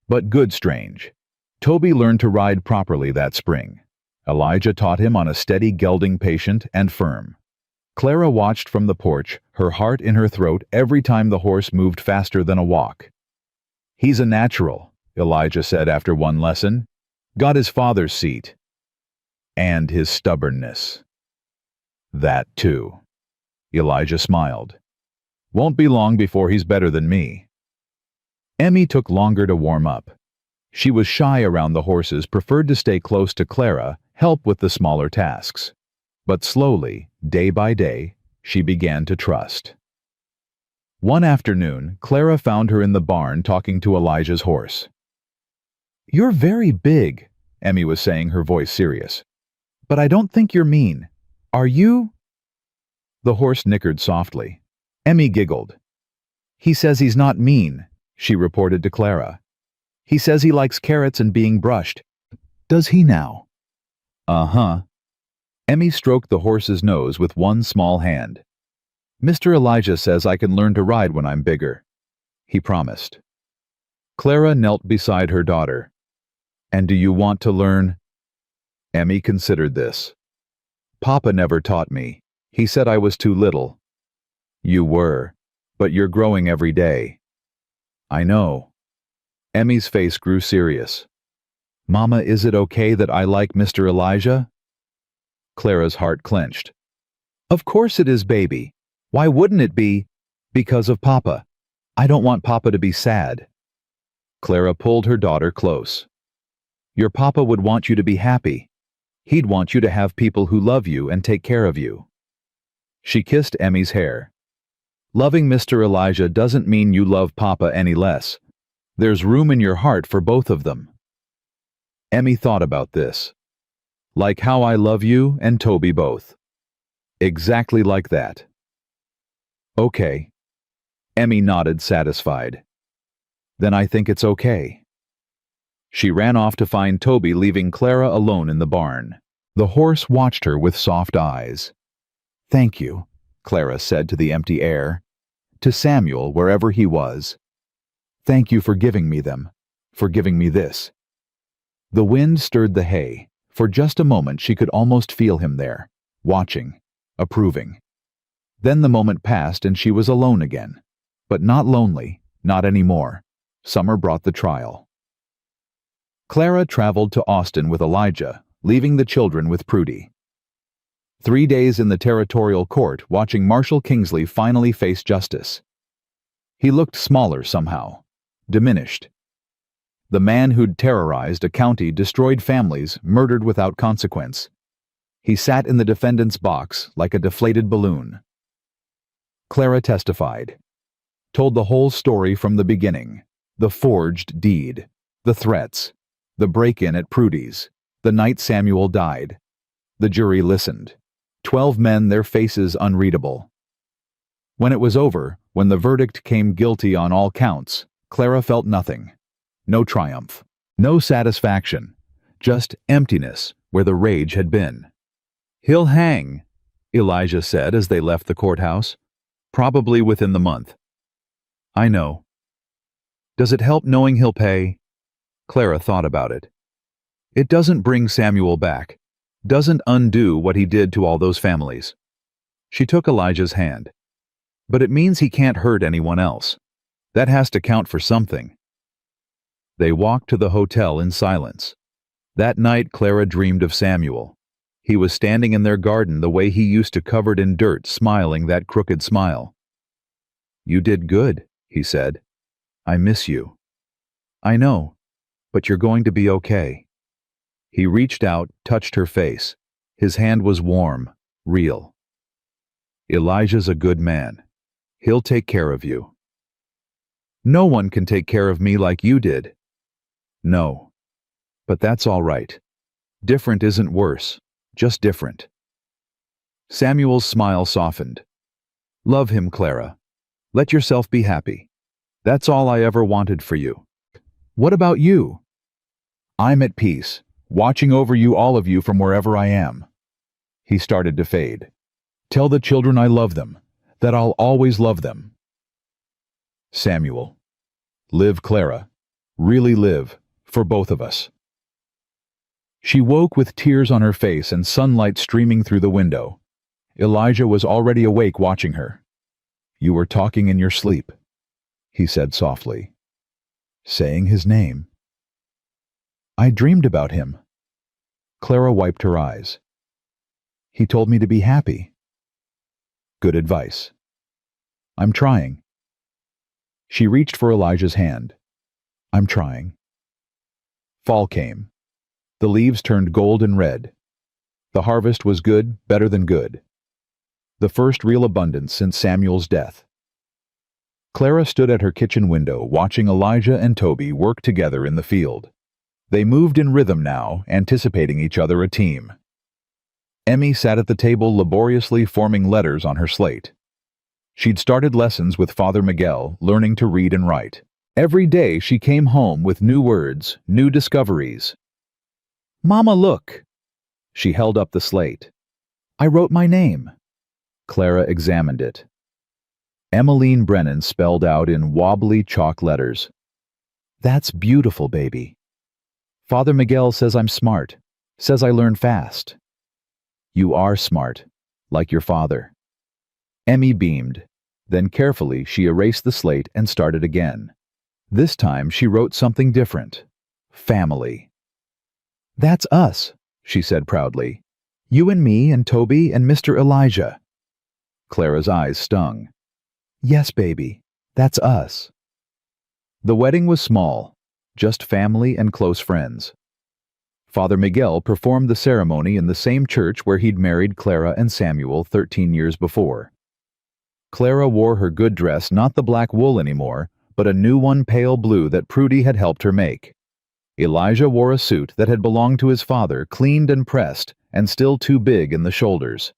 [SPEAKER 1] But good strange. Toby learned to ride properly that spring. Elijah taught him on a steady gelding, patient and firm. Clara watched from the porch, her heart in her throat every time the horse moved faster than a walk. He's a natural, Elijah said after one lesson. Got his father's seat. And his stubbornness. That too. Elijah smiled. Won't be long before he's better than me. Emmy took longer to warm up. She was shy around the horses, preferred to stay close to Clara, help with the smaller tasks. But slowly, day by day, she began to trust. One afternoon, Clara found her in the barn talking to Elijah's horse. You're very big, Emmy was saying, her voice serious. But I don't think you're mean. Are you? The horse nickered softly. Emmy giggled. He says he's not mean, she reported to Clara. He says he likes carrots and being brushed. Does he now? Uh-huh. Emmy stroked the horse's nose with one small hand. Mr. Elijah says I can learn to ride when I'm bigger. He promised. Clara knelt beside her daughter. And do you want to learn? Emmy considered this. Papa never taught me. He said I was too little. You were, but you're growing every day. I know. Emmy's face grew serious. Mama, is it okay that I like Mr. Elijah? Clara's heart clenched. Of course it is, baby. Why wouldn't it be? Because of Papa. I don't want Papa to be sad. Clara pulled her daughter close. Your papa would want you to be happy. He'd want you to have people who love you and take care of you. She kissed Emmy's hair. Loving Mr. Elijah doesn't mean you love Papa any less. There's room in your heart for both of them. Emmy thought about this. Like how I love you and Toby both. Exactly like that. Okay. Emmy nodded, satisfied. Then I think it's okay. She ran off to find Toby, leaving Clara alone in the barn. The horse watched her with soft eyes. Thank you, Clara said to the empty air. To Samuel, wherever he was. Thank you for giving me them, for giving me this. The wind stirred the hay. For just a moment she could almost feel him there, watching, approving. Then the moment passed and she was alone again. But not lonely, not anymore. Summer brought the trial. Clara traveled to Austin with Elijah, leaving the children with Prudy. 3 days in the territorial court, watching Marshal Kingsley finally face justice. He looked smaller somehow, diminished. The man who'd terrorized a county, destroyed families, murdered without consequence. He sat in the defendant's box like a deflated balloon. Clara testified, told the whole story from the beginning, the forged deed, the threats, the break-in at Prudy's, the night Samuel died. The jury listened. 12 men, their faces unreadable. When it was over, when the verdict came guilty on all counts, Clara felt nothing. No triumph, no satisfaction, just emptiness where the rage had been. He'll hang, Elijah said as they left the courthouse, probably within the month. I know. Does it help knowing he'll pay? Clara thought about it. It doesn't bring Samuel back, doesn't undo what he did to all those families. She took Elijah's hand. But it means he can't hurt anyone else. That has to count for something. They walked to the hotel in silence. That night Clara dreamed of Samuel. He was standing in their garden the way he used to, covered in dirt, smiling that crooked smile. You did good, he said. I miss you. I know, but you're going to be okay. He reached out, touched her face. His hand was warm, real. Elijah's a good man. He'll take care of you. No one can take care of me like you did. No. But that's all right. Different isn't worse, just different. Samuel's smile softened. Love him, Clara. Let yourself be happy. That's all I ever wanted for you. What about you? I'm at peace, watching over you, all of you, from wherever I am. He started to fade. Tell the children I love them, that I'll always love them. Samuel. Live, Clara. Really live, for both of us. She woke with tears on her face and sunlight streaming through the window. Elijah was already awake, watching her. You were talking in your sleep, he said softly. Saying his name. I dreamed about him. Clara wiped her eyes. He told me to be happy. Good advice. I'm trying. She reached for Elijah's hand. I'm trying. Fall came. The leaves turned gold and red. The harvest was good, better than good. The first real abundance since Samuel's death. Clara stood at her kitchen window, watching Elijah and Toby work together in the field. They moved in rhythm now, anticipating each other, a team. Emmy sat at the table, laboriously forming letters on her slate. She'd started lessons with Father Miguel, learning to read and write. Every day she came home with new words, new discoveries. Mama, look! She held up the slate. I wrote my name. Clara examined it. Emmeline Brennan spelled out in wobbly chalk letters. That's beautiful, baby. Father Miguel says I'm smart, says I learn fast. You are smart, like your father. Emmy beamed. Then carefully she erased the slate and started again. This time she wrote something different. Family. That's us, she said proudly. You and me and Toby and Mr. Elijah. Clara's eyes stung. Yes, baby, that's us. The wedding was small, just family and close friends. Father Miguel performed the ceremony in the same church where he'd married Clara and Samuel 13 years before. Clara wore her good dress, not the black wool anymore, but a new one, pale blue, that Prudy had helped her make. Elijah wore a suit that had belonged to his father, cleaned and pressed, and still too big in the shoulders.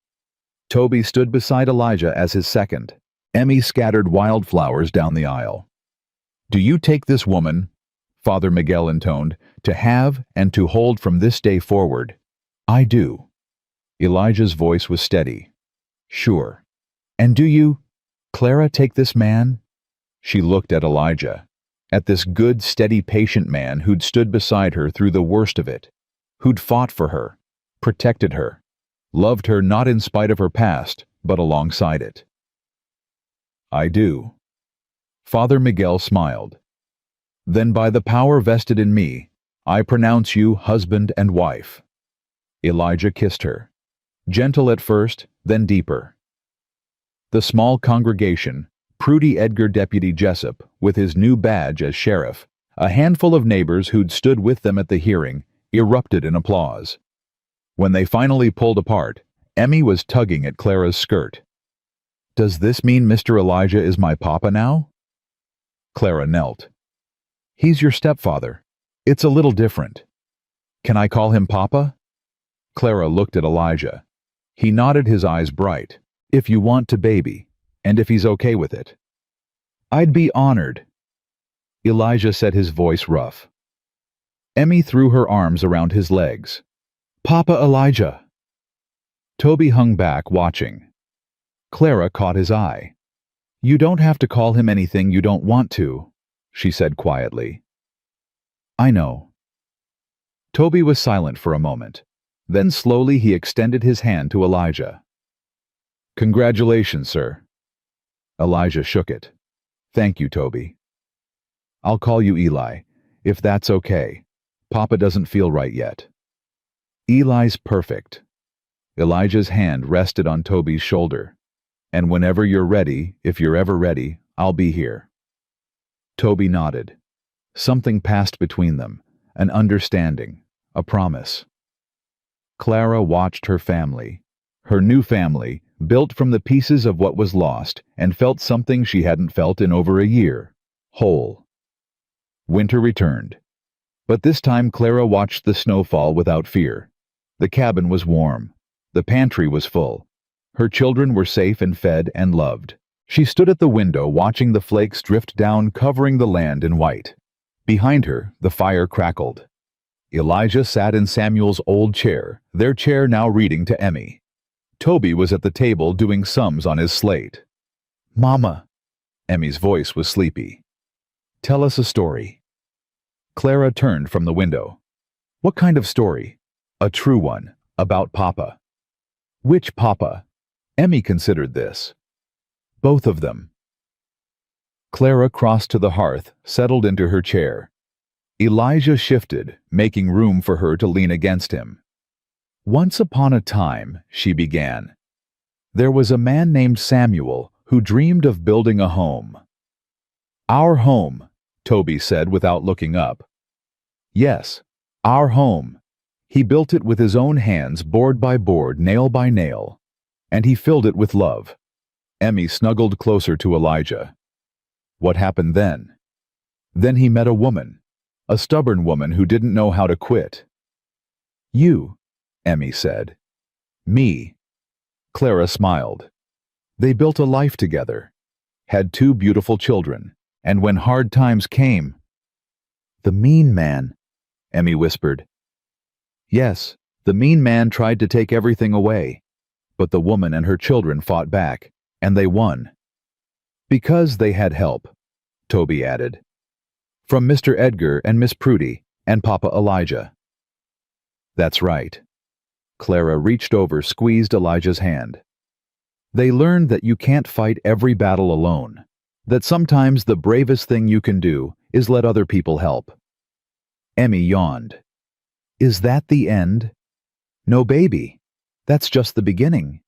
[SPEAKER 1] Toby stood beside Elijah as his second. Emmy scattered wildflowers down the aisle. Do you take this woman, Father Miguel intoned, to have and to hold from this day forward? I do. Elijah's voice was steady. Sure. And do you, Clara, take this man? She looked at Elijah, at this good, steady, patient man who'd stood beside her through the worst of it, who'd fought for her, protected her, loved her not in spite of her past, but alongside it. I do. Father Miguel smiled. Then by the power vested in me, I pronounce you husband and wife. Elijah kissed her, gentle at first, then deeper. The small congregation, Prudy Edgar Deputy Jessup, with his new badge as sheriff, a handful of neighbors who'd stood with them at the hearing, erupted in applause. When they finally pulled apart, Emmy was tugging at Clara's skirt. Does this mean Mr. Elijah is my papa now? Clara knelt. He's your stepfather. It's a little different. Can I call him Papa? Clara looked at Elijah. He nodded, his eyes bright. If you want to, baby, and if he's okay with it. I'd be honored. Elijah said, his voice rough. Emmy threw her arms around his legs. Papa Elijah. Toby hung back, watching. Clara caught his eye. You don't have to call him anything you don't want to, she said quietly. I know. Toby was silent for a moment. Then slowly he extended his hand to Elijah. Congratulations, sir. Elijah shook it. Thank you, Toby. I'll call you Eli, if that's okay. Papa doesn't feel right yet. Eli's perfect. Elijah's hand rested on Toby's shoulder. And whenever you're ready, if you're ever ready, I'll be here. Toby nodded. Something passed between them, an understanding, a promise. Clara watched her family, her new family, built from the pieces of what was lost, and felt something she hadn't felt in over a year, whole. Winter returned. But this time Clara watched the snowfall without fear. The cabin was warm. The pantry was full. Her children were safe and fed and loved. She stood at the window watching the flakes drift down, covering the land in white. Behind her, the fire crackled. Elijah sat in Samuel's old chair, their chair now reading to Emmy. Toby was at the table doing sums on his slate. "Mama." Emmy's voice was sleepy. "Tell us a story." Clara turned from the window. "What kind of story?" "A true one, about Papa." "Which Papa?" Emmy considered this. "Both of them." Clara crossed to the hearth, settled into her chair. Elijah shifted, making room for her to lean against him. "Once upon a time," she began, "there was a man named Samuel who dreamed of building a home." "Our home," Toby said without looking up. "Yes, our home. He built it with his own hands, board by board, nail by nail. And he filled it with love." Emmy snuggled closer to Elijah. "What happened then?" "Then he met a woman. A stubborn woman who didn't know how to quit." "You," Emmy said. "Me." Clara smiled. They built a life together, had 2 beautiful children, and when hard times came— "The mean man," Emmy whispered. "Yes, the mean man tried to take everything away, but the woman and her children fought back, and they won." "Because they had help," Toby added. "From Mr. Edgar and Miss Prudy and Papa Elijah." "That's right." Clara reached over, squeezed Elijah's hand. "They learned that you can't fight every battle alone, that sometimes the bravest thing you can do is let other people help." Emmy yawned. "Is that the end?" "No, baby. That's just the beginning."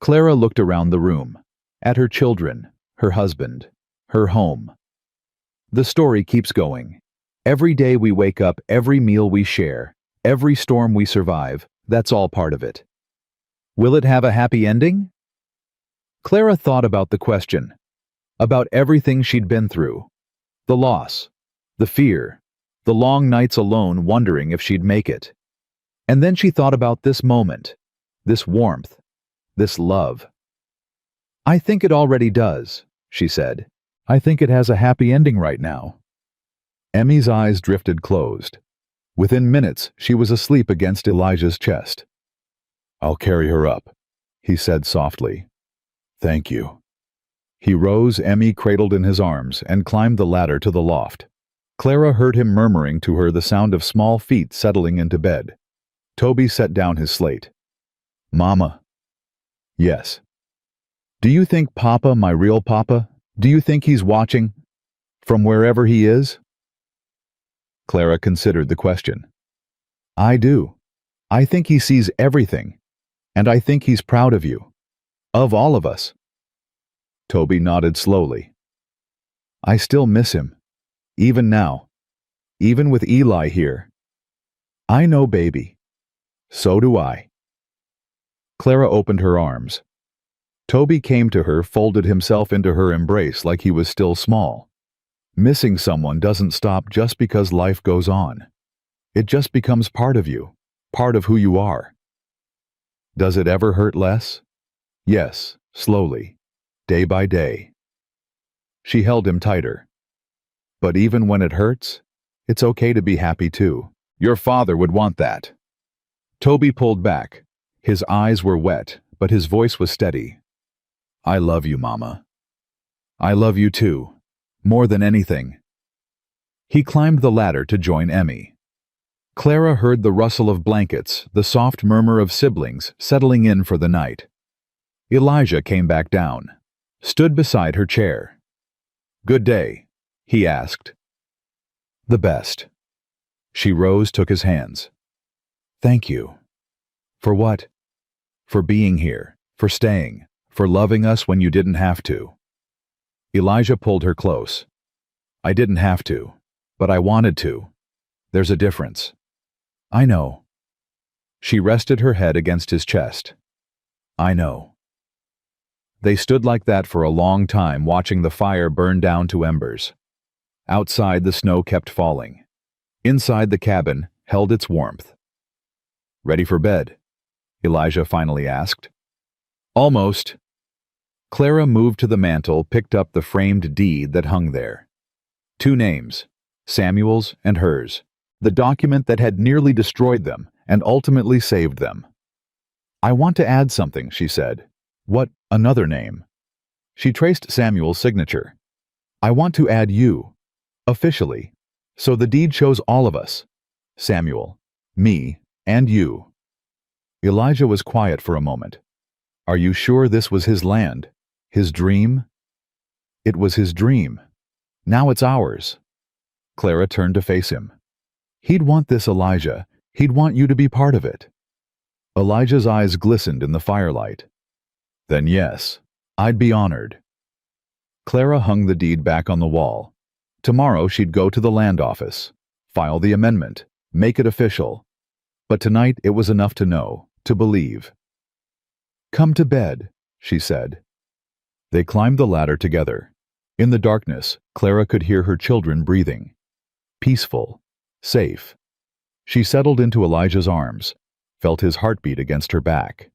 [SPEAKER 1] Clara looked around the room, at her children, her husband, her home. "The story keeps going. Every day we wake up, every meal we share, every storm we survive, that's all part of it. Will it have a happy ending?" Clara thought about the question, about everything she'd been through, the loss, the fear, the long nights alone wondering if she'd make it. And then she thought about this moment, this warmth, this love. "I think it already does," she said. "I think it has a happy ending right now." Emmy's eyes drifted closed. Within minutes, she was asleep against Elijah's chest. "I'll carry her up," he said softly. "Thank you." He rose, Emmy cradled in his arms, and climbed the ladder to the loft. Clara heard him murmuring to her the sound of small feet settling into bed. Toby set down his slate. "Mama." "Yes." "Do you think Papa, my real Papa, do you think he's watching? From wherever he is?" Clara considered the question. "I do. I think he sees everything. And I think he's proud of you. Of all of us." Toby nodded slowly. "I still miss him. Even now. Even with Eli here." "I know, baby. So do I." Clara opened her arms. Toby came to her, folded himself into her embrace like he was still small. Missing someone doesn't stop just because life goes on. It just becomes part of you, part of who you are. "Does it ever hurt less?" "Yes, slowly, day by day." She held him tighter. "But even when it hurts, it's okay to be happy too. Your father would want that." Toby pulled back. His eyes were wet, but his voice was steady. "I love you, Mama. I love you too, more than anything." He climbed the ladder to join Emmy. Clara heard the rustle of blankets, the soft murmur of siblings settling in for the night. Elijah came back down, stood beside her chair. "Good day," he asked. "The best." She rose, took his hands. "Thank you." "For what?" "For being here, for staying, for loving us when you didn't have to." Elijah pulled her close. "I didn't have to, but I wanted to. There's a difference." "I know." She rested her head against his chest. "I know." They stood like that for a long time, watching the fire burn down to embers. Outside, the snow kept falling. Inside, the cabin held its warmth. Ready for bed? Elijah finally asked. Almost. Clara moved to the mantel, picked up the framed deed that hung there. 2 names, Samuel's and hers, the document that had nearly destroyed them and ultimately saved them. I want to add something, she said. What, another name? She traced Samuel's signature. I want to add you, officially, so the deed shows all of us, Samuel, me, and you. Elijah was quiet for a moment. Are you sure this was his land? His dream? It was his dream. Now it's ours. Clara turned to face him. He'd want this, Elijah. He'd want you to be part of it. Elijah's eyes glistened in the firelight. Then yes, I'd be honored. Clara hung the deed back on the wall. Tomorrow she'd go to the land office, file the amendment, make it official. But tonight it was enough to know, to believe. Come to bed, she said. They climbed the ladder together. In the darkness, Clara could hear her children breathing. Peaceful, safe. She settled into Elijah's arms, felt his heartbeat against her back.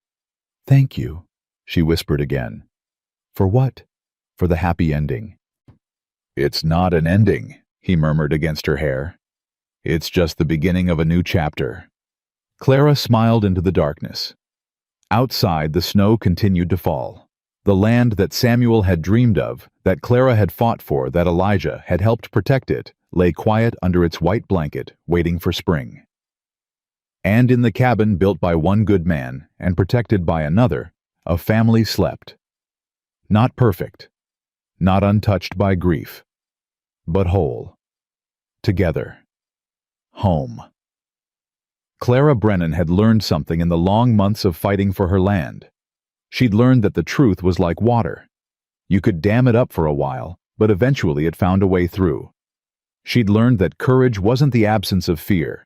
[SPEAKER 1] Thank you, she whispered again. For what? For the happy ending. It's not an ending, he murmured against her hair. It's just the beginning of a new chapter. Clara smiled into the darkness. Outside, the snow continued to fall. The land that Samuel had dreamed of, that Clara had fought for, that Elijah had helped protect it, lay quiet under its white blanket, waiting for spring. And in the cabin built by one good man and protected by another, a family slept. Not perfect, not untouched by grief, but whole. Together. Home. Clara Brennan had learned something in the long months of fighting for her land. She'd learned that the truth was like water. You could dam it up for a while, but eventually it found a way through. She'd learned that courage wasn't the absence of fear,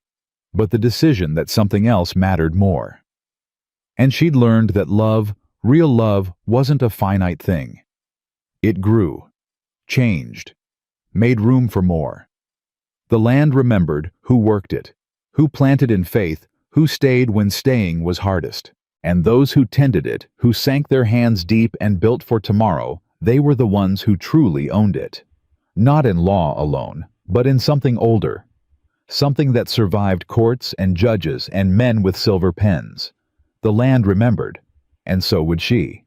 [SPEAKER 1] but the decision that something else mattered more. And she'd learned that love, real love, wasn't a finite thing. It grew, changed, made room for more. The land remembered who worked it, who planted in faith, who stayed when staying was hardest. And those who tended it, who sank their hands deep and built for tomorrow, they were the ones who truly owned it. Not in law alone, but in something older. Something that survived courts and judges and men with silver pens. The land remembered, and so would she.